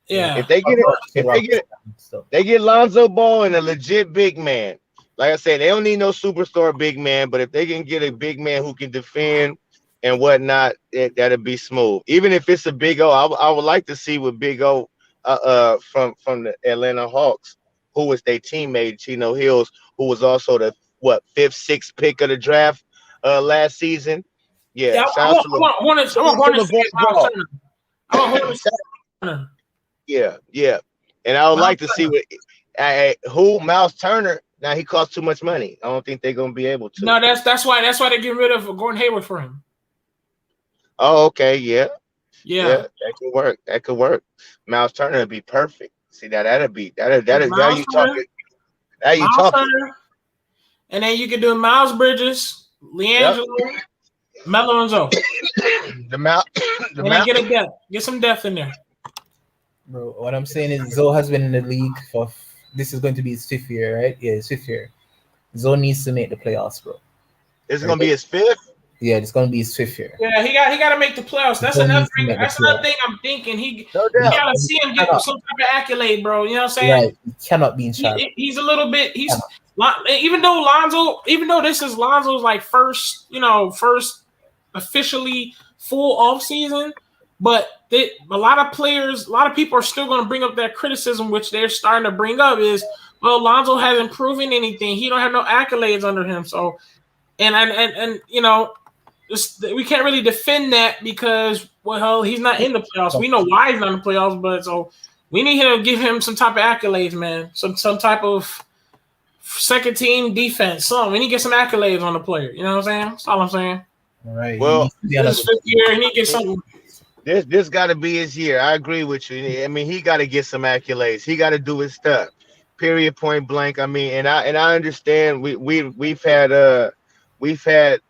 Yeah. If they get Lonzo Ball and a legit big man, like I said, they don't need no superstar big man. But if they can get a big man who can defend and whatnot, that'll be smooth. Even if it's a Big O, I would like to see what Big O from the Atlanta Hawks, who was their teammate Chino Hills, who was also the 5th, 6th pick of the draft last season. Yeah, I want Hornets. Yeah. And I would like to see who Miles Turner. Now he costs too much money. I don't think they're gonna be able to. No, that's why they're getting rid of Gordon Hayward for him. Oh, okay, yeah. That could work. Miles Turner would be perfect. See that'll now you talking. Now you talking. And then you can do Miles Bridges, LiAngelo, Melo and Zoe. Get some depth in there. Bro, what I'm saying is Zoe has been in the league for this is going to be his 5th year, right? Yeah, his 5th year. Zoe needs to make the playoffs, bro. This is gonna be his 5th? Yeah, it's gonna be his 5th year. Yeah, he got to make the playoffs. That's Don't another need to thing. make the That's another playoffs. thing I'm thinking. No You doubt. gotta see him get some type of accolade, bro. You know what I'm saying? Right, he cannot be in Charlotte. He's a little bit. Even though Lonzo, even though this is Lonzo's like first officially full off season, but a lot of players, a lot of people are still going to bring up that criticism, which they're starting to bring up is, well, Lonzo hasn't proven anything. He don't have no accolades under him. So, and you know, we can't really defend that because, well, he's not in the playoffs. We know why he's not in the playoffs, but so we need him to give him some type of accolades, man. Some type of second team defense. We need to get some accolades on the player. You know what I'm saying? That's all I'm saying. All right. Well, this 5th year, he need to get something. This got to be his year. I agree with you. I mean, he got to get some accolades. He got to do his stuff. Period. Point blank. I mean, and I understand we've had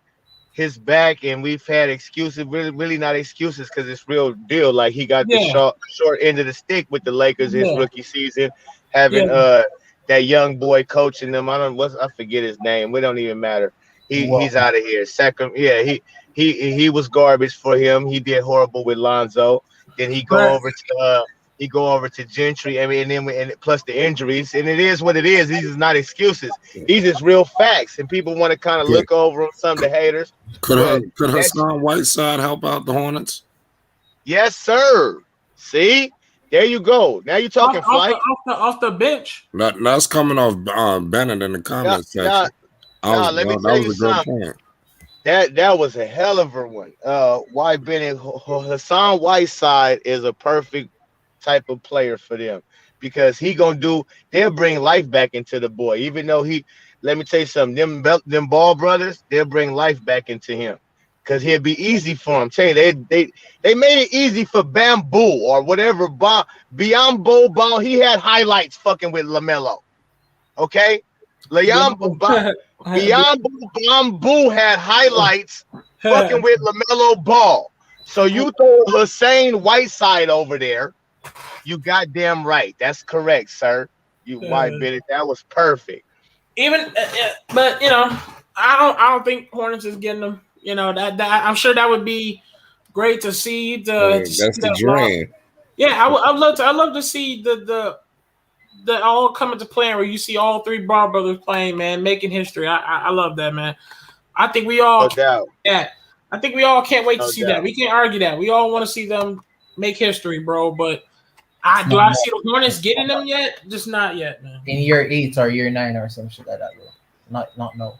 his back and we've had excuses. Really not excuses because it's real deal. Like he got the short end of the stick with the Lakers his rookie season, having that young boy coaching them. I forget his name. We don't even matter. He's out of here. Second, he was garbage for him. He did horrible with Lonzo. Then he go over to Gentry. I mean, and plus the injuries, and it is what it is. These is not excuses. These is real facts, and people want to kind of look over them. Some of the haters. Could Hassan Whiteside help out the Hornets? Yes, sir. See, there you go. Now you're talking flight off the bench. That's coming off Bennett in the comments section. Let me tell you something. That was a hell of a one. Why Bennett? Hassan Whiteside is a perfect type of player for them because they'll bring life back into the boy. Even though let me tell you something, them Ball brothers, they'll bring life back into him because he'll be easy for him. Tell you, they made it easy for Bamboo or whatever. Bamboo Ball, he had highlights fucking with LaMelo. Okay, Bamboo had highlights fucking with LaMelo Ball. So you throw Hassan Whiteside over there. You goddamn right. That's correct, sir. You white bitch. That was perfect. But you know, I don't think Hornets is getting them. You know that I'm sure that would be great to see. That's the dream. Yeah, I'd love to see the all come into play where you see all 3 Ball brothers playing, man, making history. I love that, man. I think we all I think we all can't wait to see that. We can't argue that. We all want to see them make history, bro. But I see the Hornets getting them yet? Just not yet, man. In year 8 or year 9 or some shit like that, bro. Not no.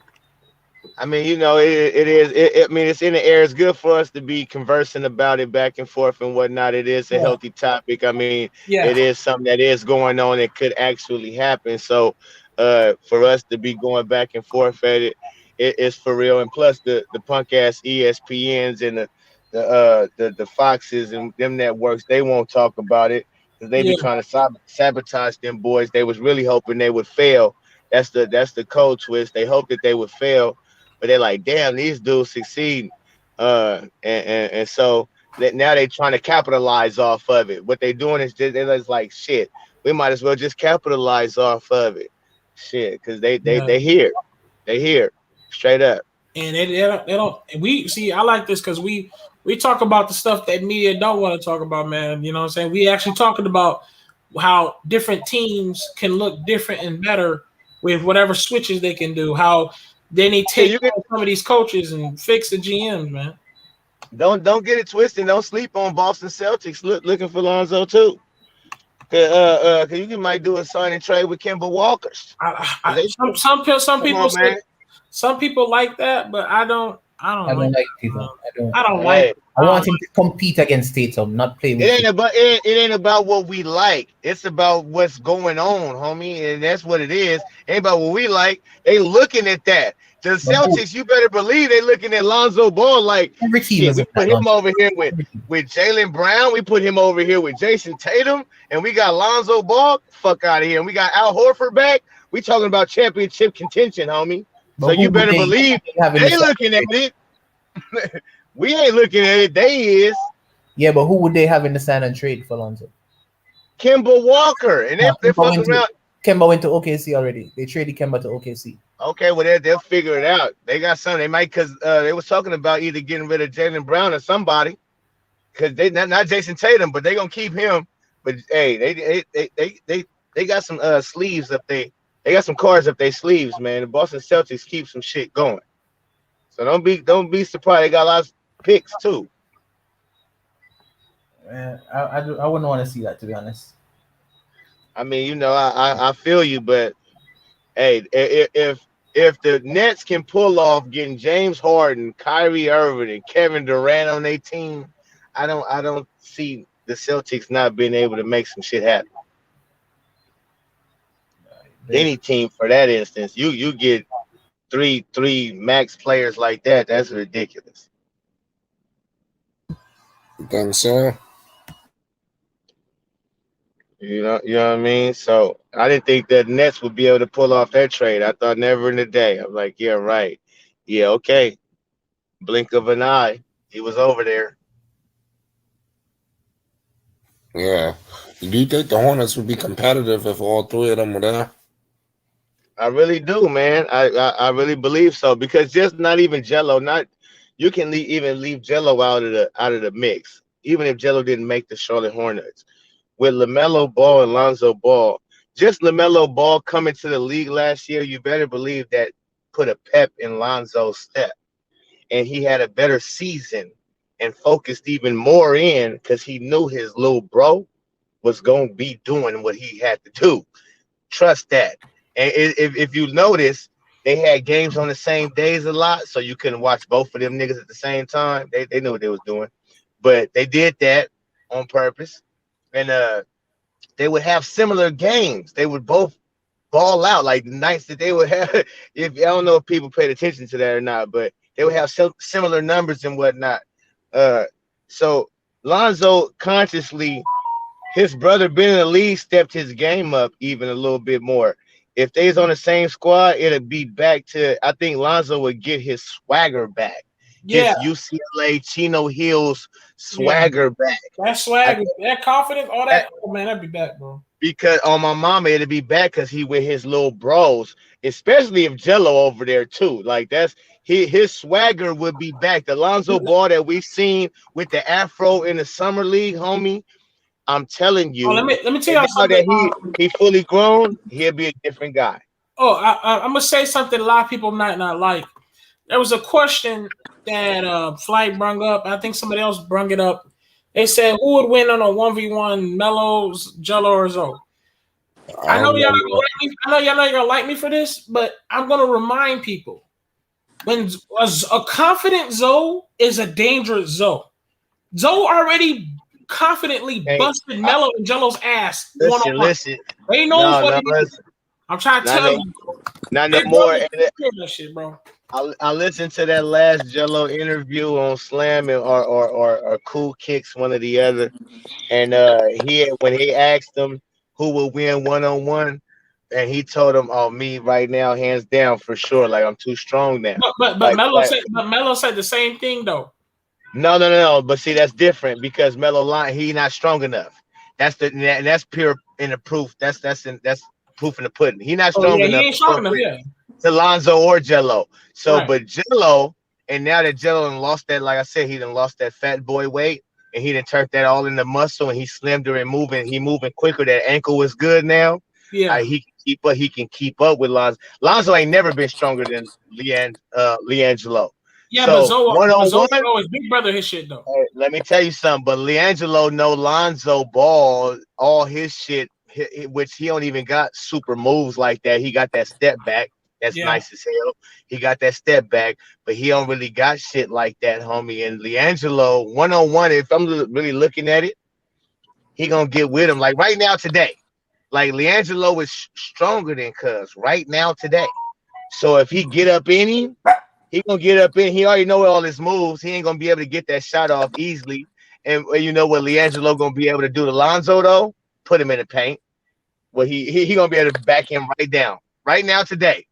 I mean, you know, it is. I mean, it's in the air. It's good for us to be conversing about it back and forth and whatnot. It is a healthy topic. I mean, it is something that is going on. It could actually happen. So, for us to be going back and forth at it's for real. And plus, the punk ass ESPNs and the Foxes and them networks, they won't talk about it because they be trying to sabotage them boys. They was really hoping they would fail. That's the code twist. They hope that they would fail. But they're like, damn, these dudes succeed. And so now they're trying to capitalize off of it. What they're doing is they're just like, shit, we might as well just capitalize off of it. Shit, because they here. They here. Straight up. And they don't we see, I like this because we talk about the stuff that media don't want to talk about, man. You know what I'm saying? We actually talking about how different teams can look different and better with whatever switches they can do, how they need to take some of these coaches and fix the GMs, man. Don't get it twisted. Don't sleep on Boston Celtics looking for Lonzo too. Cause you might do a sign and trade with Kemba Walkers. Some people like that, but I don't like people. I don't like it. I want him to compete against Tatum, not play with it ain't about what we like. It's about what's going on, homie. And that's what it is. It ain't about what we like. They looking at that. The Celtics, you better believe they looking at Lonzo Ball like shit, we put him over here with Jaylen Brown. We put him over here with Jason Tatum. And we got Lonzo Ball. Fuck out of here. And we got Al Horford back. We talking about championship contention, homie. So you better believe they looking at it. We ain't looking at it. They is. Yeah, but who would they have in the sign and trade for Lonzo? Kemba Walker. And if they fuck around, Kemba went to OKC already. They traded Kemba to OKC. Okay, well they'll figure it out. They got something. They might because they was talking about either getting rid of Jaylen Brown or somebody because they not Jason Tatum, but they gonna keep him. But hey, they got some sleeves up they got some cards up their sleeves, man. The Boston Celtics keep some shit going. So don't be surprised. They got a lot of picks too. I wouldn't want to see that, to be honest. I mean, you know, I feel you, but hey, if the Nets can pull off getting James Harden, Kyrie Irving, and Kevin Durant on their team, I don't see the Celtics not being able to make some shit happen. Any team for that instance, you get three max players like that, that's ridiculous. You think so? You know what I mean? So I didn't think that Nets would be able to pull off that trade. I thought never in the day. I'm like, yeah, right. Yeah, okay. Blink of an eye. He was over there. Yeah. Do you think the Hornets would be competitive if all three of them were there? I really do, man. I really believe so because just not even Jello, not you can even leave Jello out of the mix, even if Jello didn't make the Charlotte Hornets. With LaMelo Ball and Lonzo Ball, just LaMelo Ball coming to the league last year, you better believe that put a pep in Lonzo's step, and he had a better season and focused even more in because he knew his little bro was gonna be doing what he had to do. Trust that. And if you notice, they had games on the same days a lot, so you couldn't watch both of them niggas at the same time. They knew what they was doing, but they did that on purpose. And they would have similar games. They would both ball out like the nights that they would have. If I don't know if people paid attention to that or not, but they would have similar numbers and whatnot. So Lonzo consciously, his brother being in the league, stepped his game up even a little bit more. If they was on the same squad, it'd be back to, I think Lonzo would get his swagger back. Yeah. His UCLA Chino Hills swagger back. That swagger, that confidence, all that. Oh man, that'd be back, bro. Because on my mama, it'd be back because he with his little bros, especially if Jello over there too. Like that's his swagger would be back. The Lonzo Ball that we've seen with the Afro in the summer league, homie. I'm telling you. Oh, let me tell you something. That he fully grown, he'll be a different guy. Oh, I'm gonna say something a lot of people might not like. There was a question that Flight brung up. I think somebody else brung it up. They said, who would win on a 1v1, Melo's, Jello, or Zoe? I know y'all not gonna like me for this, but I'm gonna remind people when a confident Zoe is a dangerous Zoe. Zoe already confidently busted Melo and Jello's ass. Listen. They know what it is. I'm trying to tell you. Not no more. That shit, bro. I listened to that last Jello interview on Slam or Cool Kicks, one or the other, and when he asked him who will win 1-on-1, and he told him, "Oh, me right now, hands down for sure. Like I'm too strong now." But Melo said the same thing though. No. But see, that's different because Melo he not strong enough. That's pure in the proof. That's proof in the pudding. He not strong enough. He ain't strong enough. Yeah. To Lonzo or Jello. So, right. But Jello, and now that Jello done lost that, like I said, he done lost that fat boy weight, and he done turned that all into muscle, and he slimmed and moving. He moving quicker. That ankle is good now. Yeah, he can keep up. He can keep up with Lonzo. Lonzo ain't never been stronger than LiAngelo. Yeah, so, but Zoe is big brother his shit though. Let me tell you something. But LiAngelo know Lonzo Ball, all his shit, which he don't even got super moves like that. He got that step back. That's nice as hell. He got that step back, but he don't really got shit like that, homie. And LiAngelo, 1-on-1, if I'm really looking at it, he gonna get with him. Like right now today, like LiAngelo is stronger than Cuz right now today. So if he get up in him, he gonna get up in. He already know all his moves. He ain't gonna be able to get that shot off easily. And you know what LiAngelo gonna be able to do to Lonzo though? Put him in the paint. Well, he gonna be able to back him right down right now today.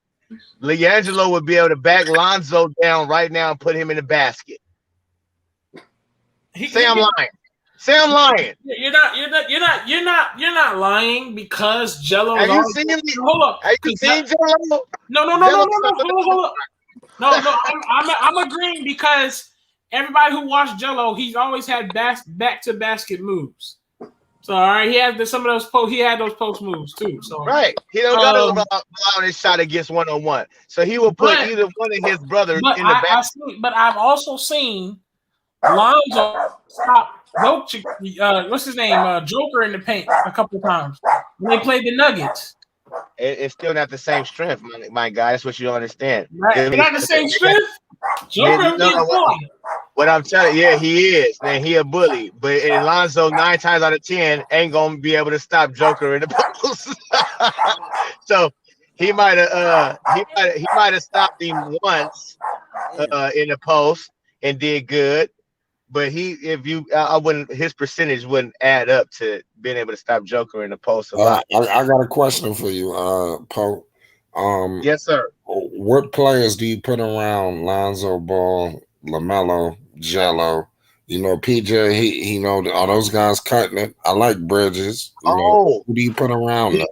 LiAngelo would be able to back Lonzo down right now and put him in the basket. I'm lying. Say I'm lying. You're not lying because Jello. Have you seen me? Hold up. Have you seen Jello? No. Hold up. No. I'm agreeing because everybody who watched Jello, he's always had back to basket moves. So all right, he had some of those post. He had those post moves too. So Right, he don't got to allow his shot against 1-on-1. So he will put either one of his brothers in the back. But I've also seen Lonzo stop what's his name? Joker in the paint a couple of times when they played the Nuggets. It's still not the same strength, my guy. That's what you don't understand. Right. Not the same strength. Joker what I'm telling you, yeah, he is, man. He a bully, but Lonzo 9 times out of 10 ain't gonna be able to stop Joker in the post. So he might have stopped him once in the post and did good. But his percentage wouldn't add up to being able to stop Joker in the post a lot. I got a question for you, Poe. Yes, sir. What players do you put around Lonzo Ball, LaMelo, Jello? You know, PJ, he know are those guys cutting it? I like Bridges. Who do you put around them?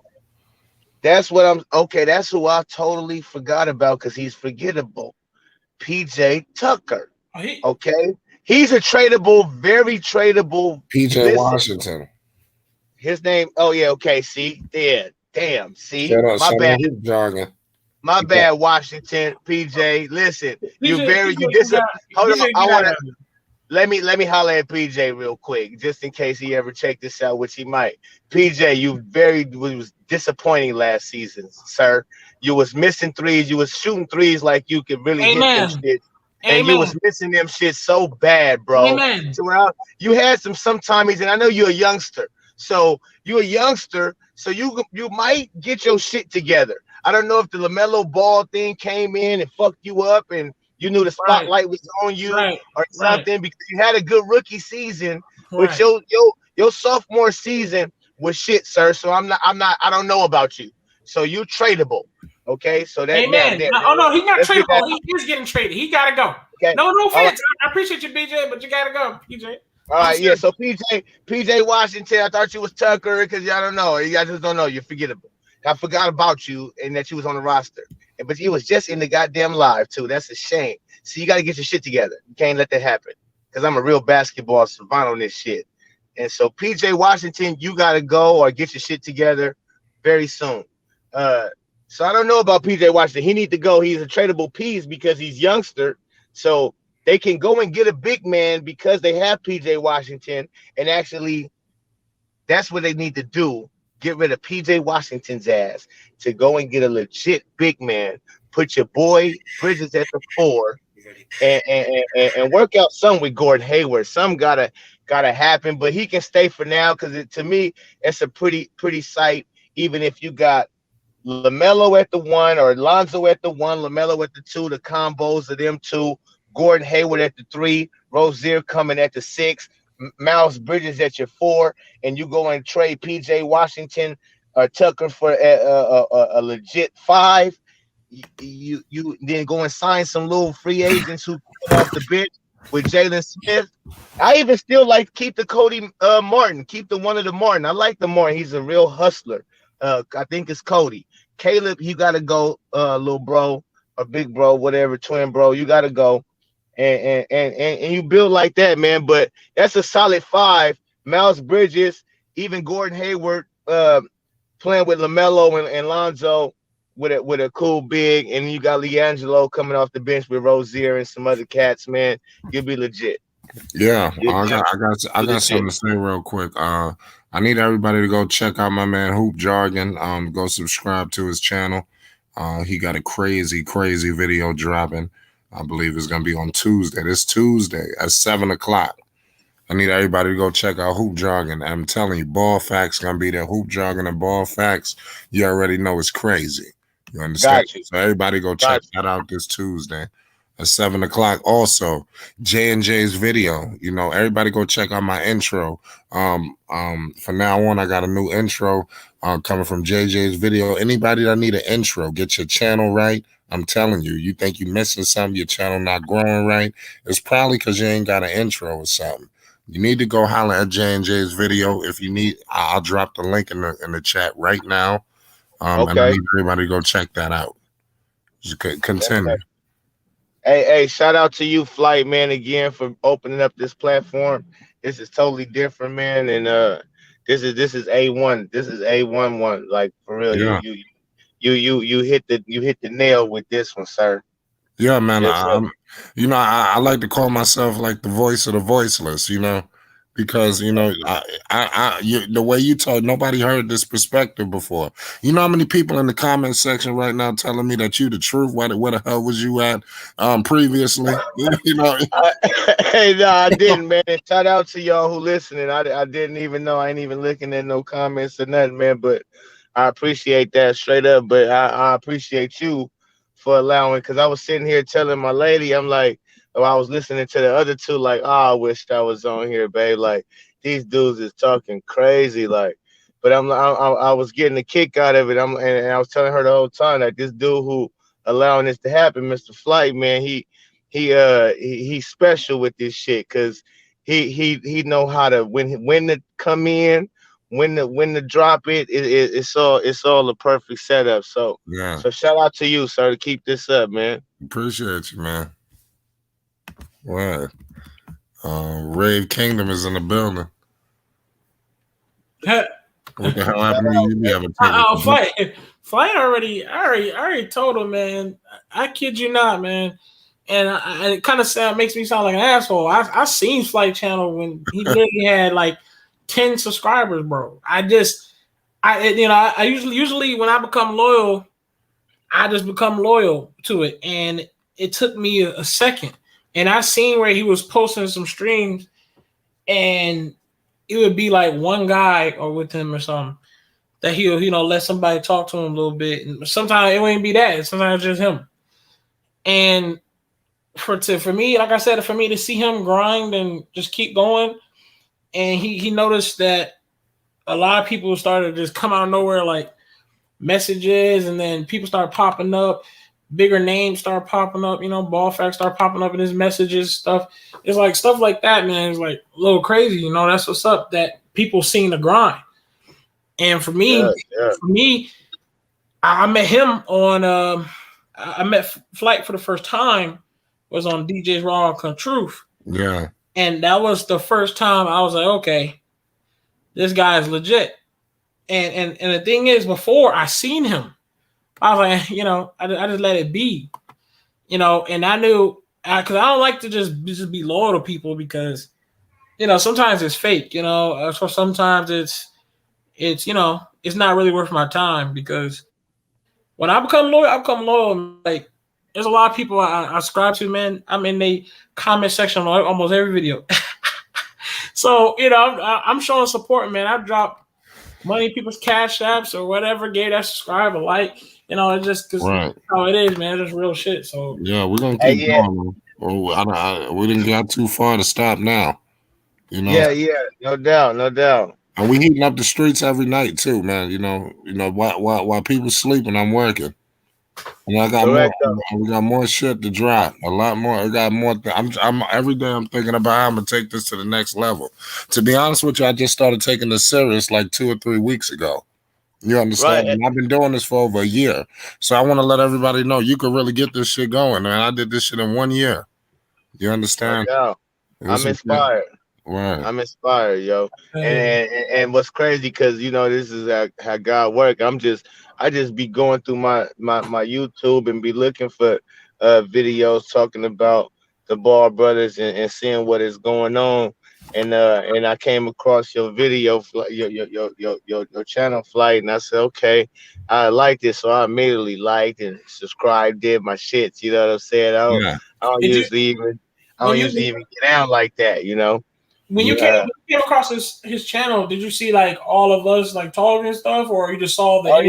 That's who I totally forgot about because he's forgettable. PJ Tucker. Okay. He's a tradable, very tradable. PJ Washington. His name. Oh yeah. Okay. See. Yeah. Damn. See. My bad. My bad. Washington. PJ. Listen. Hold on. I want to. Let me holler at PJ real quick, just in case he ever check this out, which he might. PJ, you was disappointing last season, sir. You was missing threes. You was shooting threes like you could really hit them shit. And you was missing them shit so bad, bro. Amen. So you had some times, and I know you're a youngster. So you might get your shit together. I don't know if the LaMelo Ball thing came in and fucked you up, and you knew the spotlight was on you or something because you had a good rookie season, but your sophomore season was shit, sir. So I don't know about you. So you're tradable. Okay, so that. Amen. He's not tradable. He is getting traded. He gotta go. Okay. No offense. Right. I appreciate you, BJ, but you gotta go, PJ. All right, yeah. So PJ Washington, I thought you was Tucker because y'all don't know. Y'all just don't know. You're forgettable. I forgot about you and that you was on the roster. But you was just in the goddamn live too. That's a shame. So you got to get your shit together. You can't let that happen because I'm a real basketball savant on this shit. And so PJ Washington, you got to go or get your shit together very soon. So I don't know about PJ Washington. He need to go. He's a tradable piece because he's youngster. So they can go and get a big man because they have PJ Washington. And actually, that's what they need to do. Get rid of PJ Washington's ass to go and get a legit big man. Put your boy Bridges at the 4 and work out some with Gordon Hayward. Some gotta happen, but he can stay for now because to me, it's a pretty sight. Even if you got LaMelo at the 1 or Lonzo at the 1, LaMelo at the 2, the combos of them two, Gordon Hayward at the 3, Rozier coming at the 6, Miles Bridges at your 4, and you go and trade PJ Washington or Tucker for a legit 5. You then go and sign some little free agents who come off the bench with Jalen Smith. I even still like keep the Cody Martin, keep the one of the Martin. I like the Martin. He's a real hustler. I think it's Cody. Caleb, you got to go, little bro or big bro, whatever, twin bro. You got to go. And you build like that, man. But that's a solid 5. Miles Bridges, even Gordon Hayward playing with LaMelo and Lonzo with a cool big. And you got LiAngelo coming off the bench with Rozier and some other cats, man. You'll be legit. Yeah, I got something to say real quick. I need everybody to go check out my man Hoop Jargon. Go subscribe to his channel. He got a crazy video dropping. I believe it's gonna be on Tuesday. This Tuesday at 7:00. I need everybody to go check out Hoop Jargon. I'm telling you, Ball Facts gonna be there. Hoop Jargon and Ball Facts. You already know it's crazy. You understand? So everybody go check that out this Tuesday at 7:00. Also, J&J's video. You know, everybody go check out my intro. From now on, I got a new intro coming from JJ's video. Anybody that need an intro, get your channel right. I'm telling you, you think you're missing something, your channel not growing right. It's probably because you ain't got an intro or something. You need to go holler at J&J's video. If you need, I'll drop the link in the chat right now. And I Okay. need everybody to go check that out. Just continue. Hey, shout out to you, Flight, man, again for opening up this platform. This is totally different, man, and this is A1. This is A11. Like for real, Yeah. you hit the nail with this one, sir. Yeah, man. Yes, sir. I like to call myself like the voice of the voiceless, because the way you talk, nobody heard this perspective before. You know how many people in the comment section right now telling me that you the truth? Where the hell was you at previously? Hey, no, I didn't, man. And shout out to y'all who listening. I didn't even know. I ain't even looking at no comments or nothing, man. But I appreciate that straight up. But I appreciate you for allowing, because I was sitting here telling my lady, I'm like, oh, I was listening to the other two, like, oh, I wished I was on here, babe. Like these dudes is talking crazy, like. But I was getting a kick out of it. And I was telling her the whole time, like this dude who allowing this to happen, Mr. Flight, man, he's special with this shit, because he know how to when to come in, when to drop it. It's all a perfect setup. So Yeah. so shout out to you, sir, to keep this up, man. Appreciate you, man. Wow. Rave Kingdom is in the building. What the hell happened to you? You have a Flight I already told him, man. I kid you not, man. And it kind of makes me sound like an asshole. I seen Flight channel when he literally had like 10 subscribers, bro. I usually when I become loyal, I just become loyal to it. And it took me a second. And I seen where he was posting some streams, and it would be like one guy or with him or something that he'll let somebody talk to him a little bit. And sometimes it wouldn't be that. Sometimes it's just him. And for me, like I said, for me to see him grind and just keep going, and he noticed that a lot of people started to just come out of nowhere, like messages, and then people start popping up, bigger names start popping up, ball facts start popping up in his messages, stuff. It's like stuff like that, man. It's like a little crazy, that's what's up, that people seeing the grind. And for me, I met him on I met Flight for the first time was on DJ's Raw and Truth. Yeah. And that was the first time I was like, okay, this guy is legit. And the thing is, before I seen him, I was like, I just let it be, and I knew, because I don't like to just be loyal to people, because, sometimes it's fake, so sometimes it's it's not really worth my time, because when I become loyal, like, there's a lot of people I subscribe to, man. I'm in the comment section on almost every video. So, I'm showing support, man. I drop money in people's cash apps or whatever, gave that subscribe, a like, it's just because how it is, man. It's just real shit. So yeah, we're gonna keep going. We didn't get too far to stop now. Yeah, no doubt. And we heating up the streets every night too, man. While people sleeping, I'm working. And I got we got more shit to drop. A lot more. I got more. I'm every day I'm thinking about how I'm gonna take this to the next level. To be honest with you, I just started taking this serious like 2 or 3 weeks ago. You understand? Right. And I've been doing this for over a year. So I want to let everybody know you could really get this shit going. And I did this shit in 1 year. You understand? No, I'm inspired. Right. I'm inspired, yo. And what's crazy, because this is how God work. I just be going through my YouTube and be looking for videos talking about the Ball brothers and seeing what is going on. And I came across your video, your channel, Flight, and I said, okay, I like this, so I immediately liked and subscribed, did my shit. You know what I'm saying? I don't usually even get down like that, When you came across his channel, did you see like all of us like talking and stuff, or you just saw the? Oh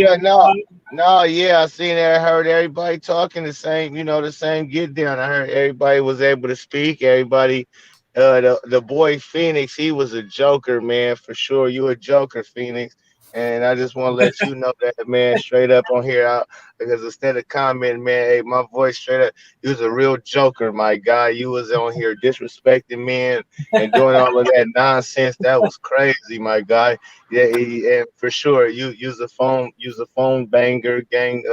yeah, I seen it. I heard everybody talking the same, the same get down. I heard everybody was able to speak. Everybody, the boy Phoenix, he was a joker, man, for sure. You a joker, Phoenix. And I just want to let you know that, man, straight up on here, because instead of commenting, man, hey, my voice straight up, you was a real joker, my guy. You was on here disrespecting men and doing all of that nonsense. That was crazy, my guy. Yeah, and for sure, you use a phone banger gang,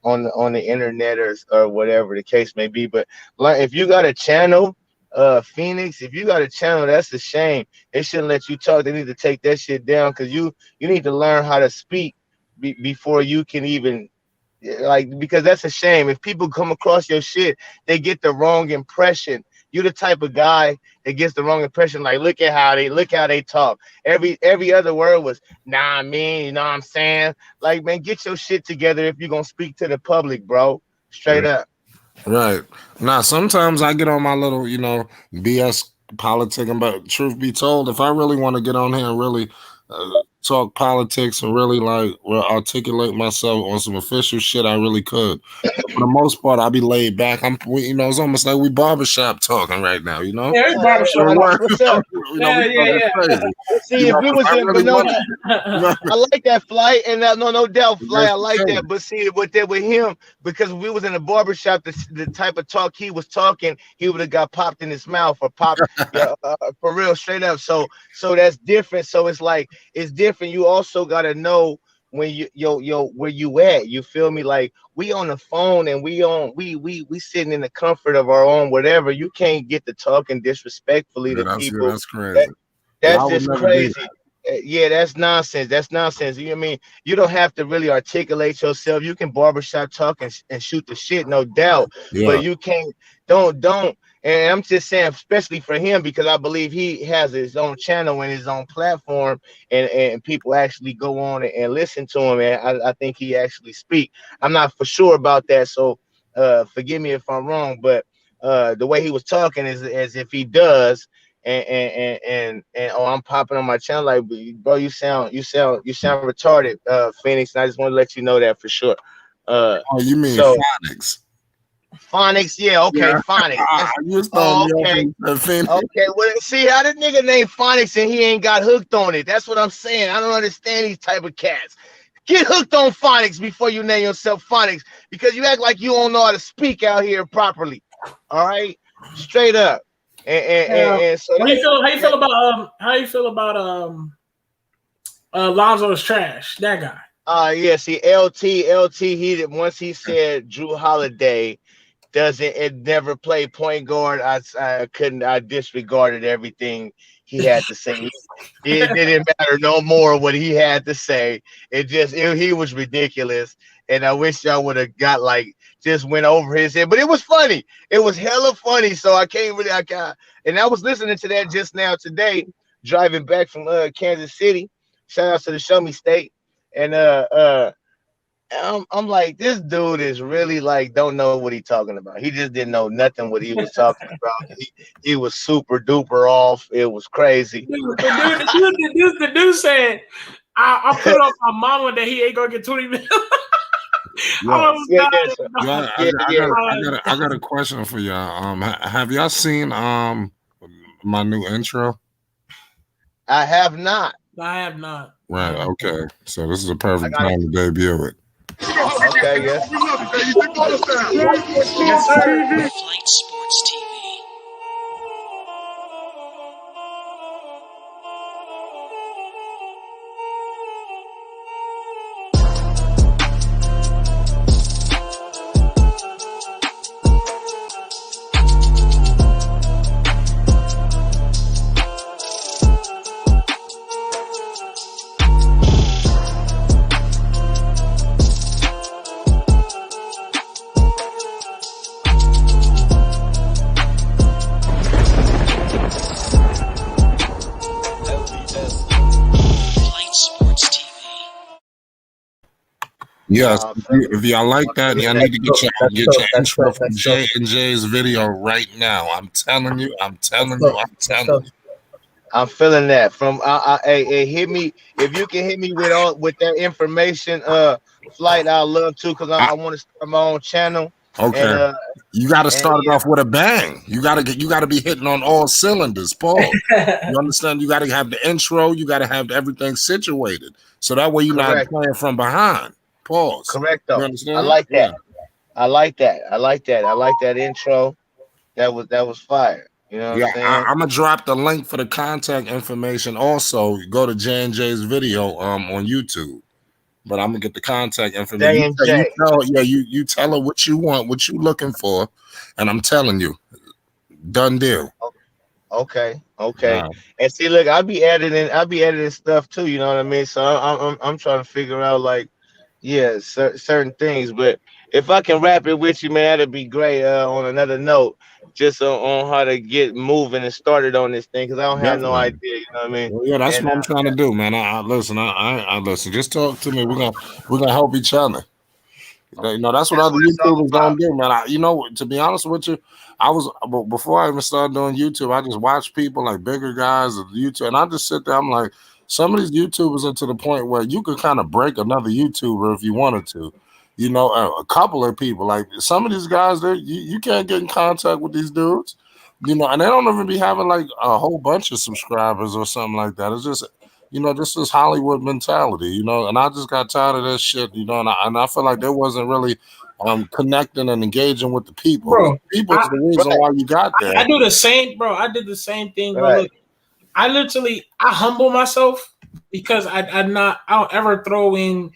on the internet or whatever the case may be. But like, if you got a channel, Phoenix, if you got a channel, that's a shame. They shouldn't let you talk. They need to take that shit down, because you need to learn how to speak before you can even, like, because that's a shame. If people come across your shit, they get the wrong impression. You the type of guy that gets the wrong impression. Like, look how they talk. Every other word was, nah, man, you know what I'm saying? Like, man, get your shit together if you're gonna speak to the public, bro. Straight up. Right. Now, sometimes I get on my little, BS politicking, but truth be told, if I really want to get on here and really talk politics and really articulate myself on some official shit, I really could. But for the most part, I'll be laid back. It's almost like we barbershop talking right now, Yeah, it's barbershop. What's up? Yeah. See, if it was I like that Flight, and no doubt, Flight, I like that. But see, with him, because we was in a barbershop, the type of talk he was talking, he would have got popped in his mouth or popped, for real, straight up. So that's different. So it's different. You also gotta know when where you at. You feel me? Like, we on the phone and we sitting in the comfort of our own whatever. You can't get to talking disrespectfully to people. That's crazy. That's just crazy. Yeah, that's nonsense. You know what I mean? You don't have to really articulate yourself. You can barbershop talk and shoot the shit, no doubt. Yeah. But you can't, don't. And I'm just saying, especially for him, because I believe he has his own channel and his own platform, and people actually go on and listen to him. And I think he actually speak. I'm not for sure about that, so forgive me if I'm wrong. But the way he was talking is as if he does. And I'm popping on my channel like, bro, you sound retarded, Phoenix. And I just want to let you know that for sure. You mean Phonics? Phonics, yeah, okay, yeah. Phonics. Okay. Well, see how this nigga named Phonics and he ain't got hooked on it. That's what I'm saying. I don't understand these type of cats. Get hooked on Phonics before you name yourself Phonics, because you act like you don't know how to speak out here properly. All right, straight up. And so how you feel about Lonzo's trash? That guy. Yeah. See, LT. Once he said Drew Holiday never played point guard. I disregarded everything he had to say. It didn't matter no more what he had to say. He was ridiculous. And I wish y'all would have got just went over his head, but it was funny. It was hella funny. So and I was listening to that just now today, driving back from Kansas City. Shout out to the Show Me State. And I'm like, this dude is really don't know what he's talking about. He just didn't know nothing what he was talking about. He was super duper off. It was crazy. The dude said, I put on my mama that he ain't gonna get 20 million. I got a question for y'all. Have y'all seen my new intro? I have not. Right. Okay. So this is a perfect time to debut it. Okay. Yes. Yes, sir. Flight Sports TV. Yes, if y'all like that, y'all need to get your intro from J and J's video right now. I'm telling you. I'm feeling that. From hit me if you can hit me with that information, Flight. I'll love to, because I want to start my own channel. Okay. And You got to and start it off with a bang. You got to be hitting on all cylinders. Paul. You understand? You got to have the intro. You got to have everything situated, so that way you're not correct, playing from behind. Pause. correct You though. I understand? like Yeah. that. I like that. I like that. I like that intro. That was fire. You know what I'm Yeah, saying? I'm gonna drop the link for the contact information. Also, go to J&J's video on YouTube. But I'm gonna get the contact information. J and J. You tell her what you want, what you looking for, and I'm telling you, done deal. Okay, okay. Nah, And see, look, I be editing stuff too. You know what I mean? So I'm trying to figure out like, yeah, certain things. But if I can wrap it with you, man, that'd be great. On another note, just on how to get moving and started on this thing, because I don't have no definitely. idea. You know what I mean? Well, yeah, that's And what I'm trying to do, man. I listen. I listen. Just talk to me. We're gonna help each other. That's what that's other what it's all YouTubers about. don't do, man. To be honest with you, before I even started doing YouTube, I just watch people like bigger guys of YouTube, and I just sit there. I'm like, some of these YouTubers are to the point where you could kind of break another YouTuber if you wanted to. A couple of people like some of these guys, you can't get in contact with these dudes. And they don't even be having like a whole bunch of subscribers or something like that. It's just just this Hollywood mentality, and I just got tired of that shit, and I feel like there wasn't really connecting and engaging with the people. Bro, The people is I, the reason Right, why you got I there. do the same, bro. I did the same thing, bro. right. Look, I humble myself because I don't ever throw in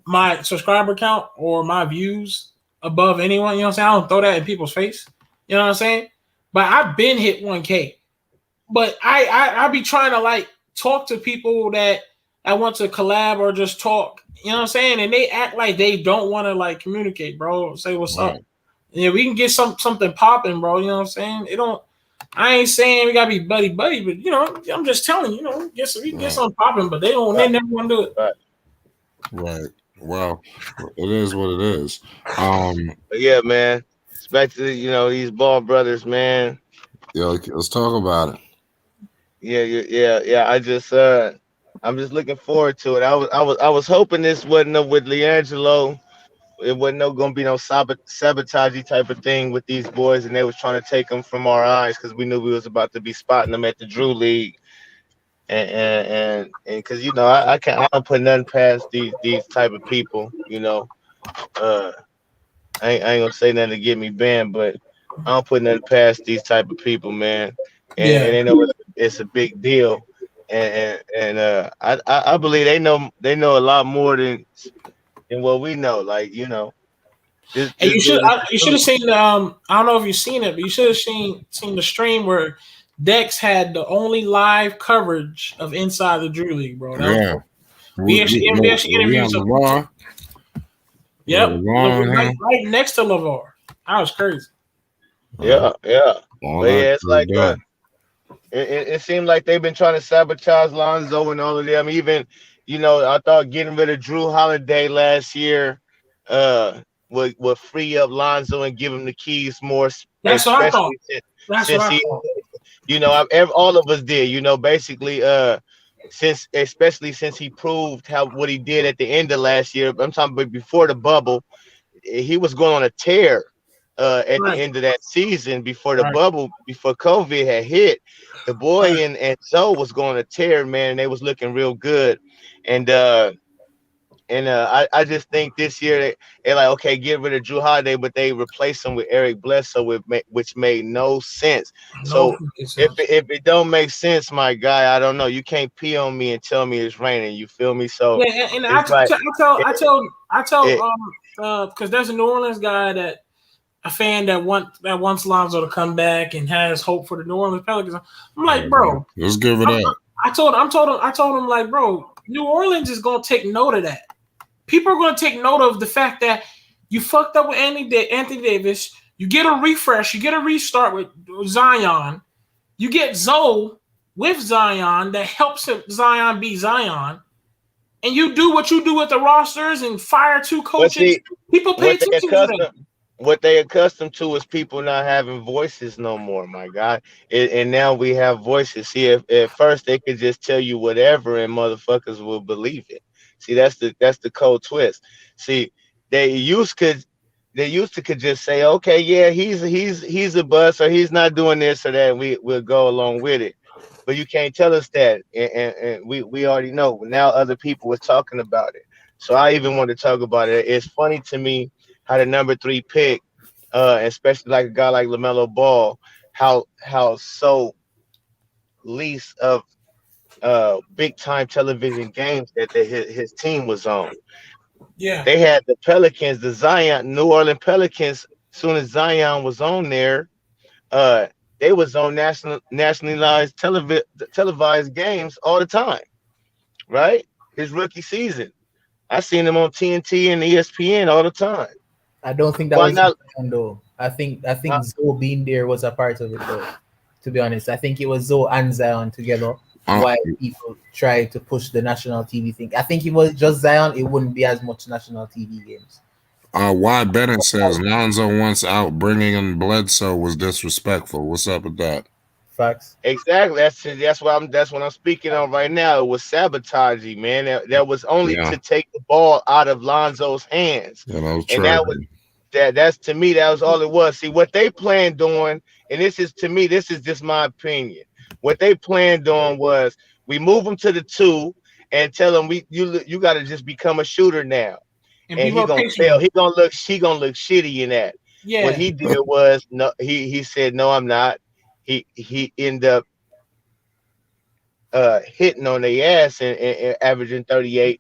my subscriber count or my views above anyone. You know what I'm saying? I don't throw that in people's face. You know what I'm saying? But I've been hit 1K. But I be trying to like talk to people that I want to collab or just talk. You know what I'm saying? And they act like they don't want to like communicate, bro. Say what's up. Right. Yeah, we can get something popping, bro. You know what I'm saying? It don't. I ain't saying we gotta be buddy, but I'm just telling you, we can get Right. something popping, but they don't. They Right, never want to do it. right. Right. Well, it is what it is. But yeah, man. Especially these Ball brothers, man. Let's talk about it. Yeah, yeah, yeah, yeah. I'm just looking forward to it. I was hoping this wasn't with LiAngelo. It wasn't gonna be no sabotagey type of thing with these boys, and they was trying to take them from our eyes because we knew we was about to be spotting them at the Drew League, and because I don't put nothing past these type of people. Uh, I ain't gonna say nothing to get me banned, but I don't put nothing past these type of people, man. And Yeah. they know it's a big deal, and I believe they know a lot more than what we know. Like And this dude is you should have seen I don't know if you've seen it, but you should have seen the stream where Dex had the only live coverage of Inside the Drew League, bro. That was Yeah. cool. We actually We interviewed have some. LaVar. Yep, LaVar, right next to LaVar. That was crazy. yeah, yeah. all But that yeah, it's was like done. it seemed like they've been trying to sabotage Lonzo and all of them. Even I thought getting rid of Drew Holiday last year would free up Lonzo and give him the keys more, That's what I thought. especially That's what since I he, thought. all of us did. Basically especially since he proved what he did at the end of last year. I'm talking about before the bubble, he was going on a tear at the Right, end of that season before the right. bubble, before COVID had hit. The boy and Zoe was going to tear, man, and they was looking real good. And I just think this year they're like, okay, get rid of Drew Holiday, but they replaced him with Eric Bledsoe, which made no sense. No So fucking if sense. it don't make sense, my guy, I don't know. You can't pee on me and tell me it's raining. You feel me? So Yeah, and it's like I tell it, because there's a New Orleans guy a fan that wants Lonzo to come back and has hope for the New Orleans Pelicans. I'm like, bro, Let's give it up. I told him like, bro, New Orleans is gonna take note of that. People are gonna take note of the fact that you fucked up with Anthony Davis. You get a refresh, you get a restart with Zion. You get Zoe with Zion that helps Zion be Zion. And you do what you do with the rosters and fire two but coaches. see, People pay what they attention to that. accustomed to is people not having voices no more, my God. And now we have voices. See, if at first they could just tell you whatever and motherfuckers will believe it. See, that's the cold twist. See, they used could they used to could just say, okay, yeah, he's a bust, or he's not doing this or that, and we'll go along with it. But you can't tell us that, and we already know. Now other people was talking about it, so I even want to talk about it. It's funny to me how the number 3 pick, especially like a guy like LaMelo Ball, how so least of big time television games that his team was on. Yeah. They had the Pelicans, the Zion, New Orleans Pelicans. Soon as Zion was on there, uh, they was on nationalized televised games all the time, right? His rookie season, I seen him on TNT and ESPN all the time. I don't think that Why was not? though. I think Uh, Zoe being there was a part of it though. To be honest, I think it was Zoe and Zion together. Why people try to push the national TV thing. I think if it was just Zion, it wouldn't be as much national TV games. Why Bennett says Lonzo once out bringing in Bledsoe was disrespectful. What's up with that? Facts. Exactly. That's what I'm speaking on right now. It was sabotaging, man. That was only Yeah, to take the ball out of Lonzo's hands, yeah, that was and true. that's to me, that was all it was. See what they planned on, and this is to me, this is just my opinion. What they planned on was we move him to the 2 and tell him you got to just become a shooter now, And be and he gonna fail. rotational. He gonna look shitty in that. What Yeah. he did was no. He said no, I'm not. He ended up hitting on their ass and averaging 38%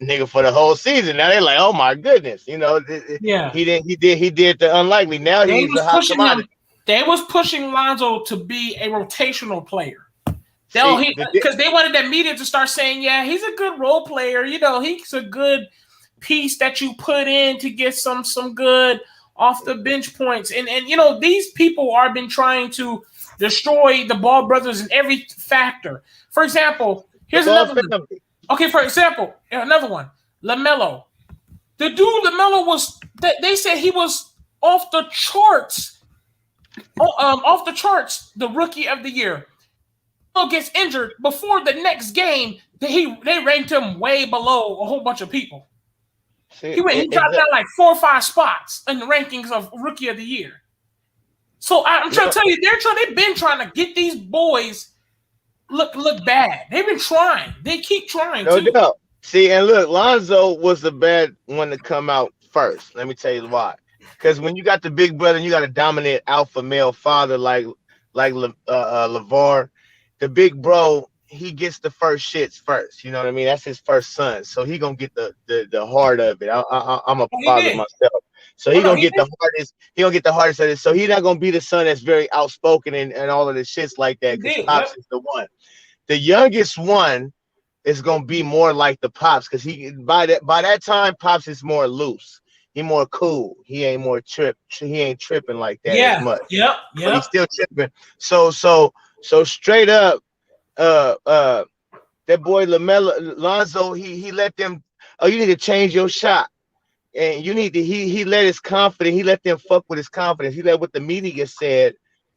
nigga for the whole season. Now they're like, oh my goodness, Yeah. he did the unlikely. Now They he's was a hot pushing him. commodity. They was pushing Lonzo to be a rotational player. See, Because they wanted that media to start saying, yeah, he's a good role player. He's a good piece that you put in to get some good off the bench points. And these people are been trying to destroy the Ball brothers in every factor. For example, here's the Ball another one. family. Okay, for example, another one. LaMelo. The dude LaMelo was, they said he was off the charts. Off the charts, the rookie of the year. Gets injured before the next game. They ranked him way below a whole bunch of people. See, He dropped down like 4 or 5 spots in the rankings of rookie of the year. So I'm trying to tell you, they've been trying to get these boys look bad. They've been trying. They keep trying no too. doubt. See, and look, Lonzo was the bad one to come out first. Let me tell you why. Because when you got the big brother, and you got a dominant alpha male father like LaVar, the big bro, he gets the first shits first. You know what I mean? That's his first son, so he gonna get the heart of it. I'm a father myself, so he gonna get the hardest. He gonna get the hardest of it. So he's not gonna be the son that's very outspoken and all of the shits like that. Because Pops is the one. The youngest one is gonna be more like the Pops, because by that time Pops is more loose. He more cool. He ain't more He ain't tripping like that as much. Yep. But he's still tripping. So straight up, that boy Lonzo, he let them. Oh, you need to change your shot, and you need to. He let his confidence. He let them fuck with his confidence. He let what the media said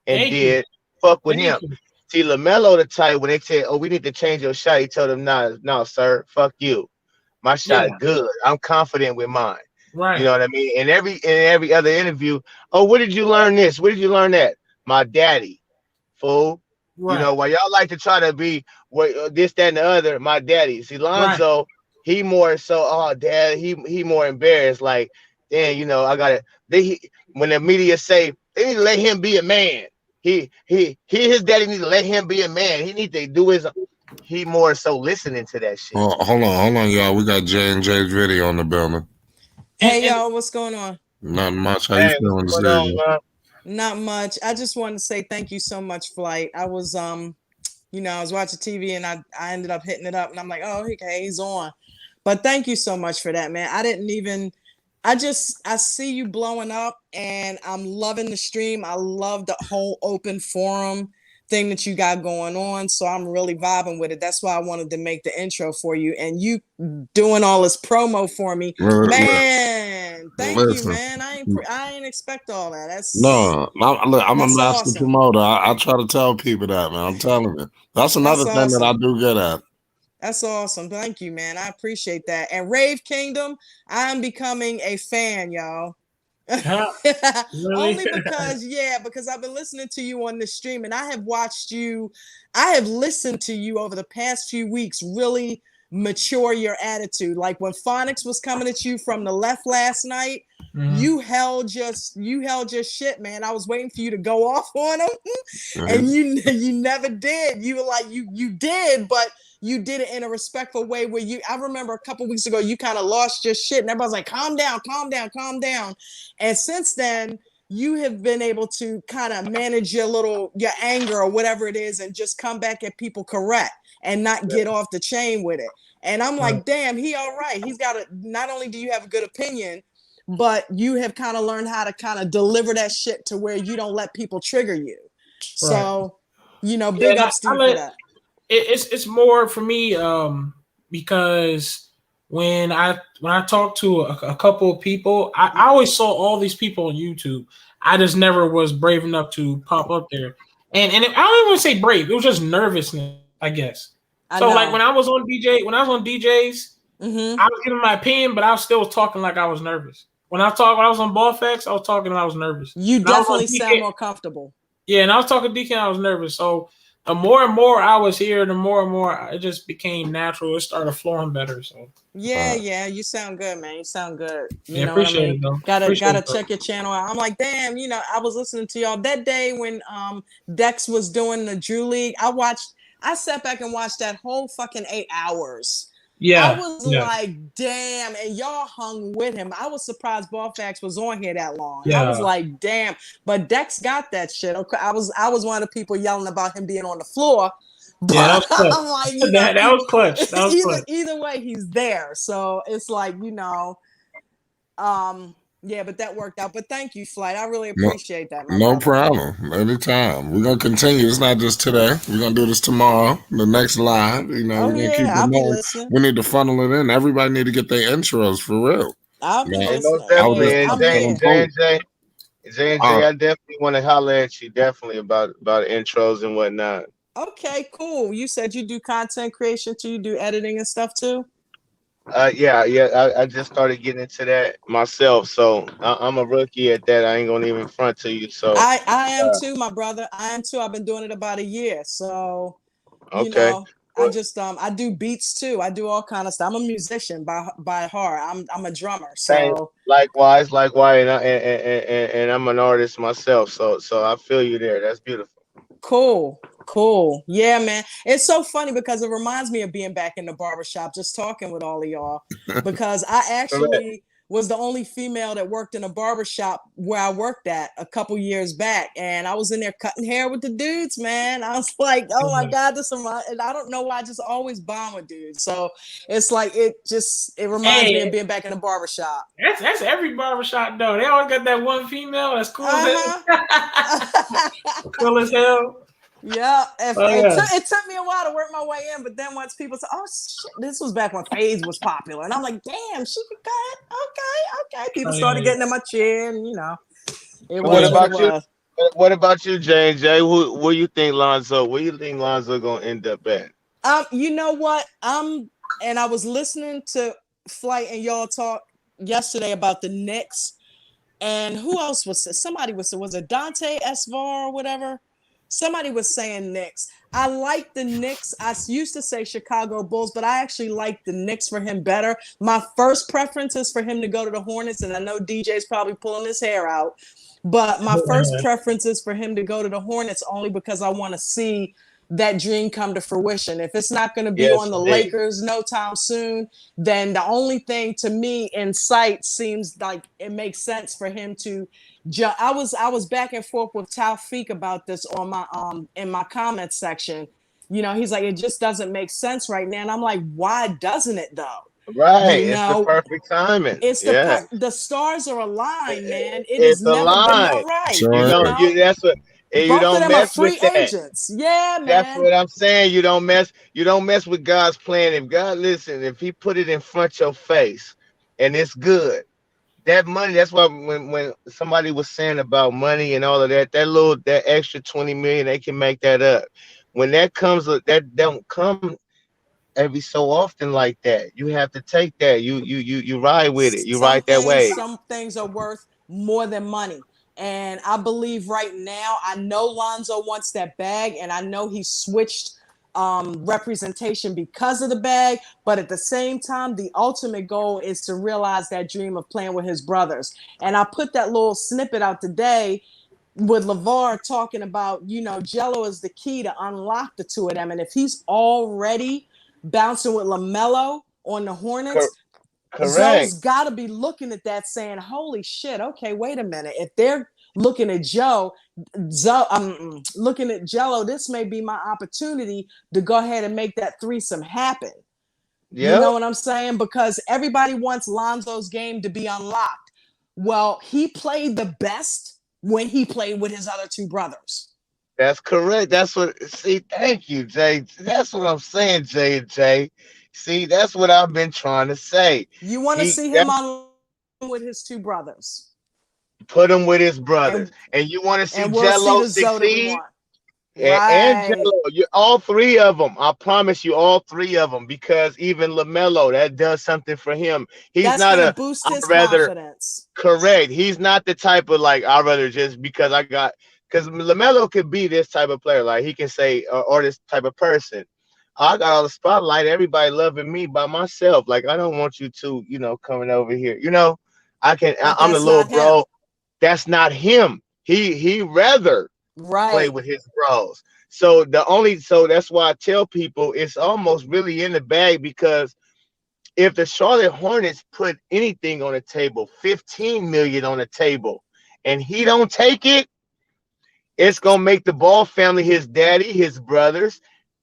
and did fuck with him. See, LaMelo the type, when they said, "Oh, we need to change your shot," he told them, "No, sir, fuck you. My shot good. I'm confident with mine." Right. You know what I mean? In every other interview, oh, where did you learn this? Where did you learn that? My daddy, fool. Right. You know, while y'all like to try to be this, that, and the other, my daddy. See, Lonzo, he more so, oh, dad, he more embarrassed. Like, damn, I got it. When the media say they need to let him be a man, his daddy need to let him be a man. He need to do his. He more so listening to that shit. Oh, hold on, y'all. We got J&J's video on the building. Hey, y'all, what's going on? Not much. How you feeling this evening? Not much. I just wanted to say thank you so much, Flight. I was I was watching TV and I ended up hitting it up and I'm like, oh, okay, he's on. But thank you so much for that, man. I see you blowing up and I'm loving the stream. I love the whole open forum thing that you got going on. So I'm really vibing with it. That's why I wanted to make the intro for you. And you doing all this promo for me. Man, thank you, man. I ain't expect all that. I'm a master promoter. I try to tell people that, man. I'm telling you. That's another thing that I do good at. That's awesome. Thank you, man. I appreciate that. And Rave Kingdom, I'm becoming a fan, y'all. Huh? Really? Only because I've been listening to you on the stream and I have listened to you over the past few weeks really mature your attitude. Like when Phonics was coming at you from the left last night, you held your shit, man. I was waiting for you to go off on him, and you never did. You were like you did, but you did it in a respectful way where I remember a couple weeks ago you kind of lost your shit and everybody's like, calm down. And since then, you have been able to kind of manage your anger or whatever it is and just come back at people correct and not get off the chain with it. And I'm like, damn, he all right. He's not only do you have a good opinion, but you have kind of learned how to kind of deliver that shit to where you don't let people trigger you. So, big ups to you for that. It's more for me because when I talked to a couple of people, I always saw all these people on YouTube. I just never was brave enough to pop up there, and I don't even say brave. It was just nervousness, I guess. Like when I was on DJs, I was giving my opinion, but I was still talking like I was nervous. When I was on Ball Facts, I was talking and I was nervous. You definitely sound more comfortable. Yeah, and I was talking to DK and I was nervous. So the more and more I was here, the more and more it just became natural. It started flowing better. So yeah, you sound good, man. You sound good. You know appreciate what I mean? Gotta check your channel out. I'm like, damn, I was listening to y'all that day when Dex was doing the Drew League. I sat back and watched that whole fucking 8 hours. Yeah, I was like, damn, and y'all hung with him. I was surprised Ball Facts was on here that long. Yeah. I was like, damn, but Dex got that shit. Okay, I was one of the people yelling about him being on the floor. But yeah, I'm like, that was clutch. That was clutch. Either way, he's there. So it's like, yeah, but that worked out. But thank you, Flight. I really appreciate that. No problem. Anytime. We're gonna continue. It's not just today. We're gonna do this tomorrow. The next live. We're gonna keep it moving. We need to funnel it in. Everybody need to get their intros for real. I'll be listening. Most definitely. J&J, I definitely want to holler at you definitely about intros and whatnot. Okay, cool. You said you do content creation too. You do editing and stuff too. Yeah. I just started getting into that myself, so I'm a rookie at that. I ain't gonna even front to you. So I am too, my brother. I am too. I've been doing it about a year, so okay. I just I do beats too. I do all kind of stuff. I'm a musician by heart. I'm a drummer. So likewise, and I'm an artist myself. So I feel you there. That's beautiful. Cool. Yeah, man. It's so funny because it reminds me of being back in the barbershop, just talking with all of y'all. Because I actually was the only female that worked in a barbershop where I worked at a couple years back. And I was in there cutting hair with the dudes, man. I was like, oh my God, and I don't know why I just always bond with dudes. So it's like it reminds me of being back in a barbershop. That's every barbershop though. They always got that one female that's cool as hell. Cool as hell. Yeah, it took me a while to work my way in, but then once people said, "Oh shit," this was back when Phase was popular, and I'm like, "Damn, she could cut." Okay. People started getting in my chair, and What about you, J&J? Where you think Lonzo gonna end up at? You know what? And I was listening to Flight and y'all talk yesterday about the Knicks, and who else was it? Somebody was it Dante Esvar or whatever? Somebody was saying Knicks. I like the Knicks. I used to say Chicago Bulls, but I actually like the Knicks for him better. My first preference is for him to go to the Hornets, and I know DJ's probably pulling his hair out, but my first preference is for him to go to the Hornets only because I want to see that dream come to fruition. If it's not going to be on the Lakers no time soon, then the only thing to me in sight seems like it makes sense for him to I was back and forth with Taufik about this on my in my comments section. He's like, it just doesn't make sense right now. And I'm like, why doesn't it though? Right. It's the perfect timing. It's the stars are aligned, man. It's never been right. Sure. That's what. And you don't mess with that. Agents. Yeah, man. That's what I'm saying. You don't mess with God's plan. If he put it in front of your face and it's good, that money, that's why when somebody was saying about money and all of that extra 20 million, they can make that up. When that comes, that don't come every so often like that. You have to take that. You ride with it. You ride that way. Some things are worth more than money. And I believe right now, I know Lonzo wants that bag, and I know he switched representation because of the bag. But at the same time, the ultimate goal is to realize that dream of playing with his brothers. And I put that little snippet out today with LaVar talking about, Jello is the key to unlock the two of them. And if he's already bouncing with LaMelo on the Hornets, Correct. Zoe's got to be looking at that saying, holy shit, okay, wait a minute. If they're looking at looking at Jello, this may be my opportunity to go ahead and make that threesome happen. Yeah. You know what I'm saying? Because everybody wants Lonzo's game to be unlocked. Well, he played the best when he played with his other two brothers. That's correct. Thank you, Jay. That's what I'm saying, Jay. See, that's what I've been trying to say. You want to see him on with his two brothers. Put him with his brothers. And you want to see Jello succeed? And Jello, all three of them. I promise you, all three of them. Because even LaMelo, that does something for him. That's not boost his confidence. Correct. He's not the type of I'd rather just because LaMelo could be this type of player. Like he can say, or this type of person. I got all the spotlight. Everybody loving me by myself. Like I don't want you two, coming over here. I'm the little bro. That's not him. He rather play with his bros. So that's why I tell people it's almost really in the bag, because if the Charlotte Hornets put anything on the table, 15 million on the table, and he don't take it, it's gonna make the Ball family, his daddy, his brothers,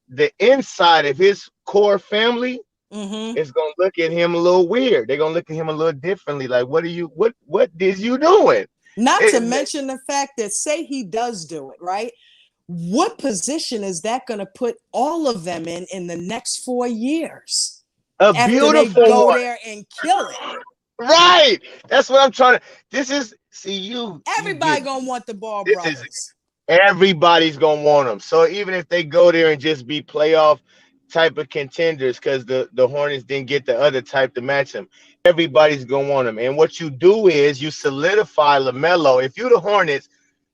the inside of his core family is gonna look at him a little weird. They're gonna look at him a little differently. Like, what did you doing? Not to mention the fact that, say he does do it, right? What position is that going to put all of them in the next 4 years? After beautiful they go there and kill it. Right. That's what I'm trying to. Everybody gonna want the Ball brothers. Everybody's gonna want them. So even if they go there and just be playoff type of contenders, because the Hornets didn't get the other type to match them, everybody's gonna want them. And what you do is you solidify LaMelo. If you're the Hornets,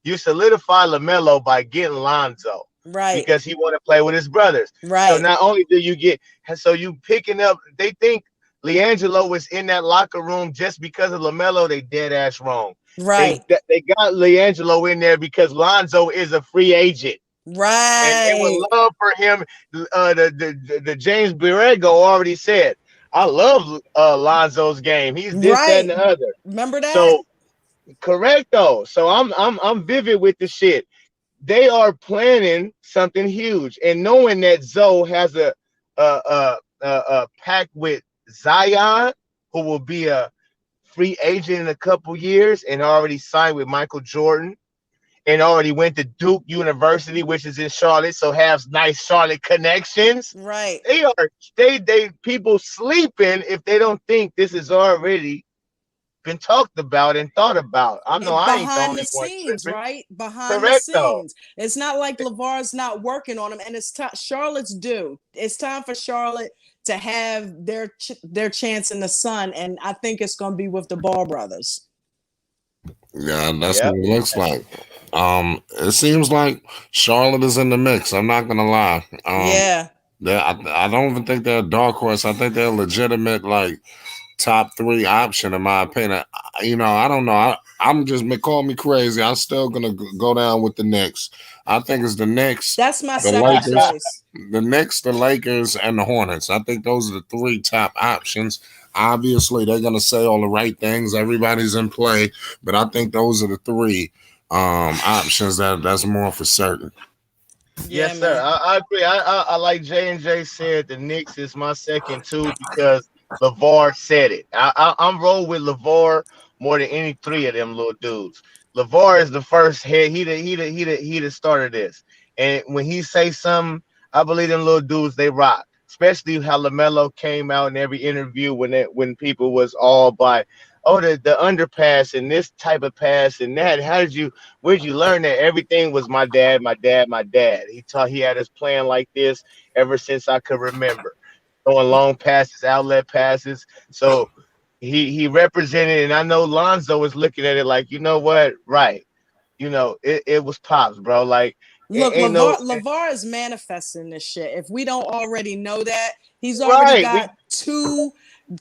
you solidify LaMelo by getting Lonzo, right? Because he want to play with his brothers, right? So not only do you get, so you picking up. They think LiAngelo was in that locker room just because of LaMelo. They dead ass wrong, right? They got LiAngelo in there because Lonzo is a free agent. Right. And they would love for him. The James Borrego already said, I love Lonzo's game. He's this, that, and the other. Remember that? So correct though. So I'm vivid with the shit. They are planning something huge, and knowing that Zoe has a pact with Zion, who will be a free agent in a couple years, and already signed with Michael Jordan. And already went to Duke University, which is in Charlotte, so has nice Charlotte connections. Right. They people sleeping if they don't think this has already been talked about and thought about. I know I ain't the only one tripping. Right? Behind the scenes. It's not like LaVar's not working on them, and it's Charlotte's due. It's time for Charlotte to have their chance in the sun, and I think it's going to be with the Ball brothers. Yeah, that's what it looks like. It seems like Charlotte is in the mix. I'm not gonna lie. I don't even think they're a dark horse. I think they're a legitimate top 3 option in my opinion. I don't know. I'm just call me crazy. I'm still gonna go down with the Knicks. I think it's the Knicks. That's my second choice. The Knicks, the Lakers, and the Hornets. I think those are the 3 top options. Obviously, they're gonna say all the right things. Everybody's in play, but I think those are the 3 options that's more for certain. Yes, sir. I agree. I like J&J said the Knicks is my second too, because LaVar said it. I'm roll with LaVar more than any 3 of them little dudes. LaVar is the first head. He the starter this. And when he say something, I believe them little dudes, they rock. Especially how LaMelo came out in every interview when people was all by, the underpass and this type of pass and that. Where'd you learn that? Everything was my dad. He had us playing like this ever since I could remember. Throwing long passes, outlet passes. So he represented, and I know Lonzo was looking at it like, you know what, right? It was Pops, bro. Like, it Look, ain't no LaVar is manifesting this shit. If we don't already know that, he's already right. got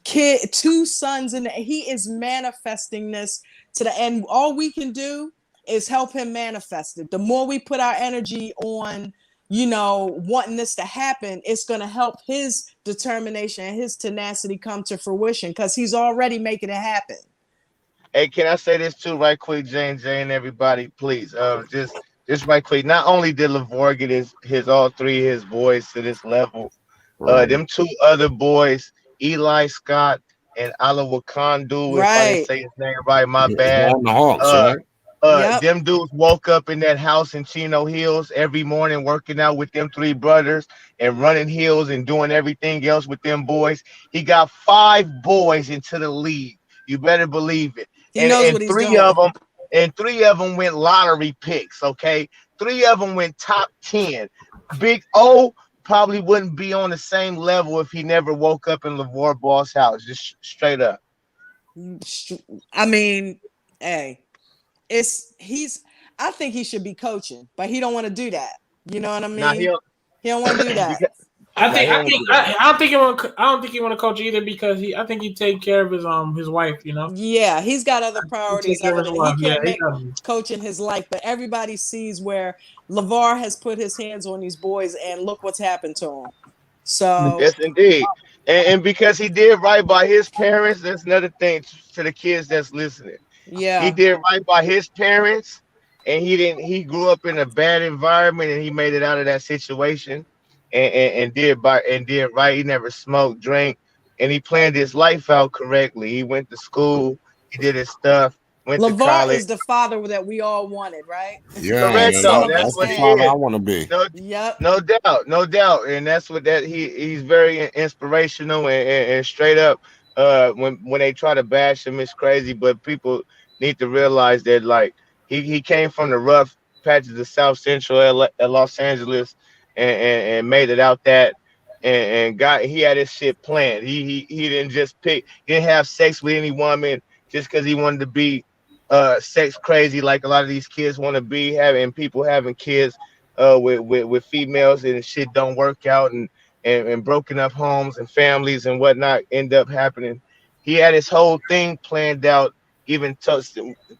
two sons, and he is manifesting this to the end. All we can do is help him manifest it. The more we put our energy on, wanting this to happen, it's going to help his determination and his tenacity come to fruition because he's already making it happen. Hey, can I say this too, right quick, Jane, everybody, please, just right quick. Not only did LaVar get his all three of his boys to this level, Right. them two other boys, Eli Scott and Alawakandu, if I didn't Right. say his name right, my Yeah, bad. on the Hawks, Uh, right? Yep. them dudes woke up in that house in Chino Hills every morning, working out with them three brothers and running hills and doing everything else with them boys. He got 5 boys into the league. You better believe it. He And knows and what he's three of doing. them, went lottery picks. Okay, 3 of them went top 10. Big O probably wouldn't be on the same level if he never woke up in LaVar Ball's house. Just straight up. I mean, hey, I think he should be coaching, but he don't want to do that. You know what I Now mean? He don't want to do that. I Now he think I don't think do that. I don't think he want. I don't think he want to coach either because I think he take care of his wife. Yeah, he's got other He take priorities care of other his than he wife. Yeah, can't he make does. coaching his life. But everybody sees where LaVar has put his hands on these boys, and look what's happened to him. So Yes, indeed. And because he did right by his parents, that's another thing to the kids that's listening. He yeah, did right by his parents, and he grew up in a bad environment and he made it out of that situation and did right. He never smoked, drank, and he planned his life out correctly. He went to school, he did his stuff, went to LaVar college. is the father that we all wanted, right? Yeah, Correct and Some though. of That's us that's the what he had. father I is. want to be. No, Yep. no doubt, no doubt, and that's what he's very inspirational and straight up. When they try to bash him, it's crazy, but people need to realize that like he came from the rough patches of South Central Los Angeles and made it out that he had his shit planned. He didn't just he didn't have sex with any woman just because he wanted to be sex crazy like a lot of these kids want to be having people having kids with females and shit don't work out and broken up homes and families and whatnot end up happening. He had his whole thing planned out, even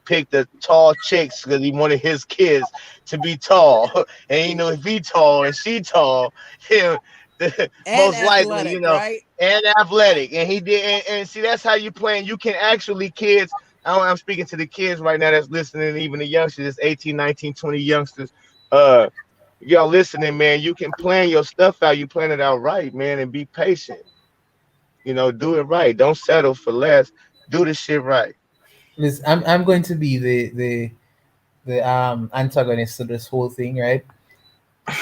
picked the tall chicks because he wanted his kids to be tall. And you know, if he tall and she tall, him And most likely, athletic, right? and athletic. And he did and see that's how you plan. You can actually kids. I'm speaking to the kids right now that's listening, even the youngsters, 18, 19, 20 youngsters. Uh Y'all listening, man, you can plan your stuff out. You plan it out right, man, and be patient. Do it right. Don't settle for less. Do the shit right. Listen, I'm going to be the antagonist to this whole thing, right?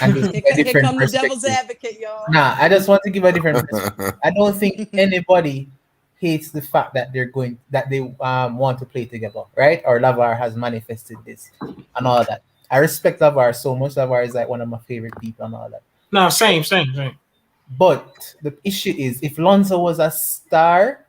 And just Here, give a here different come the devil's perspective. advocate, y'all. Nah, I just want to give a different perspective. I don't think anybody hates the fact that they want to play together, right? Or LaVar has manifested this and all that. I respect LaVar so much. LaVar is like one of my favorite people and all that. No, same. But the issue is, if Lonzo was a star,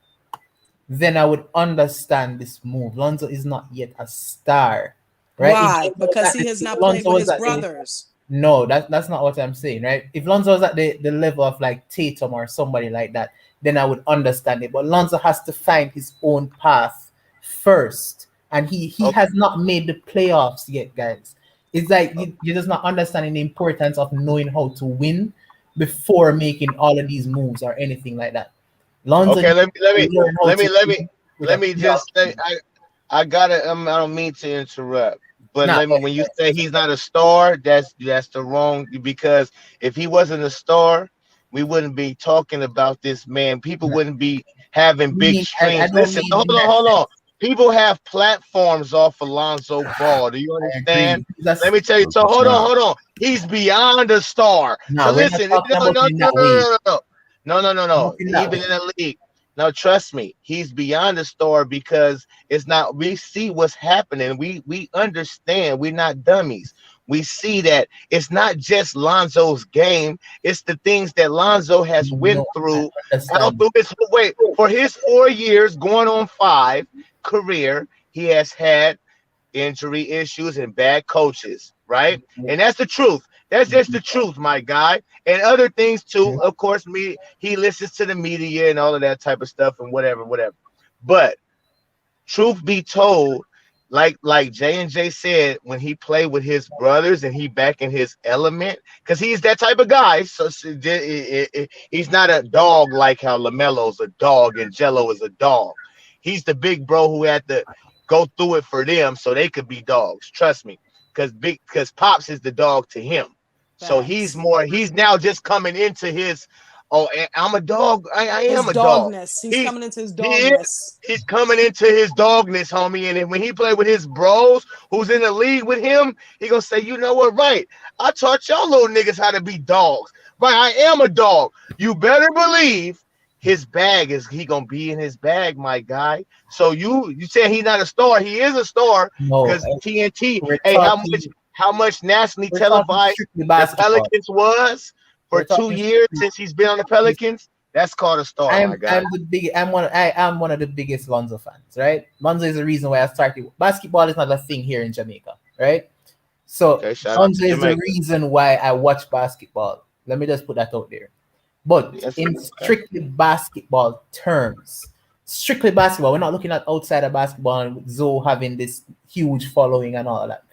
then I would understand this move. Lonzo is not yet a star, right? Why? Because he has not played with his brothers. No, that's not what I'm saying, right? If Lonzo was at the level of like Tatum or somebody like that, then I would understand it. But Lonzo has to find his own path first. And he Okay. has not made the playoffs yet, guys. It's like you're just not understanding the importance of knowing how to win before making all of these moves or anything like that. Lonzo Okay, let needs to learn how to win with a me playoff just say team. I gotta I don't mean to interrupt, but Nah, when you say he's not a star, that's the wrong, because if he wasn't a star, we wouldn't be talking about this man. People wouldn't be having big I streams. don't Listen, mean hold in on, that hold sense. on. People have platforms off of Lonzo Ball. Do you I understand? agree. That's Let me tell you. So hold on, Yeah. hold on. He's beyond a star. So no, we're not listen, talking no, about no, it in no, that way. no, no, no, no, no, Not no. in that Even way. in the league. No, trust me, he's beyond the star because it's not. We see what's happening. We understand. We're not dummies. we see that it's not just Lonzo's game, it's the things that Lonzo has went through out through his for his 4 years, going on 5 career, he has had injury issues and bad coaches, right? And that's the truth. That's just the truth, my guy. And other things too. Of course, he listens to the media and all of that type of stuff and whatever. But truth be told, like J&J said, when he played with his brothers and he back in his element, because he's that type of guy. So he's not a dog like how LaMelo's a dog and Jello is a dog. He's the big bro who had to go through it for them so they could be dogs. Trust me, because Pops is the dog to him. So he's now just coming into his, I'm a dog. I am a dog. He's coming into his dogness. He's coming into his dogness, homie. And then when he played with his bros who's in the league with him, he gonna say, you know what, right? I taught y'all little niggas how to be dogs. Right, I am a dog. You better believe his bag he gonna be in his bag, my guy. So you saying he's not a star? He is a star because TNT. Hey, how much nationally televised the Pelicans was for 2 years since he's been on the Pelicans? That's called a star, my guy. I am one of the biggest Lonzo fans, right? Lonzo is the reason why I started. Basketball is not a thing here in Jamaica, right? So Lonzo is the reason why I watch basketball. Let me just put that out there. But in strictly basketball terms, we're not looking at outside of basketball and Zoe having this huge following and all that,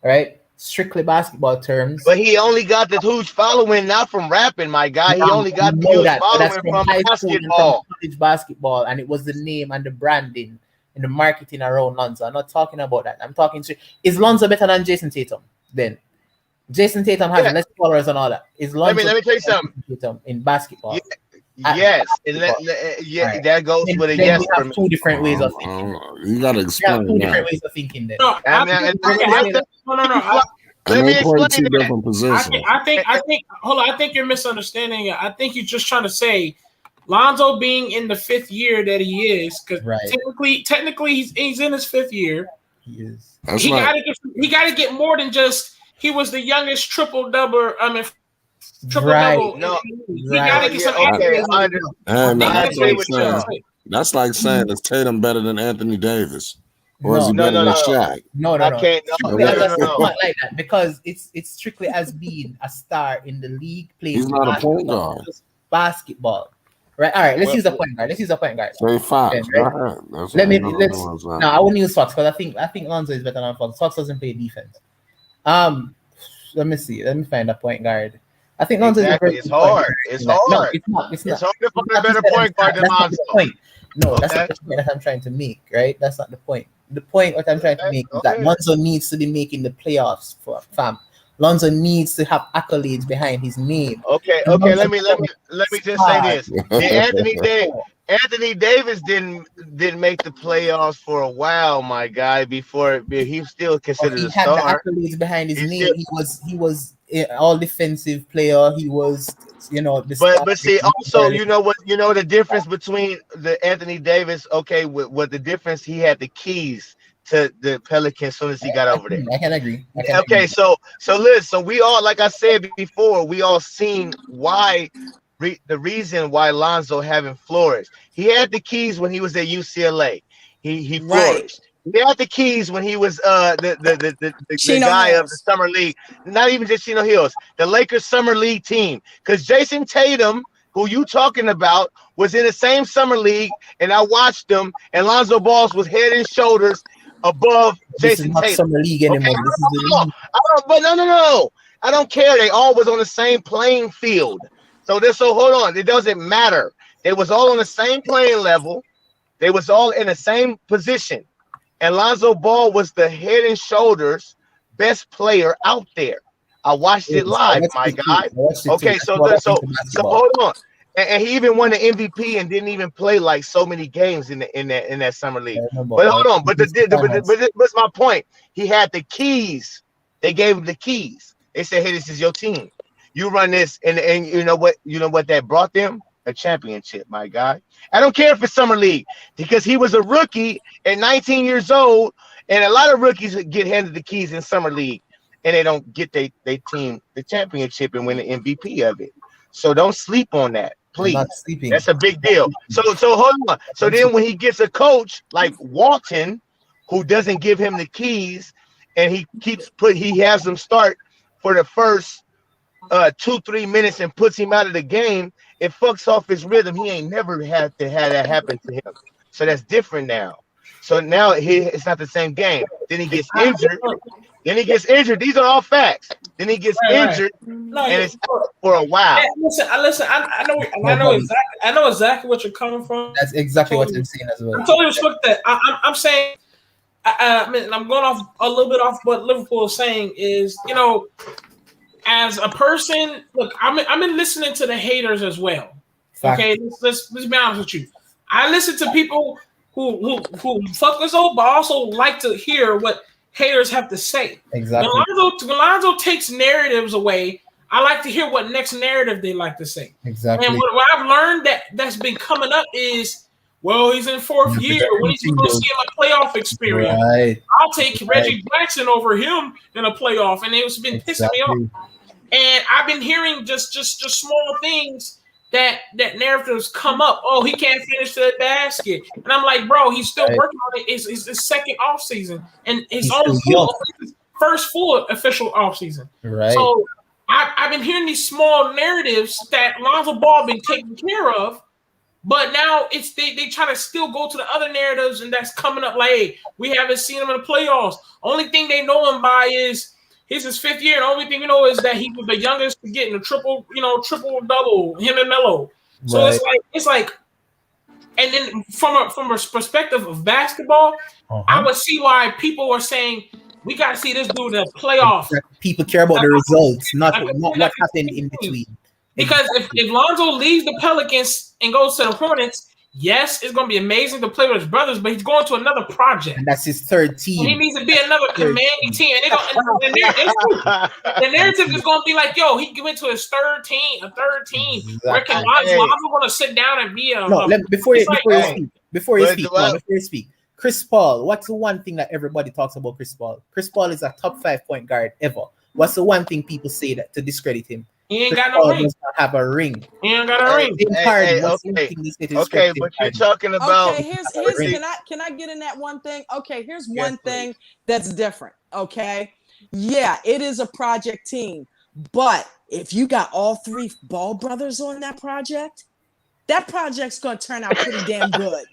right? Strictly basketball terms. But he only got the huge following not from rapping, my guy. He only got the huge following from basketball. College basketball, and it was the name and the branding and the marketing around Lonzo. I'm not talking about that. I'm talking to, is Lonzo better than Jason Tatum? Then Jason Tatum has less followers and all that. Is Lonzo let me tell you something. Tatum in basketball? Yes, that goes with a yes for me. Two different ways of thinking. You gotta explain. Two different ways of thinking. There. No, let me explain two different positions. I think. Hold on. I think you're misunderstanding it. I think you're just trying to say Lonzo being in the 5th year that he is, because technically he's in his 5th year. He is. He got to get more than just. He was the youngest triple double. Triple double. No, he gotta get some accolades. That's like saying is Tatum better than Anthony Davis, or is he better than Shaq? No. I can't. No. Not like that, because it's strictly as being a star in the league. He's not a point guard. Basketball. Right. All right. Let's use a point guard. Say Fox. Right? No, I wouldn't use Fox because I think Lonzo is better than Fox. Fox doesn't play defense. Let me see. Let me find a point guard. I think Lonzo is it's hard. It's hard. No, it's not. It's hard to find a better point guard than Lonzo. No, that's not the point that I'm trying to make, right? That's not the point. The point what I'm trying to make is that Lonzo needs to be making the playoffs for fam. Lonzo needs to have accolades behind his name. Okay. Let me just say this. Anthony Davis didn't make the playoffs for a while, my guy. Before he was still considered a star. He had the accolades behind his name. He was all defensive player. He was, But see, also, you know the difference between the Anthony Davis. Okay, what the difference? He had the keys to the Pelicans as soon as he got over there. I can agree. So listen. So we all, like I said before, we all seen why. The reason why Lonzo haven't flourished. He had the keys when he was at UCLA. He flourished. He had the keys when he was the guy of the summer league. Not even just Chino Hills, the Lakers summer league team. Because Jason Tatum, who you talking about, was in the same summer league, and I watched them, and Lonzo Ball was head and shoulders above Jason Tatum. Summer league anymore. No. I don't care. They all was on the same playing field. So hold on. It doesn't matter. They was all on the same playing level. They was all in the same position. And Lonzo Ball was the head and shoulders best player out there. I watched it live, my guy. Okay, so hold on. And he even won the MVP and didn't even play like so many games in that summer league. But hold on. But what's my point? He had the keys. They gave him the keys. They said, "Hey, this is your team. You run this," and you know what that brought them? A championship, my guy. I don't care if it's summer league because he was a rookie at 19 years old, and a lot of rookies get handed the keys in summer league, and they don't get they team the championship and win the MVP of it. So don't sleep on that, please. Not sleeping. That's a big deal. So hold on. So then when he gets a coach like Walton, who doesn't give him the keys, and he has him start for the first 2-3 minutes and puts him out of the game, it fucks off his rhythm. He ain't never had to have that happen to him. So that's different now. So now it's not the same game. Then he gets injured. These are all facts. Then he gets injured, and it's out for a while. Listen. I know exactly what you're coming from. That's exactly what I'm saying as well. I totally respect that. I'm saying, I'm going off a little bit off what Liverpool is saying is, as a person, look, I've been listening to the haters as well. Fact. Okay, let's be honest with you. I listen to people who fuck us over, but also like to hear what haters have to say. Exactly. When Lonzo takes narratives away, I like to hear what next narrative they like to say. Exactly. And what I've learned that's been coming up is, well, he's in fourth year. When he's going to get a playoff experience, right. I'll take Reggie Jackson over him in a playoff, and it's been pissing me off. And I've been hearing just small things that narratives come up. Oh, he can't finish the basket, and I'm like, bro, he's still working on it. It's his second off season, and his first full official off season. Right. So I've been hearing these small narratives that Lonzo Ball been taken care of, but now it's they try to still go to the other narratives, and that's coming up like, hey, we haven't seen him in the playoffs. Only thing they know him by is he's his fifth year, and the only thing we know is that he was the youngest to get in a triple double, him and Melo. So it's like, and then from a perspective of basketball, I would see why people are saying we got to see this dude in the playoff. People care about the results, not what happened in between. Because if Lonzo leaves the Pelicans and goes to the Hornets, yes, it's going to be amazing to play with his brothers, but he's going to another project. And that's his third team. He needs to be another commanding team. And the narrative is going to be like, yo, he went to his third team. Exactly. Where can Lonzo going to sit down and be a... No, before you speak, Chris Paul, what's the one thing that everybody talks about Chris Paul? Chris Paul is a top 5 point guard ever. What's the one thing people say that to discredit him? He ain't got no ring. Does not have a ring. He ain't got a ring. Okay, but you're talking about. Okay, can I get in that one thing? Okay, here's one thing that's different. Okay, yeah, it is a project team, but if you got all three Ball brothers on that project's gonna turn out pretty damn good.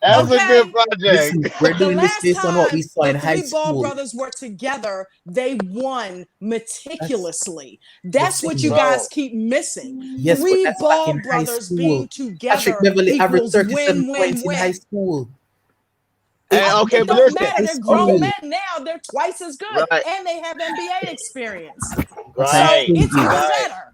That's a good project. Listen, we're doing this based on what we saw in high school. Ball brothers were together. They won meticulously. That's what you guys keep missing. Yes, three Ball brothers being together Patrick Beverly averaged 37 points in high school. Okay, but listen, they're grown men now. They're twice as good, and they have NBA experience. Right. So it's better.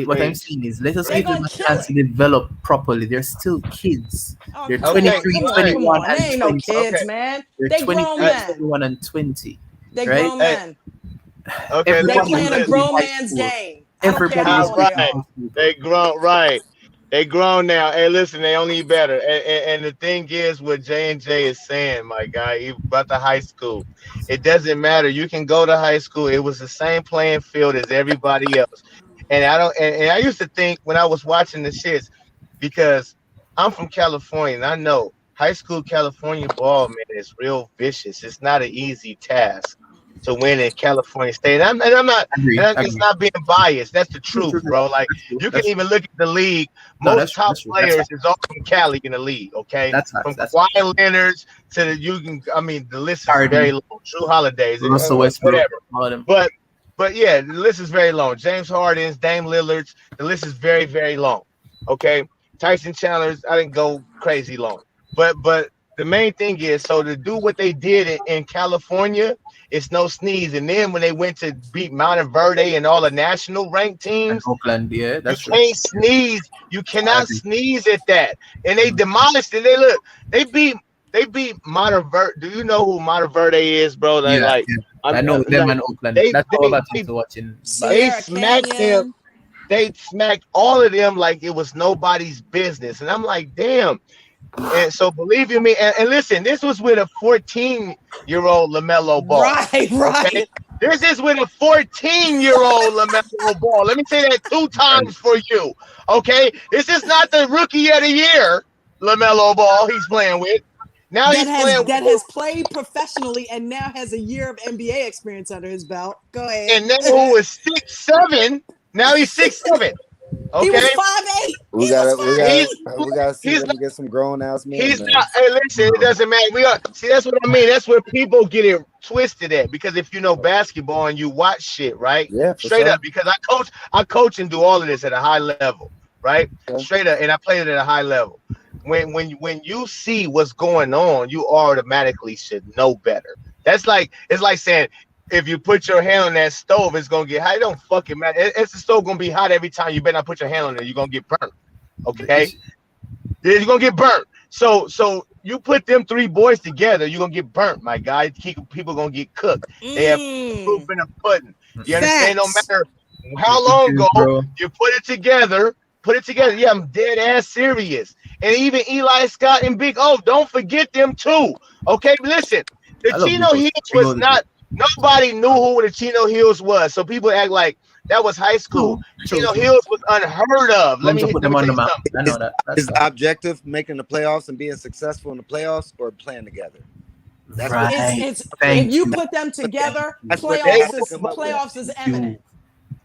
What I'm saying is, let us give them a chance to develop properly. They're still kids. They're 23, 21, and 20. They ain't no kids, man. They're 23, 21, and 20. They're grown men. Okay, they're playing a grown man's game. Everybody's right. They grown now. Hey, listen, they only better. And the thing is, what J&J is saying, my guy, about the high school, it doesn't matter. You can go to high school. It was the same playing field as everybody else. And I used to think when I was watching the shits, because I'm from California and I know high school California ball, man, is real vicious. It's not an easy task to win in California State. And I'm not, it's not being biased. That's the truth, bro. Like you can even look at the league. Most top players is all from Cali in the league. Okay, from Kawhi Leonard's to the list is very long. True Holidays, whatever. But yeah, the list is very long. James Harden's, Dame Lillard's, the list is very, very long. Okay. Tyson Chandler's, I didn't go crazy long. But the main thing is, so to do what they did in California, it's no sneeze. And then when they went to beat Monteverde and all the national ranked teams, and Oakland, yeah, that's can't sneeze. You cannot sneeze at that. And they demolished it. They beat Monteverde. Do you know who Monteverde is, bro? I know them in Oakland. That's all I was watching. They smacked them. They smacked all of them like it was nobody's business. And I'm like, damn. And so believe you me, and listen, this was with a 14-year-old LaMelo Ball. Right. Okay? This is with a 14-year-old LaMelo Ball. Let me say that 2 times for you. Okay, this is not the rookie of the year LaMelo Ball he's playing with. Now that he's has playing that with, has played professionally and now has a year of NBA experience under his belt. Go ahead. and then who was 6'7". Now he's 6'7". Okay, He was 5'8". We He gotta was see him get some grown ass men. he's Man. not. Hey, listen, it doesn't matter. That's what I mean. That's where people get it twisted at. Because if you know basketball and you watch shit, right? Yeah, for Straight sure. up. Because I coach and do all of this at a high level, right? Okay. Straight up, and I play it at a high level. When you see what's going on, you automatically should know better. It's like saying, if you put your hand on that stove, it's gonna get hot. It don't fucking matter. It's the stove gonna be hot every time. You better not put your hand on it. You're gonna get burnt. Okay, you're gonna get burnt. So you put them 3 boys together, you're gonna get burnt, my guy. People gonna get cooked. They have proof in the pudding. You understand? No matter how long ago you put it together. Yeah, I'm dead ass serious. And even Eli Scott and Big O, don't forget them too. Okay, listen, the Chino Hills was not. Nobody knew who the Chino Hills was, so people act like that was high school. Chino Hills was unheard of. Let me put them on the map. I know that. Is the objective making the playoffs and being successful in the playoffs, or playing together? That's right. If you put them together, playoffs is imminent.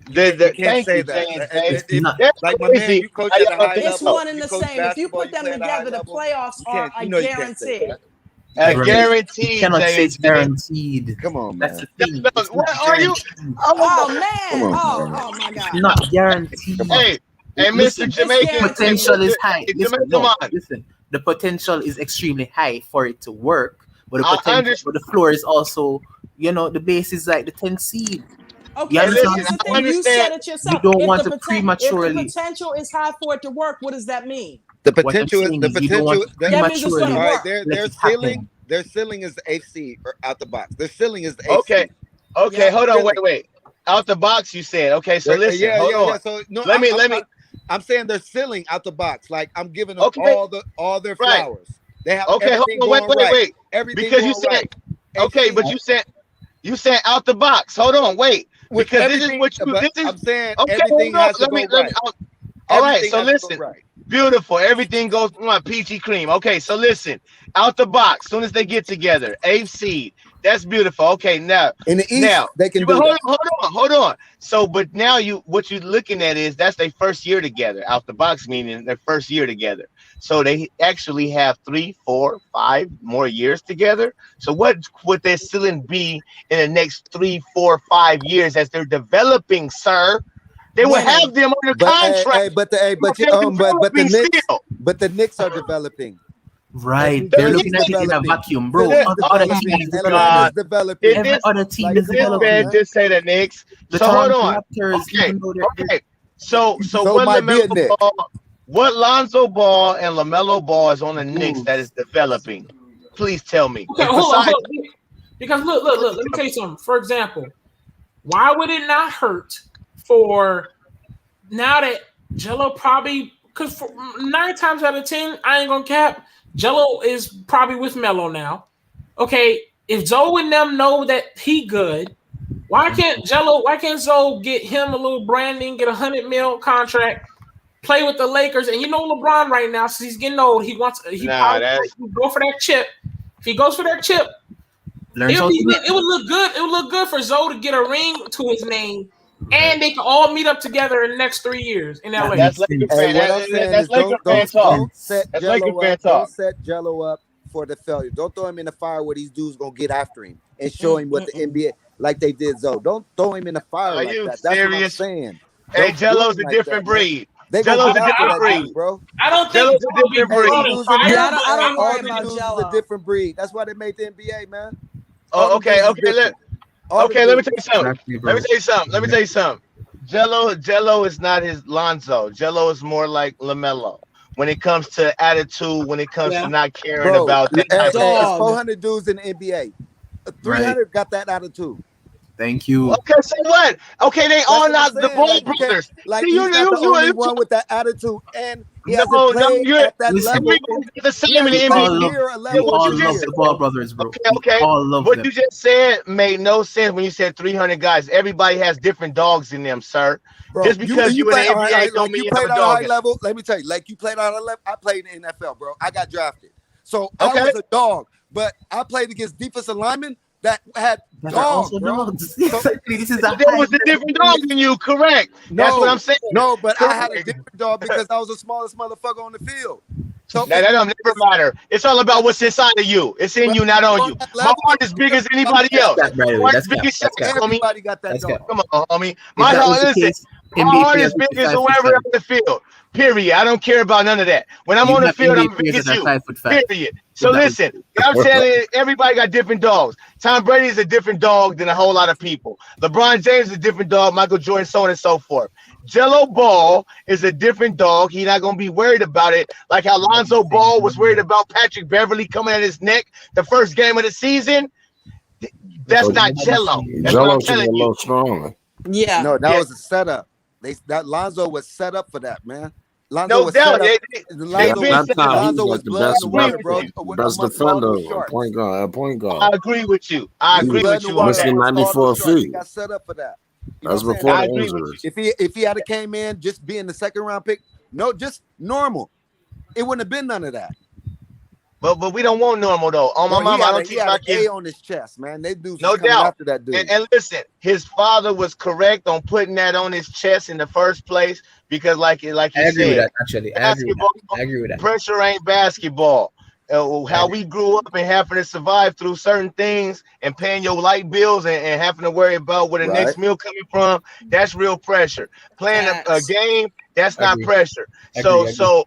You can't say that. Like my man, you coach at a high level. It's one and the same. If you put them together, the playoffs are a guarantee. Guaranteed. You cannot say it's guaranteed. Come on, man. That's the thing. What are you? Oh man! Oh my God! Not guaranteed. Hey, Mr. Jamaican. Potential is high. Listen. The potential is extremely high for it to work, but the potential, but the floor is also, the base is like the 10th seed. Okay, so here's the thing. You said it yourself. You don't want to prematurely. If the potential is high for it to work, what does that mean? The potential is that means it's going to work. Their ceiling is the 8th seed or out the box. Their ceiling is the 8th seed. Okay, hold on, wait. Out the box, you said. Okay, so listen, hold on. So no, let me. I'm saying they're ceiling out the box. Like I'm giving them all their flowers. They have everything hold on, wait. Everything because you said but you said out the box. Hold on, wait. Because this is what you. I'm saying everything has to go right. All right, so listen. Beautiful. Everything goes peachy cream. Okay, so listen. Out the box. Soon as they get together, 8th seed. That's beautiful. Okay, now in the East, they can do hold on. So, but now what you're looking at is that's their first year together. Out the box meaning their first year together. So they actually have 3, 4, 5 more years together. So what would their ceiling be in the next 3, 4, 5 years as they're developing, sir? They will have them under contract. But the Knicks are developing. Right, they're looking at it in a vacuum, bro. Other teams is developing. Every other team is developing. Just say the Knicks. So hold on. Okay. So what Lonzo Ball and LaMelo Ball is on the Knicks that is developing? Please tell me. Okay, hold on. Because look. Let me tell you something. For example, why would it not hurt for now that Jello probably, because for 9 times out of 10, I ain't gonna cap, Jello is probably with Melo now. Okay, if Zoe and them know that he good, why can't Zoe get him a little branding, get $100 million contract, play with the Lakers? And LeBron right now, since he's getting old, he go for that chip. If he goes for that chip, it would look good. It would look good for Zoe to get a ring to his name, and they can all meet up together in the next 3 years in LA. That's Laker fan talk. Don't set Jello up for the failure. Don't throw him in the fire where these dudes gonna get after him and show him what the NBA like they did Zoe. Don't throw him in the fire like that. That's serious? What I'm saying. Hey, Jello's a different breed. Jello's a different breed, bro. I don't think Jello's a different breed. I don't worry about Jello. A different breed. That's why they made the NBA, man. Oh, okay. Let me tell you something. Jello is not his Lonzo. Jello is more like LaMelo when it comes to attitude. When it comes to not caring about that. There's 400 dudes in the NBA. 300 got that attitude. Thank you. Okay, so what? Okay, they That's all what I'm not the saying. Ball Like, you can't- brothers. like See, he's not the only one you with that attitude, and he no, hasn't no, played you're at that listen, level. everybody's the He same in the hasn't We all played NBA. love, near a we level What all you in love just years, the Ball bro. brothers, bro. Okay, We okay. all love What them. you just said made no sense when you said 300 guys. Everybody has different dogs in them, sir. Bro, Just because you you in play the NBA don't like mean you you have played a at a dog high in it. level. Let me tell you, like you played at a level. I played in the NFL, bro. I got drafted, so I Okay. was a dog. But I played against defensive linemen that had That are dogs, also bro. dogs. So, Exactly. This is a There was a different dog than you, correct? That's what I'm saying. no, but I had a Correct. different dog because I was the smallest motherfucker on the field. So Now, that don't never matter. It's all about what's inside of you. It's in but you, not on on you. that My level, heart is big as anybody That's else. cap, by the My way. heart That's is big cap. as That's shit, cap. homie. everybody got that That's dog. cap. Come on, homie. If My that was heart, the listen. case, My NBA heart players is would big be as 5'5". whoever on the field. Period. I don't care about none of that. When I'm You on the have field, NBA I'm big players as that are you. 5'5". Period. If So that was listen, what I'm saying is everybody got different dogs. Tom Brady is a different dog than a whole lot of people. LeBron James is a different dog. Michael Jordan, so on and so forth. LiAngelo Ball is a different dog. He's not gonna be worried about it, like how Lonzo Ball was worried about Patrick Beverly coming at his neck the first game of the season. That's not Jello. That's what I'm Jello should be a telling you. little stronger. Yeah. No, that Yeah. was a setup. That Lonzo was set up for that, man. Lonzo No was doubt. set up. They've Lonzo been was, set That time, up. he was Lonzo like was the blood in best the I agree water, with bro. you. best Amongst all defender those at sharks. point guard. At point guard. I agree with you. I He was agree blood with in the you on water that. Missing amongst all 94 those sharks. He feet. got set up for that. You know That's what I'm saying? before I the agree with injuries. If he had came in just being the second round pick, no, just normal, it wouldn't have been none of that. But we don't want normal though. On my Bro, mama, I don't he teach had my an kids. A on his chest, man. They dudes No was coming doubt. after that dude. And listen, his father was correct on putting that on his chest in the first place because, like you I agree with said, that. Actually, I agree with basketball that. I agree with that. pressure ain't basketball. How we grew up and having to survive through certain things and paying your light bills and having to worry about where the Right. next meal coming from, that's real pressure. Playing a Facts. game, that's not Agree. pressure. Agree. So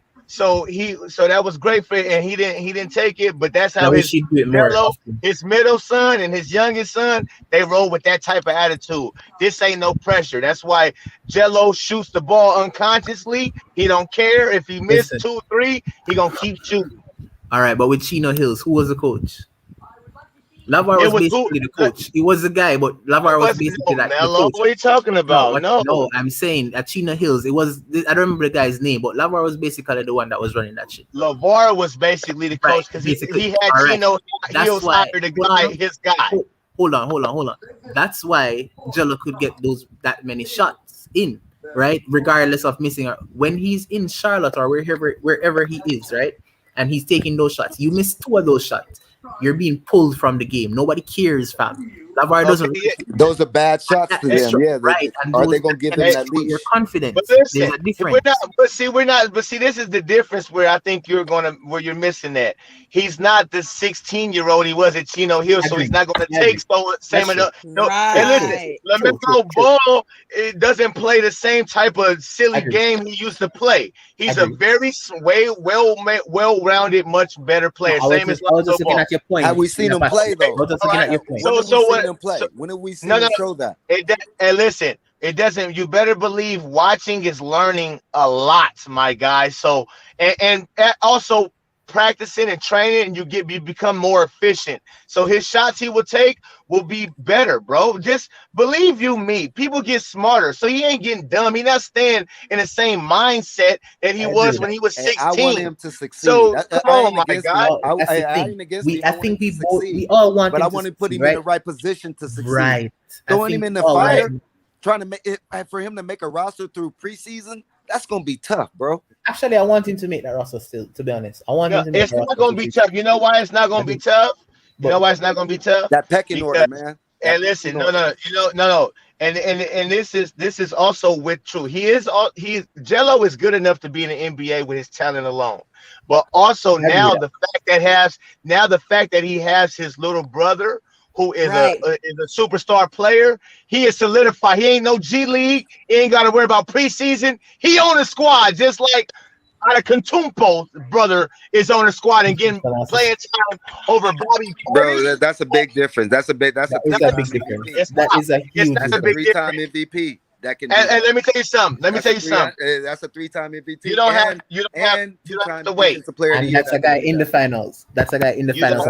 that was great for it, and he didn't take it, but that's And I how wish he'd do it more Jello, often. his middle son and his youngest son, they roll with that type of attitude. This ain't no pressure. That's why Jello shoots the ball unconsciously. He don't care if he missed Listen. 2, 3. He gonna keep shooting. All right, but with Chino Hills, who was the coach? LaVar It was was basically the coach. He was the guy, but LaVar was basically like the Mello. coach. What are you talking about? No. No, I'm saying at Chino Hills, it was I don't remember the guy's name, but LaVar was basically the one that was running that shit. LaVar was basically the coach because basically. he had All right. Chino. That's He was why- hired the guy, his guy. Hold on. That's why Jello could get that many shots in, right? Regardless of missing or when he's in Charlotte or wherever he is, right? And he's taking those shots. You miss 2 of those shots. You're being pulled from the game. Nobody cares, fam. LaVar doesn't. Those are bad shots to them. Yeah, right. And are those they gonna give him that that leash? your confidence? But listen, There's a difference. we're not. But see, this is the difference where I think where you're missing that. He's not the 16-year-old he was at Chino Hill, so he's not going to take same enough. No, and listen, Right. LaMelo Ball it doesn't play the same type of silly game he used to play. He's a very well-rounded, much better player. I Same was as just looking at your point. Have we seen him play though? I was just looking at your point. When have we seen him play? When have we seen him show that? And listen, it doesn't. You better believe watching is learning a lot, my guy. So and also practicing and training, and you become more efficient. So his shots he will take will be better, bro. Just believe you me. People get smarter, so he ain't getting dumb. He's not staying in the same mindset that he was when he was 16. I want him to succeed. So come on, my guy. I ain't against him. I think we all want, but him I want to put him right? in the right position to succeed. Right. Throwing him in the fire, trying to make it for him to make a roster through preseason. That's gonna be tough, bro. Actually, I want him to make that roster still. To be honest, I want him to make. It's not gonna be tough. You know why it's not gonna be tough? You know why it's not gonna be tough? That pecking order, man. And listen, no. And this is also with true. Jello is good enough to be in the NBA with his talent alone. But also now the fact that he has his little brother who is a superstar player, he is solidified. He ain't no G League. He ain't got to worry about preseason. He on the squad, just like Antetokounmpo's brother is on the squad and getting playing time over Bobby Portis. Bro, that's a big difference. That's a big difference. That is a huge difference. 3-time MVP. that can. And let me tell you something. That's a 3-time MVP. You don't have to wait. And that's a guy in the finals. That's a finals.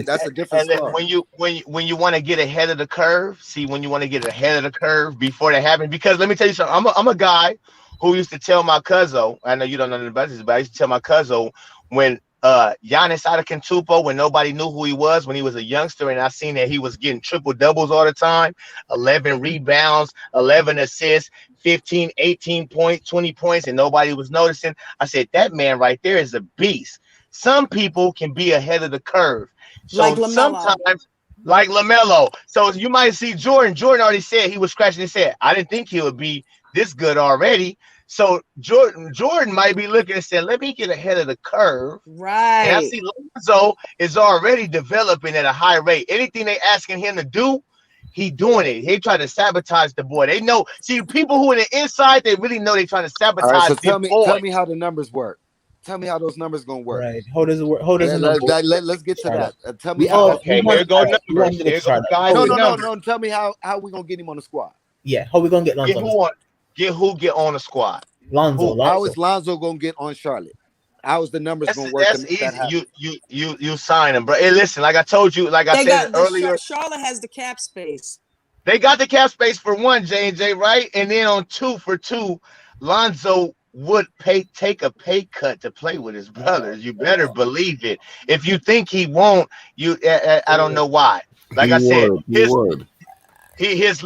That's a different story. When you want to get ahead of the curve, when you want to get ahead of the curve before that happens, because let me tell you something. I'm a guy who used to tell my cousin. I know you don't know nothing about this, but I used to tell my cousin when Giannis Antetokounmpo, when nobody knew who he was, when he was a youngster, and I seen that he was getting triple doubles all the time, 11 rebounds, 11 assists, 15, 18 points, 20 points, and nobody was noticing. I said, that man right there is a beast. Some people can be ahead of the curve. So like sometimes, like LaMelo. So you might see Jordan. Jordan already said he was scratching his head. I didn't think he would be this good already. So Jordan might be looking and saying, let me get ahead of the curve. Right. And I see Lonzo is already developing at a high rate. Anything they asking him to do, he doing it. He try to sabotage the boy. They know. See, people who are the inside, they really know they trying to sabotage. All right, so tell me how the numbers work. Tell me how those numbers gonna work. Right. How does it work? How does let's get to that. Tell me how. Okay, here go numbers. No. Tell me how we gonna get him on the squad. Yeah, how we gonna get Lonzo? Get on the squad. Lonzo. How is Lonzo gonna get on Charlotte? How is the numbers gonna work? That's easy. You sign him, bro. Hey, listen, like I told you, like I said earlier, Charlotte has the cap space. They got the cap space for one, J&J, right? And then on two, Lonzo would take a pay cut to play with his brothers. You better believe it. If you think he won't, I don't know why. Like I said, his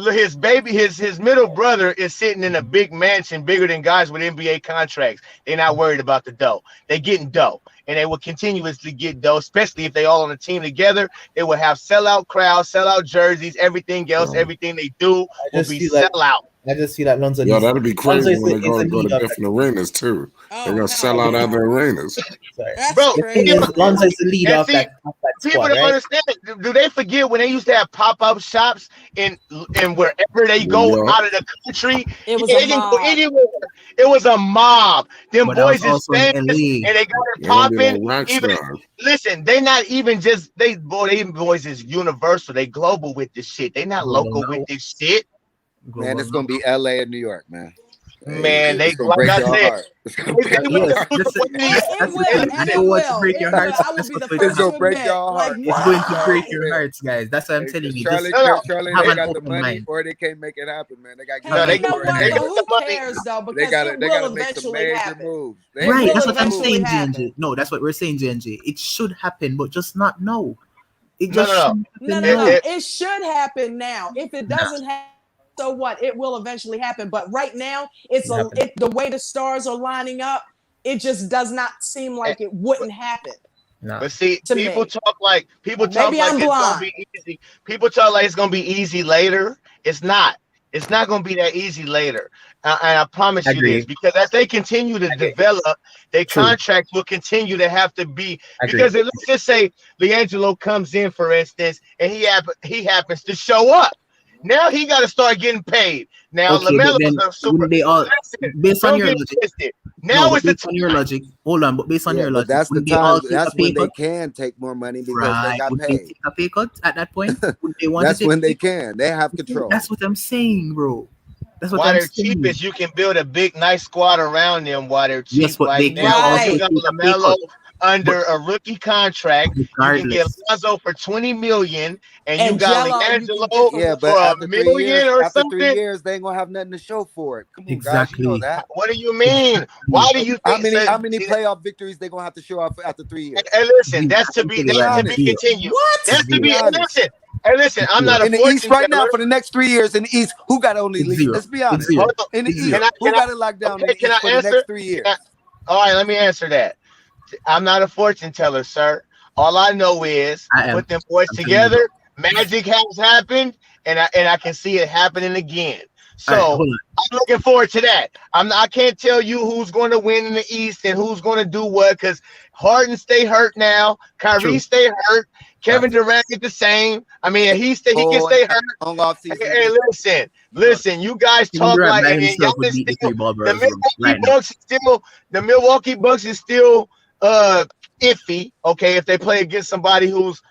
middle brother is sitting in a big mansion bigger than guys with NBA contracts. They're not worried about the dough. They're getting dough, and they will continuously get dough, especially if they all on the team together. They will have sellout crowds, sellout jerseys, everything else, everything they do will be sellout. I just see that Lonzo. Yeah, that'd be crazy when they go to different arenas too. They're gonna sell out other arenas. Bro, Lonzo is the leader of that people squad, don't right? understand. Do they forget when they used to have pop-up shops in wherever they go out of the country? It was they didn't go anywhere. It was a mob. Them boys is famous and they got it popping. Listen, they not even just them boys is universal. They global with this shit. They not local with this shit. Man, it's gonna be LA and New York, man. Man, they gonna break your heart. It's gonna break your hearts. It's gonna break your heart. It's going to break your hearts, guys. That's what I'm telling you. Charlie, they got the money, or they can't make it happen, man. They got who cares though? Because they gotta make some major moves. Right, that's what I'm saying, JNJ. No, that's what we're saying, JNJ. It should happen, but just not now. It just It should happen now. If it doesn't happen, so what? It will eventually happen. But right now, the way the stars are lining up, it just does not seem like it wouldn't happen. No. But see, people talk like it's gonna be easy. People talk like it's gonna be easy later. It's not. It's not gonna be that easy later. And I promise you this, because as they continue to develop, their contracts will continue to have to be. Because let's just say LiAngelo comes in, for instance, and he happens to show up. Now he got to start getting paid. Now LaMelo is a super. Based on your logic. Now it's based on your logic. Hold on, but based on your logic, that's the time. That's when they can take more money because they got paid. Would they take a pay cut at that point? Would they want that's when they can. They have control. That's what I'm saying, bro. That's what while they're cheap is you can build a big, nice squad around them while they're cheap. Yes, but like now you got LaMelo under a rookie contract. You can get Lonzo for $20 million, and you got LiAngelo for $1 million or after something. 3 years, they ain't gonna have nothing to show for it. Come on, exactly. guys, you know that. What do you mean? Why do you think how many playoff victories they gonna have to show off after 3 years? Hey, listen, that's to be continued. What? That's to be listen, I'm not in the East right now for the next 3 years. In the East, who got only lead? Let's be honest. In the East, who got it locked down in the East for the next 3 years? All right, let me answer that. I'm not a fortune teller, sir. All I know is put them boys together. Magic has happened, and I can see it happening again. So I'm looking forward to that. I can't tell you who's going to win in the East and who's going to do what, because Harden stay hurt now. Kyrie stay hurt. Kevin Durant get the same. I mean, he can stay hurt. Hey, listen. You guys talk like the Milwaukee Bucks is still iffy. Okay, if they play against somebody who's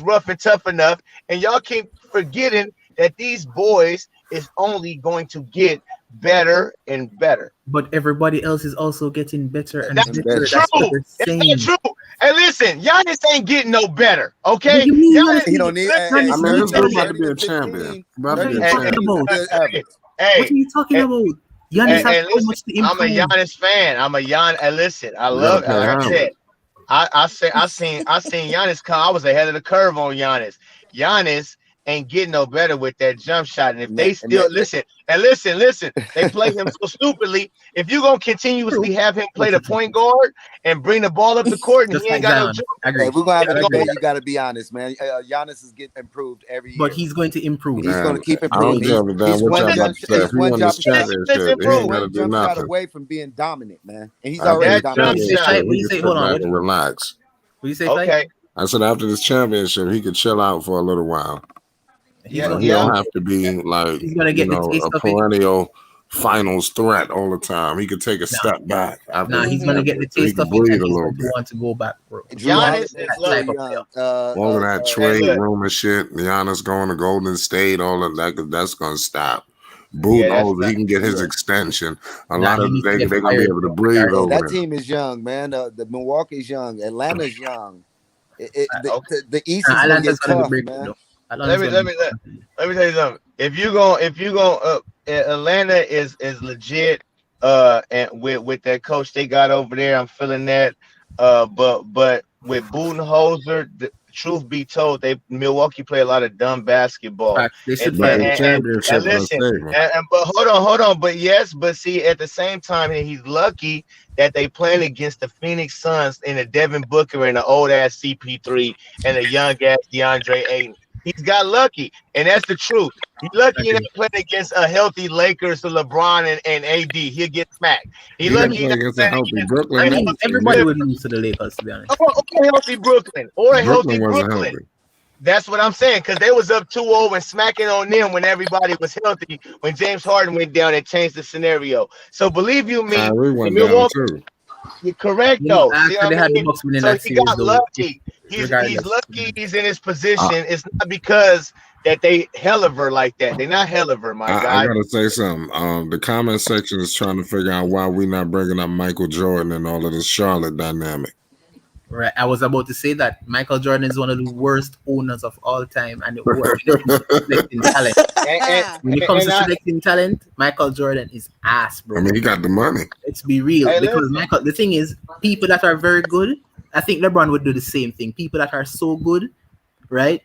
rough and tough enough, and y'all keep forgetting that these boys is only going to get better and better. But everybody else is also getting better and That's better. true. That's what they're It's saying. not true. Hey, listen, Giannis ain't getting no better. Okay, What do you mean, Giannis, He don't need. listen, I mean, this dude about to be a 30 to champion. 15, About to 30 be a to talking 15 about? is good average. What hey, are you talking hey, about? Giannis has so listen, much to I'm a improve. Giannis fan. I'm a Gian. And listen, I You gotta love. pay Like I homage. said, I seen Giannis come. I was ahead of the curve on Giannis. Giannis ain't getting no better with that jump shot. And if they still listen, they play him so stupidly. If you're gonna continuously have him play the point guard and bring the ball up the court and Just he ain't like got no Zion. jump, Agree. If we're gonna have a It's gonna debate, be- you got to be honest, man. Giannis is getting improved every year. But he's going to improve. He's going to keep I don't improving. give a damn He's what one y'all about jump, to say. If he's he one won jump this shot. championship, he He's ain't one gotta do jump shot nothing. away from being dominant, man. And he's After already that this jump dominant. shot. championship, What he you can say? sit Hold on. back What and relax. you say, Fight? Okay, I said after this championship, he could chill out for a little while. He's yeah, Like, gonna, he yeah. don't have to be like, he's gonna get the taste a of it. perennial finals threat all the time. He could take a Nah. step back after Nah, this he's gonna get the championship, so he taste can of it, breathe and a he's little going to bit. want to go back, bro. Drew Giannis Holiday is is still like, young. All of that hey, trade look, rumor shit, Giannis going to Golden State, all of that, that's gonna stop. yeah, that's Budenholzer, he not can get his Yeah. extension. A Nah, lot he of needs to they're get gonna be fired, able to bro. breathe Hey, over that there. team is young, man. The Milwaukee's young. Atlanta's young. okay. The East is gonna Atlanta's get gonna be tough, breaking man. though. Let Atlanta's me gonna let be me let me tell you something. If you go Atlanta is legit. And with that coach they got over there, I'm feeling that. But with Budenholzer, the truth be told, Milwaukee play a lot of dumb basketball. facts. They And should But fire and, the him. and, and, championship and gonna listen, save him. but hold on. But see, at the same time, he's lucky that they playing against the Phoenix Suns and the Devin Booker and the old ass CP3 and the young ass DeAndre Ayton. He's got lucky, and that's the truth. He's lucky he not playing against a healthy Lakers, so LeBron and AD. He'll get smacked. He He didn't lucky he play not against a playing healthy against Brooklyn. I a He mean, healthy everybody did. would lose to the Lakers, to be honest. or a healthy Brooklyn or a healthy Brooklyn wasn't Brooklyn. healthy. That's what I'm saying, because they was up 2-0 and smacking on them when everybody was healthy. When James Harden went down, it changed the scenario. So believe you me, Kyrie the went down Milwaukee, too. you're correct You know, though. See after what they I had the mean? Bucks winning So that he series, got though, lucky. He's regardless. lucky he's in his position. It's not because that they helliver like that. They're not helliver, my I guy. gotta say something. The comment section is trying to figure out why we not bringing up Michael Jordan and all of this Charlotte dynamic. Right, I was about to say that Michael Jordan is one of the worst owners of all time, and when it comes to selecting talent, when it comes to selecting talent, Michael Jordan is ass, bro. I mean, he got the money. Let's be real, Hey, because listen. Michael. The thing is, people that are very good, I think LeBron would do the same thing. People that are so good, right?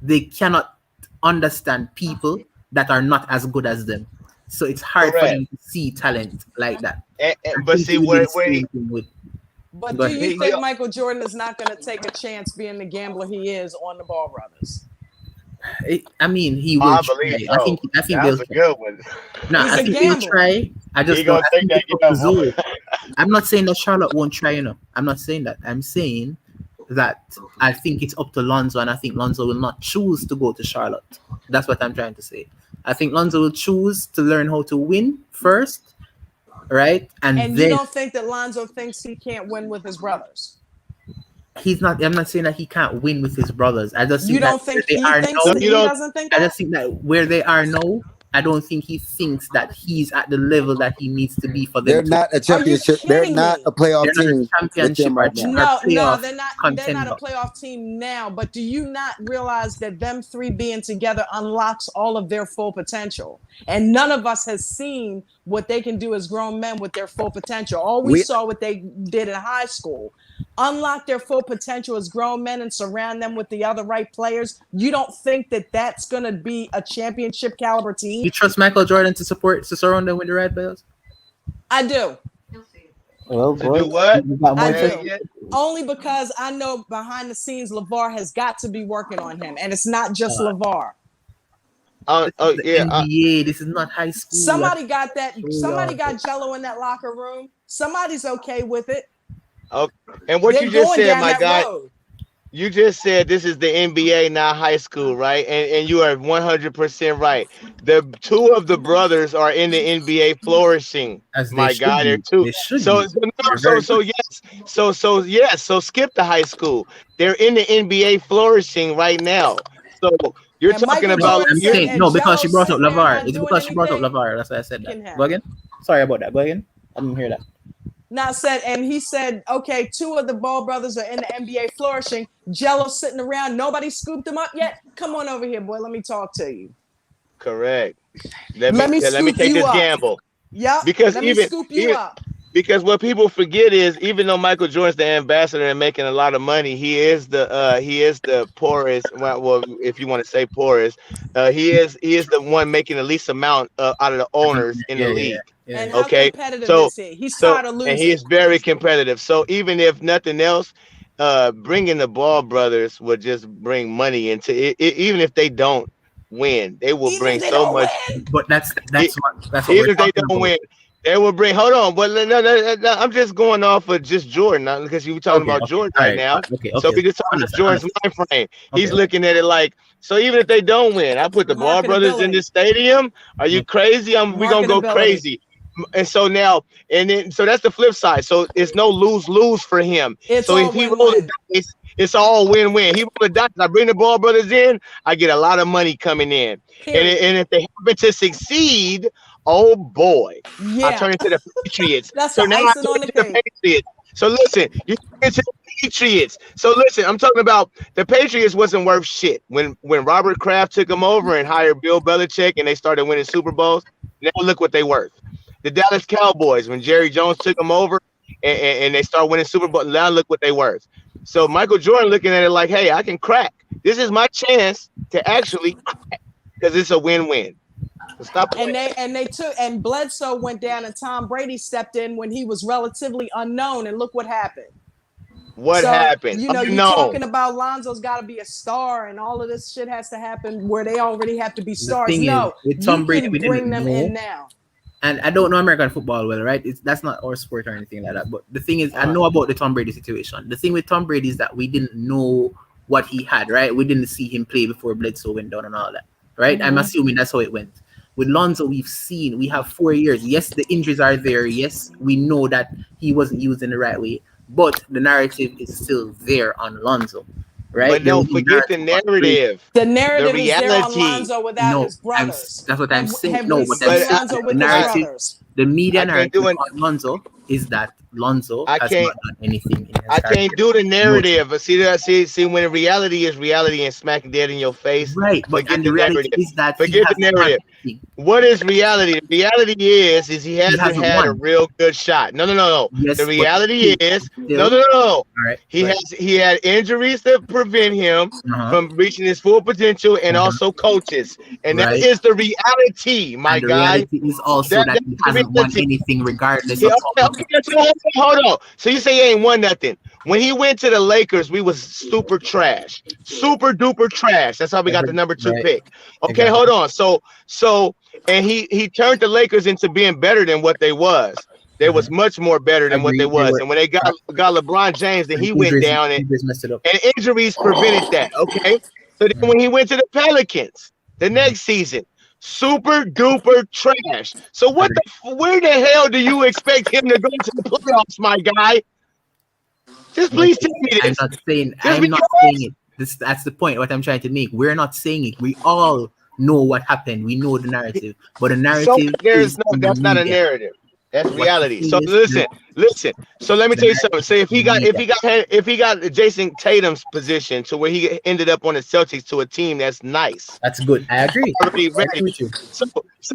They cannot understand people that are not as good as them. So it's hard for Correct. them to see talent like that. But see, where he, But Go do ahead. you think Michael Jordan is not going to take a chance being the gambler he is on the Ball brothers? I mean, he will I try. believe so. I think That's they'll a try. good one. No, He's I a think he'll gambler. try. I just He don't. gonna I take think that it's up to gamble. Zoe. I'm not saying that Charlotte won't try, I'm not saying that. I'm saying that I think it's up to Lonzo, and I think Lonzo will not choose to go to Charlotte. That's what I'm trying to say. I think Lonzo will choose to learn how to win first, right? And And then you don't think that Lonzo thinks he can't win with his brothers? he's not. I'm not saying that he can't win with his brothers. I just think You don't that think where they he are thinks now, that he doesn't think I that? just think that where they are now, I don't think he thinks that he's at the level that he needs to be for them. They're not a championship. They're kidding not me? a playoff They're not a team with championship them right now. No, playoff they're not. contender. They're not a playoff team now. But do you not realize that them three being together unlocks all of their full potential? And none of us has seen what they can do as grown men with their full potential. All we saw what they did in high school. Unlock their full potential as grown men and surround them with the other right players. You don't think that that's going to be a championship caliber team? You trust Michael Jordan to surround them with the right players? I do. Well, To do what? I do. Only because I know behind the scenes LaVar has got to be working on him, and it's not just LaVar. NBA. This is not high school. Somebody got that. Somebody got Jello in that locker room. Somebody's okay with it. Okay. And what They're you just going said, down my that guy, road. you just said this is the NBA, not high school, right? And you are 100% right. The two of the brothers are in the NBA flourishing. As they My should guy, be. they're two. They should So be. yes. So skip the high school. They're in the NBA flourishing right now. So You're And talking Michael about. Jordan I'm said- saying and no because she Jello brought up sitting there LaVar. not It's doing because she brought up anything. LaVar. That's why I said Can that. happen. Go again. Sorry about that. Go again. I didn't hear that. Not said, and he said, okay, 2 of the Ball brothers are in the NBA flourishing. Jello sitting around, nobody scooped him up yet. Come on over here, boy. Let me talk to you. Correct. Let Let me me scoop take you this up. gamble. Yep. Because Let me scoop you up. because what people forget is, even though Michael Jordan's the ambassador and making a lot of money, he is the poorest. Well, if you want to say poorest, he is the one making the least amount out of the owners in the league. And how Okay, competitive so is he? He's tired of losing. and he is very competitive. So even if nothing else, bringing the Ball brothers would just bring money into it. Even if they don't win, they will Even bring if they so don't much. win? But that's what Even we're if they talking don't about. win, they will bring. Hold on, but no, I'm just going off of just Jordan, because you were talking about Jordan all right now. Okay. So we just talking about Jordan's mind frame. He's Okay. looking at it like, so even if they don't win, I put the Ball brothers in the stadium. Are you crazy? We gonna go Marketability. crazy. And so now, and then so that's the flip side. So it's no lose for him. It's So all if he win-win. roll the dice, it's all win-win. He roll the dice. I bring the Ball brothers in, I get a lot of money coming in. Period. And if they happen to succeed, oh boy, I Yeah. turn into the Patriots. That's So the now I icing turn on the into the cake. Patriots. So listen, you turn into the Patriots. So listen, I'm talking about the Patriots wasn't worth shit when Robert Kraft took them over and hired Bill Belichick and they started winning Super Bowls. Now look what they worth. The Dallas Cowboys, when Jerry Jones took them over and they start winning Super Bowl, now look what they worth. So Michael Jordan looking at it like, hey, I can crack. This is my chance to actually crack because it's a win-win. So stop playing. And Bledsoe went down and Tom Brady stepped in when he was relatively unknown, and look what happened. What happened? You know, you're talking about Lonzo's got to be a star, and all of this shit has to happen where they already have to be stars. No, with Tom Brady, we bring didn't them know. in now. And I don't know American football well, right? That's not our sport or anything like that. But the thing is, I know about the Tom Brady situation. The thing with Tom Brady is that we didn't know what he had, right? We didn't see him play before Bledsoe went down and all that, right? I'm assuming that's how it went. With Lonzo, we have 4 years. Yes, the injuries are there. Yes, we know that he wasn't used in the right way, but the narrative is still there on Lonzo, right? But don't forget the narrative. The narrative the is there on reality. Lonzo without his brothers. That's what I'm saying. Have No, we but seen Lonzo with his brothers? the media I can't narrative do it. on Lonzo is that Lonzo I has can't- not done anything in his I career. can't do the narrative. But see when the reality is reality and smack dead in your face. Right, but Forget and the the reality narrative. is that Forget the narrative. anything. What is reality? The reality is he hasn't hasn't had a won. real good shot. No. Yes, The but reality still- is still- no. All right, He but- had injuries that prevent him from reaching his full potential, and also coaches, and Right. that is the reality, my and the guy. reality is also that he hasn't won anything regardless of Hold on. So you say he ain't won nothing. When he went to the Lakers, we was super trash. Super duper trash. That's how we got the number 2 pick. Okay, Exactly. hold on. So and he turned the Lakers into being better than what they was. They was much more better than what they was. And when they got LeBron James, then he went down and injuries prevented that. Okay. So then when he went to the Pelicans the next season, super duper trash. So where the hell do you expect him to go to the playoffs, my guy? Just please tell me this. I'm not saying it. That's the point. What I'm trying to make. We're not saying it. We all know what happened. We know the narrative, but the narrative that's not a narrative. That's reality. So listen. So let me tell you something. Say if he got Jason Tatum's position to where he ended up on the Celtics to a team that's nice. That's good. I agree. So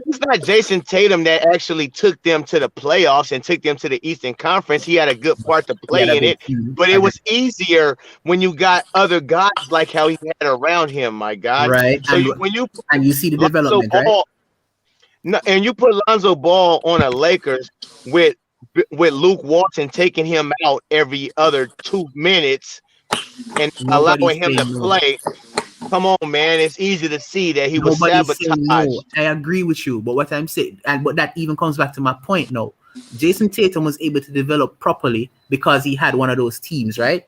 it's not Jason Tatum that actually took them to the playoffs and took them to the Eastern Conference. He had a good part to play in it, but it was easier when you got other guys like how he had around him, my guy. Right. So when you see the development, right? No, and you put Lonzo Ball on a Lakers with Luke Walton taking him out every other 2 minutes and allowing him to play. Come on, man. It's easy to see that he was sabotaged. No. I agree with you, but what I'm saying, but that even comes back to my point now. Jason Tatum was able to develop properly because he had one of those teams, right?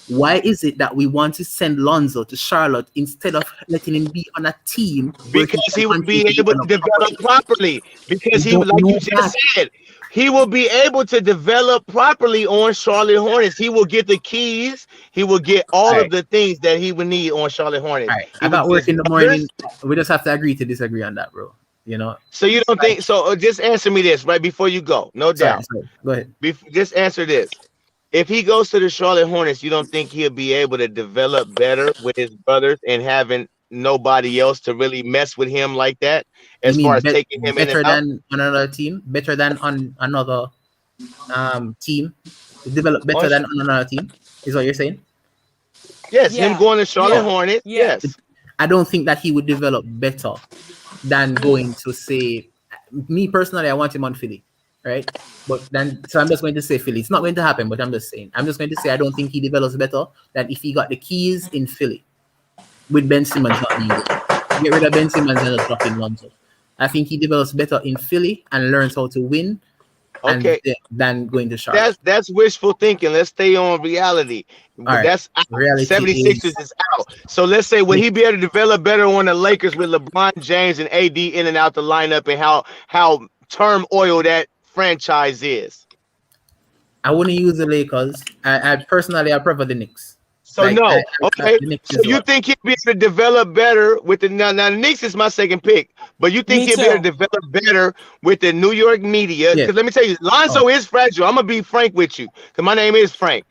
Why is it that we want to send Lonzo to Charlotte instead of letting him be on a team? Because he would be able to develop properly. Because he, like you just said, he will be able to develop properly on Charlotte Hornets. He will get the keys. He will get all of the things that he would need on Charlotte Hornets. All right. He I got would work get in the morning. We just have to agree to disagree on that, bro. You know. So you don't think so? Just answer me this right before you go. No doubt. Sorry. Go ahead. Just answer this. If he goes to the Charlotte Hornets, you don't think he'll be able to develop better with his brothers and having nobody else to really mess with him like that, as far as taking him in and out? Better than on another team, better than on another team, develop better than on another team, is what you're saying? Yes, him going to Charlotte Hornets. Yes. I don't think that he would develop better than going to, say, me personally, I want him on Philly, right? But then, so I'm just going to say Philly. It's not going to happen, but I'm just saying. I'm just going to say I don't think he develops better than if he got the keys in Philly with Ben Simmons not needed. Get rid of Ben Simmons and just drop in Lonzo. I think he develops better in Philly and learns how to win. Okay, than going to Charlotte. That's wishful thinking. Let's stay on reality. Right. That's reality 76ers is out. So let's say, will he be able to develop better on the Lakers with LeBron James and AD in and out the lineup, and how turmoil that franchise is? I wouldn't use the Lakers. I personally, I prefer the Knicks. So okay. So you think he'll be able to develop better with the now the Knicks is my second pick, but you think he'll be able to develop better with the New York media? Because let me tell you, Lonzo is fragile. I'm gonna be frank with you, because my name is Frank.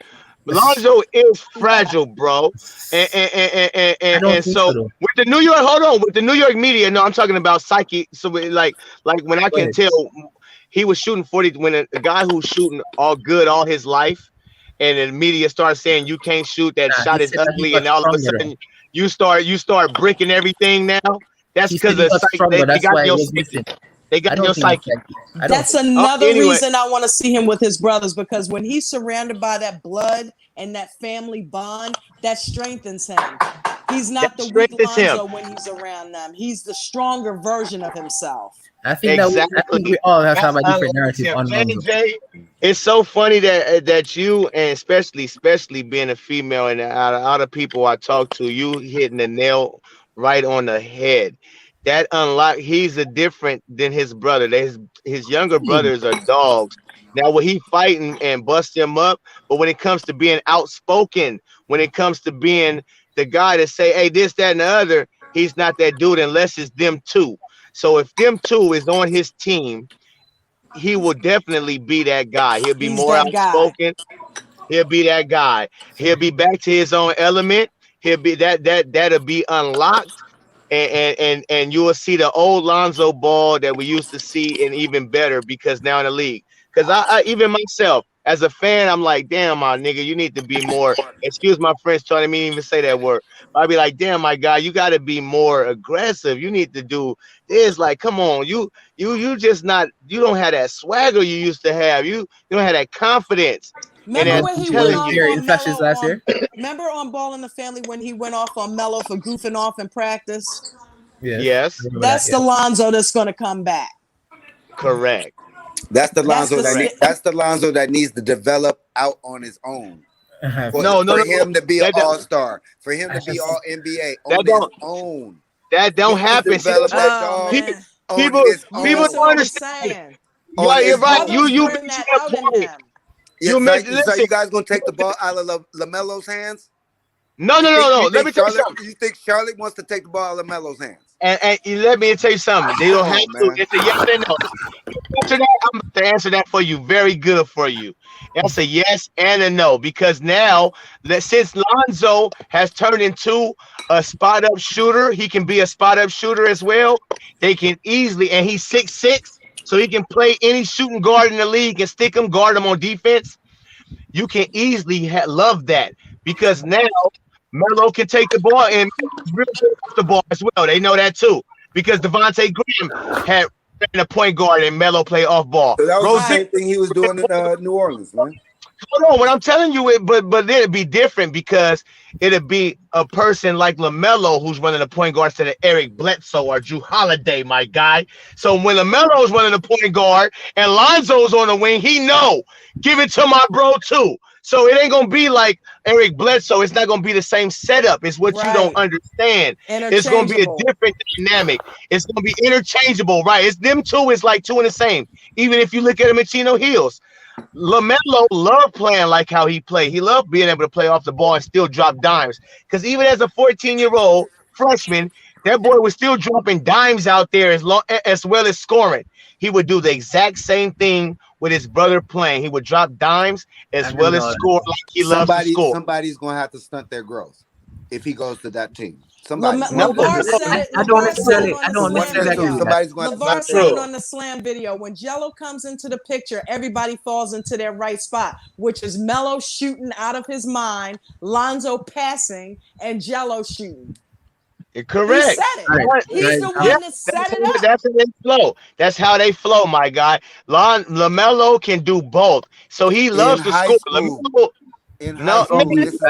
Lonzo is fragile, bro. And so with the New York, with the New York media, no, I'm talking about psyche. So like when I can tell he was shooting 40, when a guy who's shooting all good all his life, and the media starts saying you can't shoot, that shot is ugly, and all of a sudden you start bricking everything now. That's because of they got your psyche. They got your psyche. That's another reason I want to see him with his brothers, because when he's surrounded by that blood and that family bond, that strengthens him. He's not the weak Lonzo when he's around them. He's the stronger version of himself. I think I think we all have to have a different narrative on Lonzo. It's so funny that you, and especially being a female, and out of people I talk to, you hitting the nail right on the head. That he's a different than his brother. His younger brothers are dogs. Now, will he fighting and bust him up? But when it comes to being outspoken, when it comes to being the guy to say, hey, this, that, and the other, he's not that dude unless it's them two. So if them two is on his team, he will definitely be that guy. He'll be more outspoken. He'll be that guy. He'll be back to his own element. He'll be that'll be unlocked. And you will see the old Lonzo Ball that we used to see, and even better, because now in the league. Because I even myself, as a fan, I'm like, damn, my nigga, you need to be more. Excuse my French, I didn't even say that word. I'd be like, damn, my guy, you got to be more aggressive. You need to do this. Like, come on, you just not. You don't have that swagger you used to have. You don't have that confidence. Remember when he went off on flashes last year? Remember on Ball in the Family when he went off on Melo for goofing off in practice? Yes. That's the Lonzo that's going to come back. Correct. That's the Lonzo that's the Lonzo that needs to develop out on his own. For him to be an all-star, for him to be all NBA on his own. That don't happen. People don't understand. You're right. So you guys gonna take the ball out of LaMelo's hands? No. Let me tell you something. You think Charlotte wants to take the ball out of LaMelo's hands? And let me tell you something. They don't have to. It's a yes and no. I'm about to answer that for you. Very good for you. That's a yes and a no, because now since Lonzo has turned into a spot up shooter, he can be a spot up shooter as well. They can easily, and he's 6'6", so he can play any shooting guard in the league and stick him, guard him on defense. You can easily love that, because now Melo can take the ball and really off the ball as well. They know that too, because Devontae Graham had a point guard and Melo play off ball. So that was the same thing he was doing in New Orleans, man. Hold on, what I'm telling you, but then it'd be different, because it'd be a person like LaMelo who's running the point guard instead of Eric Bledsoe or Drew Holiday, my guy. So when LaMelo's running the point guard and Lonzo's on the wing, he know, give it to my bro too. So it ain't gonna be like Eric Bledsoe. It's not gonna be the same setup. It's what you don't Right. understand. It's gonna be a Interchangeable. different dynamic. It's gonna be interchangeable, right? It's them two is like two and the same. Even if you look at him at Chino Hills. LaMelo loved playing like how he played. He loved being able to play off the ball and still drop dimes. Because even as a 14-year-old freshman, that boy was still dropping dimes out there as well as scoring. He would do the exact same thing with his brother playing. He would drop dimes as well as score like he loves to score. Somebody's gonna have to stunt their growth if he goes to that team. Somebody. LaVar said it. I don't necessarily agree. Somebody's going to LaVar said it on the Slam video. When Jello comes into the picture, everybody falls into their right spot, which is Melo shooting out of his mind, Lonzo passing, and Jello shooting. Correct. He said it. Right. He's the one that set it up. That's how they flow. That's how they flow, my guy. LaMelo can do both. So he loves to score. LaMelo, in high school, this is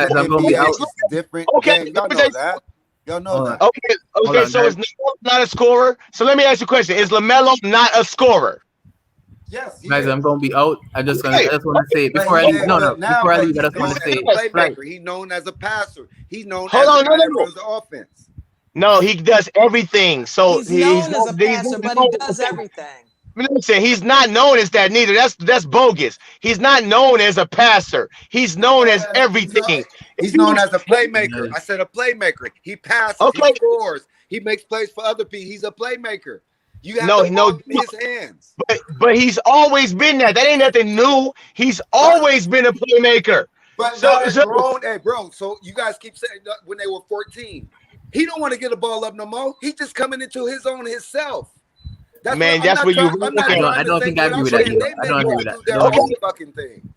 different. Okay, y'all know that. Y'all know that. Okay. So is LaMelo not a scorer? So let me ask you a question: is LaMelo not a scorer? Yes, guys, I'm gonna be out. I just want to say before I leave. Before I leave, I just want to say playmaker. He's known as a passer. He's known as the offense. No, he does everything. So he's known as a passer, but he does everything. Listen, he's not known as that neither. That's bogus. He's not known as a passer. He's known as everything. He's known as a playmaker. I said a playmaker. He passes. He scores. He makes plays for other people. He's a playmaker. You have in his hands. But he's always been that. That ain't nothing new. He's always been a playmaker. But hey, bro. So you guys keep saying when they were 14, he don't want to get the ball up no more. He's just coming into his own himself. That's where you. I don't think I agree with that. I don't agree with that. Fucking thing.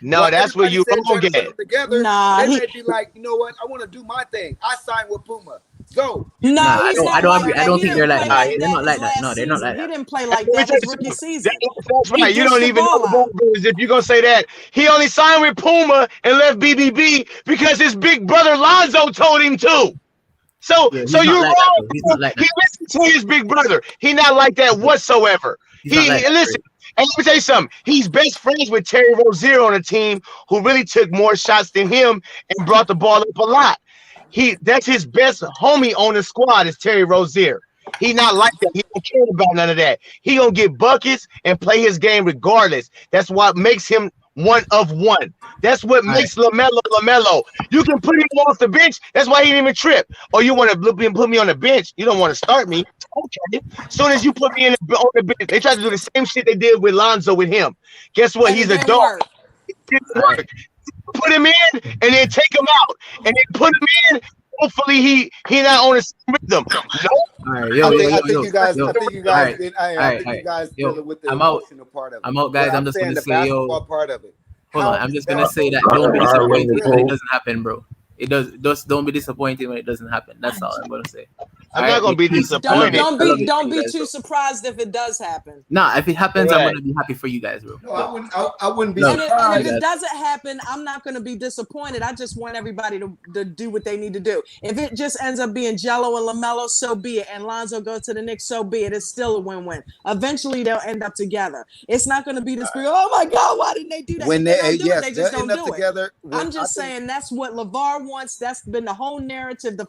No, that's where you wrong at. Together, they may be like, you know what? I want to do my thing. I signed with Puma. Go. No, I don't agree. I don't think they're like that. They're not like that. No, they're not like that. He didn't play like that his rookie season. That's right. You don't even know if you're gonna say that. He only signed with Puma and left BBB because his big brother Lonzo told him to. So you're wrong. He listened to his big brother. He not like that whatsoever. Listen. And let me tell you something. He's best friends with Terry Rozier on a team who really took more shots than him and brought the ball up a lot. That's his best homie on the squad is Terry Rozier. He not like that. He don't care about none of that. He gonna get buckets and play his game regardless. That's what makes him one of one. That's what makes LaMelo. You can put him off the bench. That's why he didn't even trip. Or you want to put me on the bench. You don't want to start me. Okay. As soon as you put me on the bench, they tried to do the same shit they did with Lonzo with him. Guess what? He's a dog. It didn't work. Put him in and then take him out. And then put him in. Hopefully he not on the same rhythm. I think you guys dealing with the emotional part of it. I'm out, guys. I'm just gonna say, part of it. Hold on, I'm just gonna say that don't be disappointed when it doesn't happen, bro. Just don't be disappointed when it doesn't happen. That's all I'm gonna say. I'm not gonna be disappointed. Don't be too surprised if it does happen. Nah, if it happens, I'm gonna be happy for you guys, bro. No, I wouldn't be surprised. And if it doesn't happen, I'm not gonna be disappointed. I just want everybody to do what they need to do. If it just ends up being Jello and LaMelo, so be it. And Lonzo goes to the Knicks, so be it. It's still a win-win. Eventually, they'll end up together. It's not gonna be this big. Oh my God, why didn't they do that? When they just don't do together. I'm just saying that's what LaVar wants. That's been the whole narrative.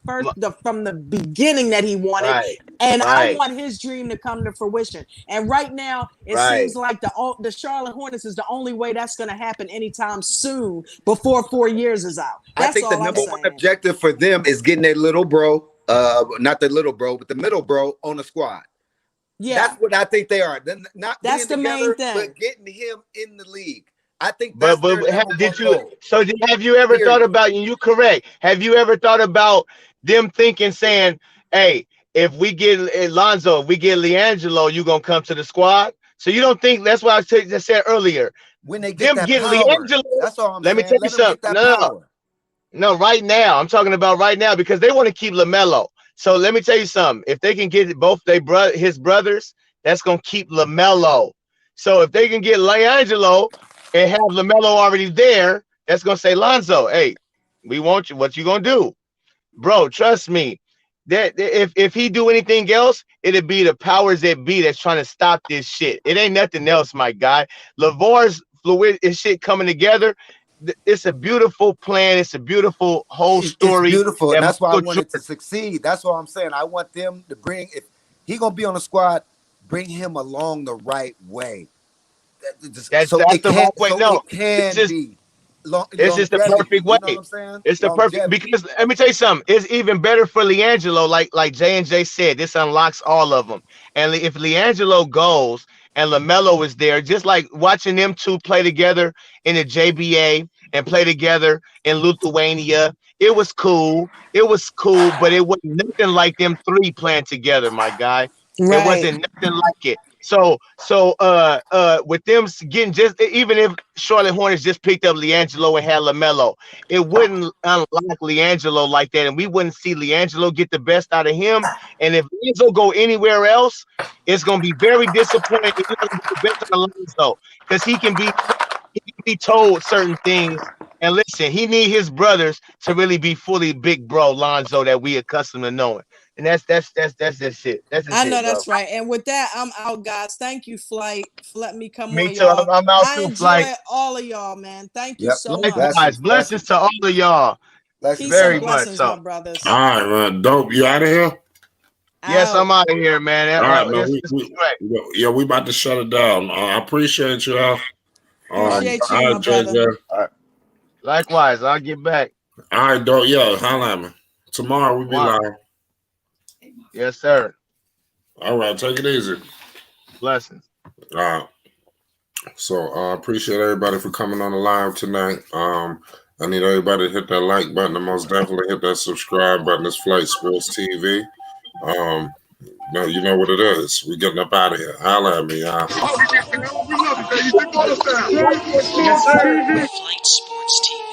From the beginning that he wanted. Right. And I want his dream to come to fruition. And right now, it seems like the Charlotte Hornets is the only way that's going to happen anytime soon before 4 years is out. That's I think the number one objective for them is getting their little bro, not the little bro, but the middle bro on the squad. Yeah. That's what I think they are. That's the main thing. But getting him in the league. I think that's have you ever thought about, and you correct, have you ever thought about them saying, hey, if we get Lonzo, if we get LiAngelo, you gonna come to the squad? So you don't think that's what I just said earlier. When they get them getting LiAngelo, that's all I'm saying. Let me tell you something. No, right now. I'm talking about right now because they want to keep LaMelo. So let me tell you something. If they can get both his brothers, that's gonna keep LaMelo. So if they can get LiAngelo and have LaMelo already there, that's gonna say, Lonzo, hey, we want you. What you gonna do, bro? Trust me. That if he do anything else, it'd be the powers that be that's trying to stop this shit. It ain't nothing else, my guy. LaVar's fluid shit coming together. it's a beautiful plan. It's a beautiful whole It's story. beautiful, and that that's why I Michael wanted to Jordan- succeed. That's what I'm saying. I want them to bring, if he gonna be on the squad, bring him along the right way. that's the right way. So No, it can this is be this is the longevity. perfect You know what way. I'm saying? It's the perfect Longevity. because let me tell you something. It's even better for LiAngelo, like J&J said. This unlocks all of them. And if LiAngelo goes and LaMelo is there, just like watching them two play together in the JBA and play together in Lithuania, it was cool. It was cool, but it wasn't nothing like them three playing together, my guy. It Right. wasn't nothing like it. So with them getting just even if Charlotte Hornets just picked up LiAngelo and had LaMelo, it wouldn't unlock LiAngelo like that, and we wouldn't see LiAngelo get the best out of him. And if Lonzo go anywhere else, it's gonna be very disappointing. He's not gonna get the best out of Lonzo because he can be told certain things. And listen, he need his brothers to really be fully big bro Lonzo that we accustomed to knowing. And that's that shit. That's the I shit, know bro. that's right. And with that, I'm out, guys. Thank you, Flight, for letting me come Me on, too. y'all. I'm out I too, enjoy Flight. all of y'all, man. Thank you Yep. so Likewise. much. Blessings to all of y'all. Blessings, Peace Very and much blessings, so. my brothers. All right, man. Dope. You out of here? Yes, I'm out of here, man. All right, man. This was great. We about to shut it down. I appreciate you, Al. Appreciate you, all my right, brother. JJ. All right. Likewise, I'll get back. All right, dope. Yeah, holla at me. Tomorrow we be Wow. live. Yes, sir. All right, take it easy. Blessings. All right. So I appreciate everybody for coming on the live tonight. I need everybody to hit that like button and most definitely hit that subscribe button. It's Flight Sports TV. You know what it is. We getting up out of here. Holla at me, y'all. Flight Sports TV.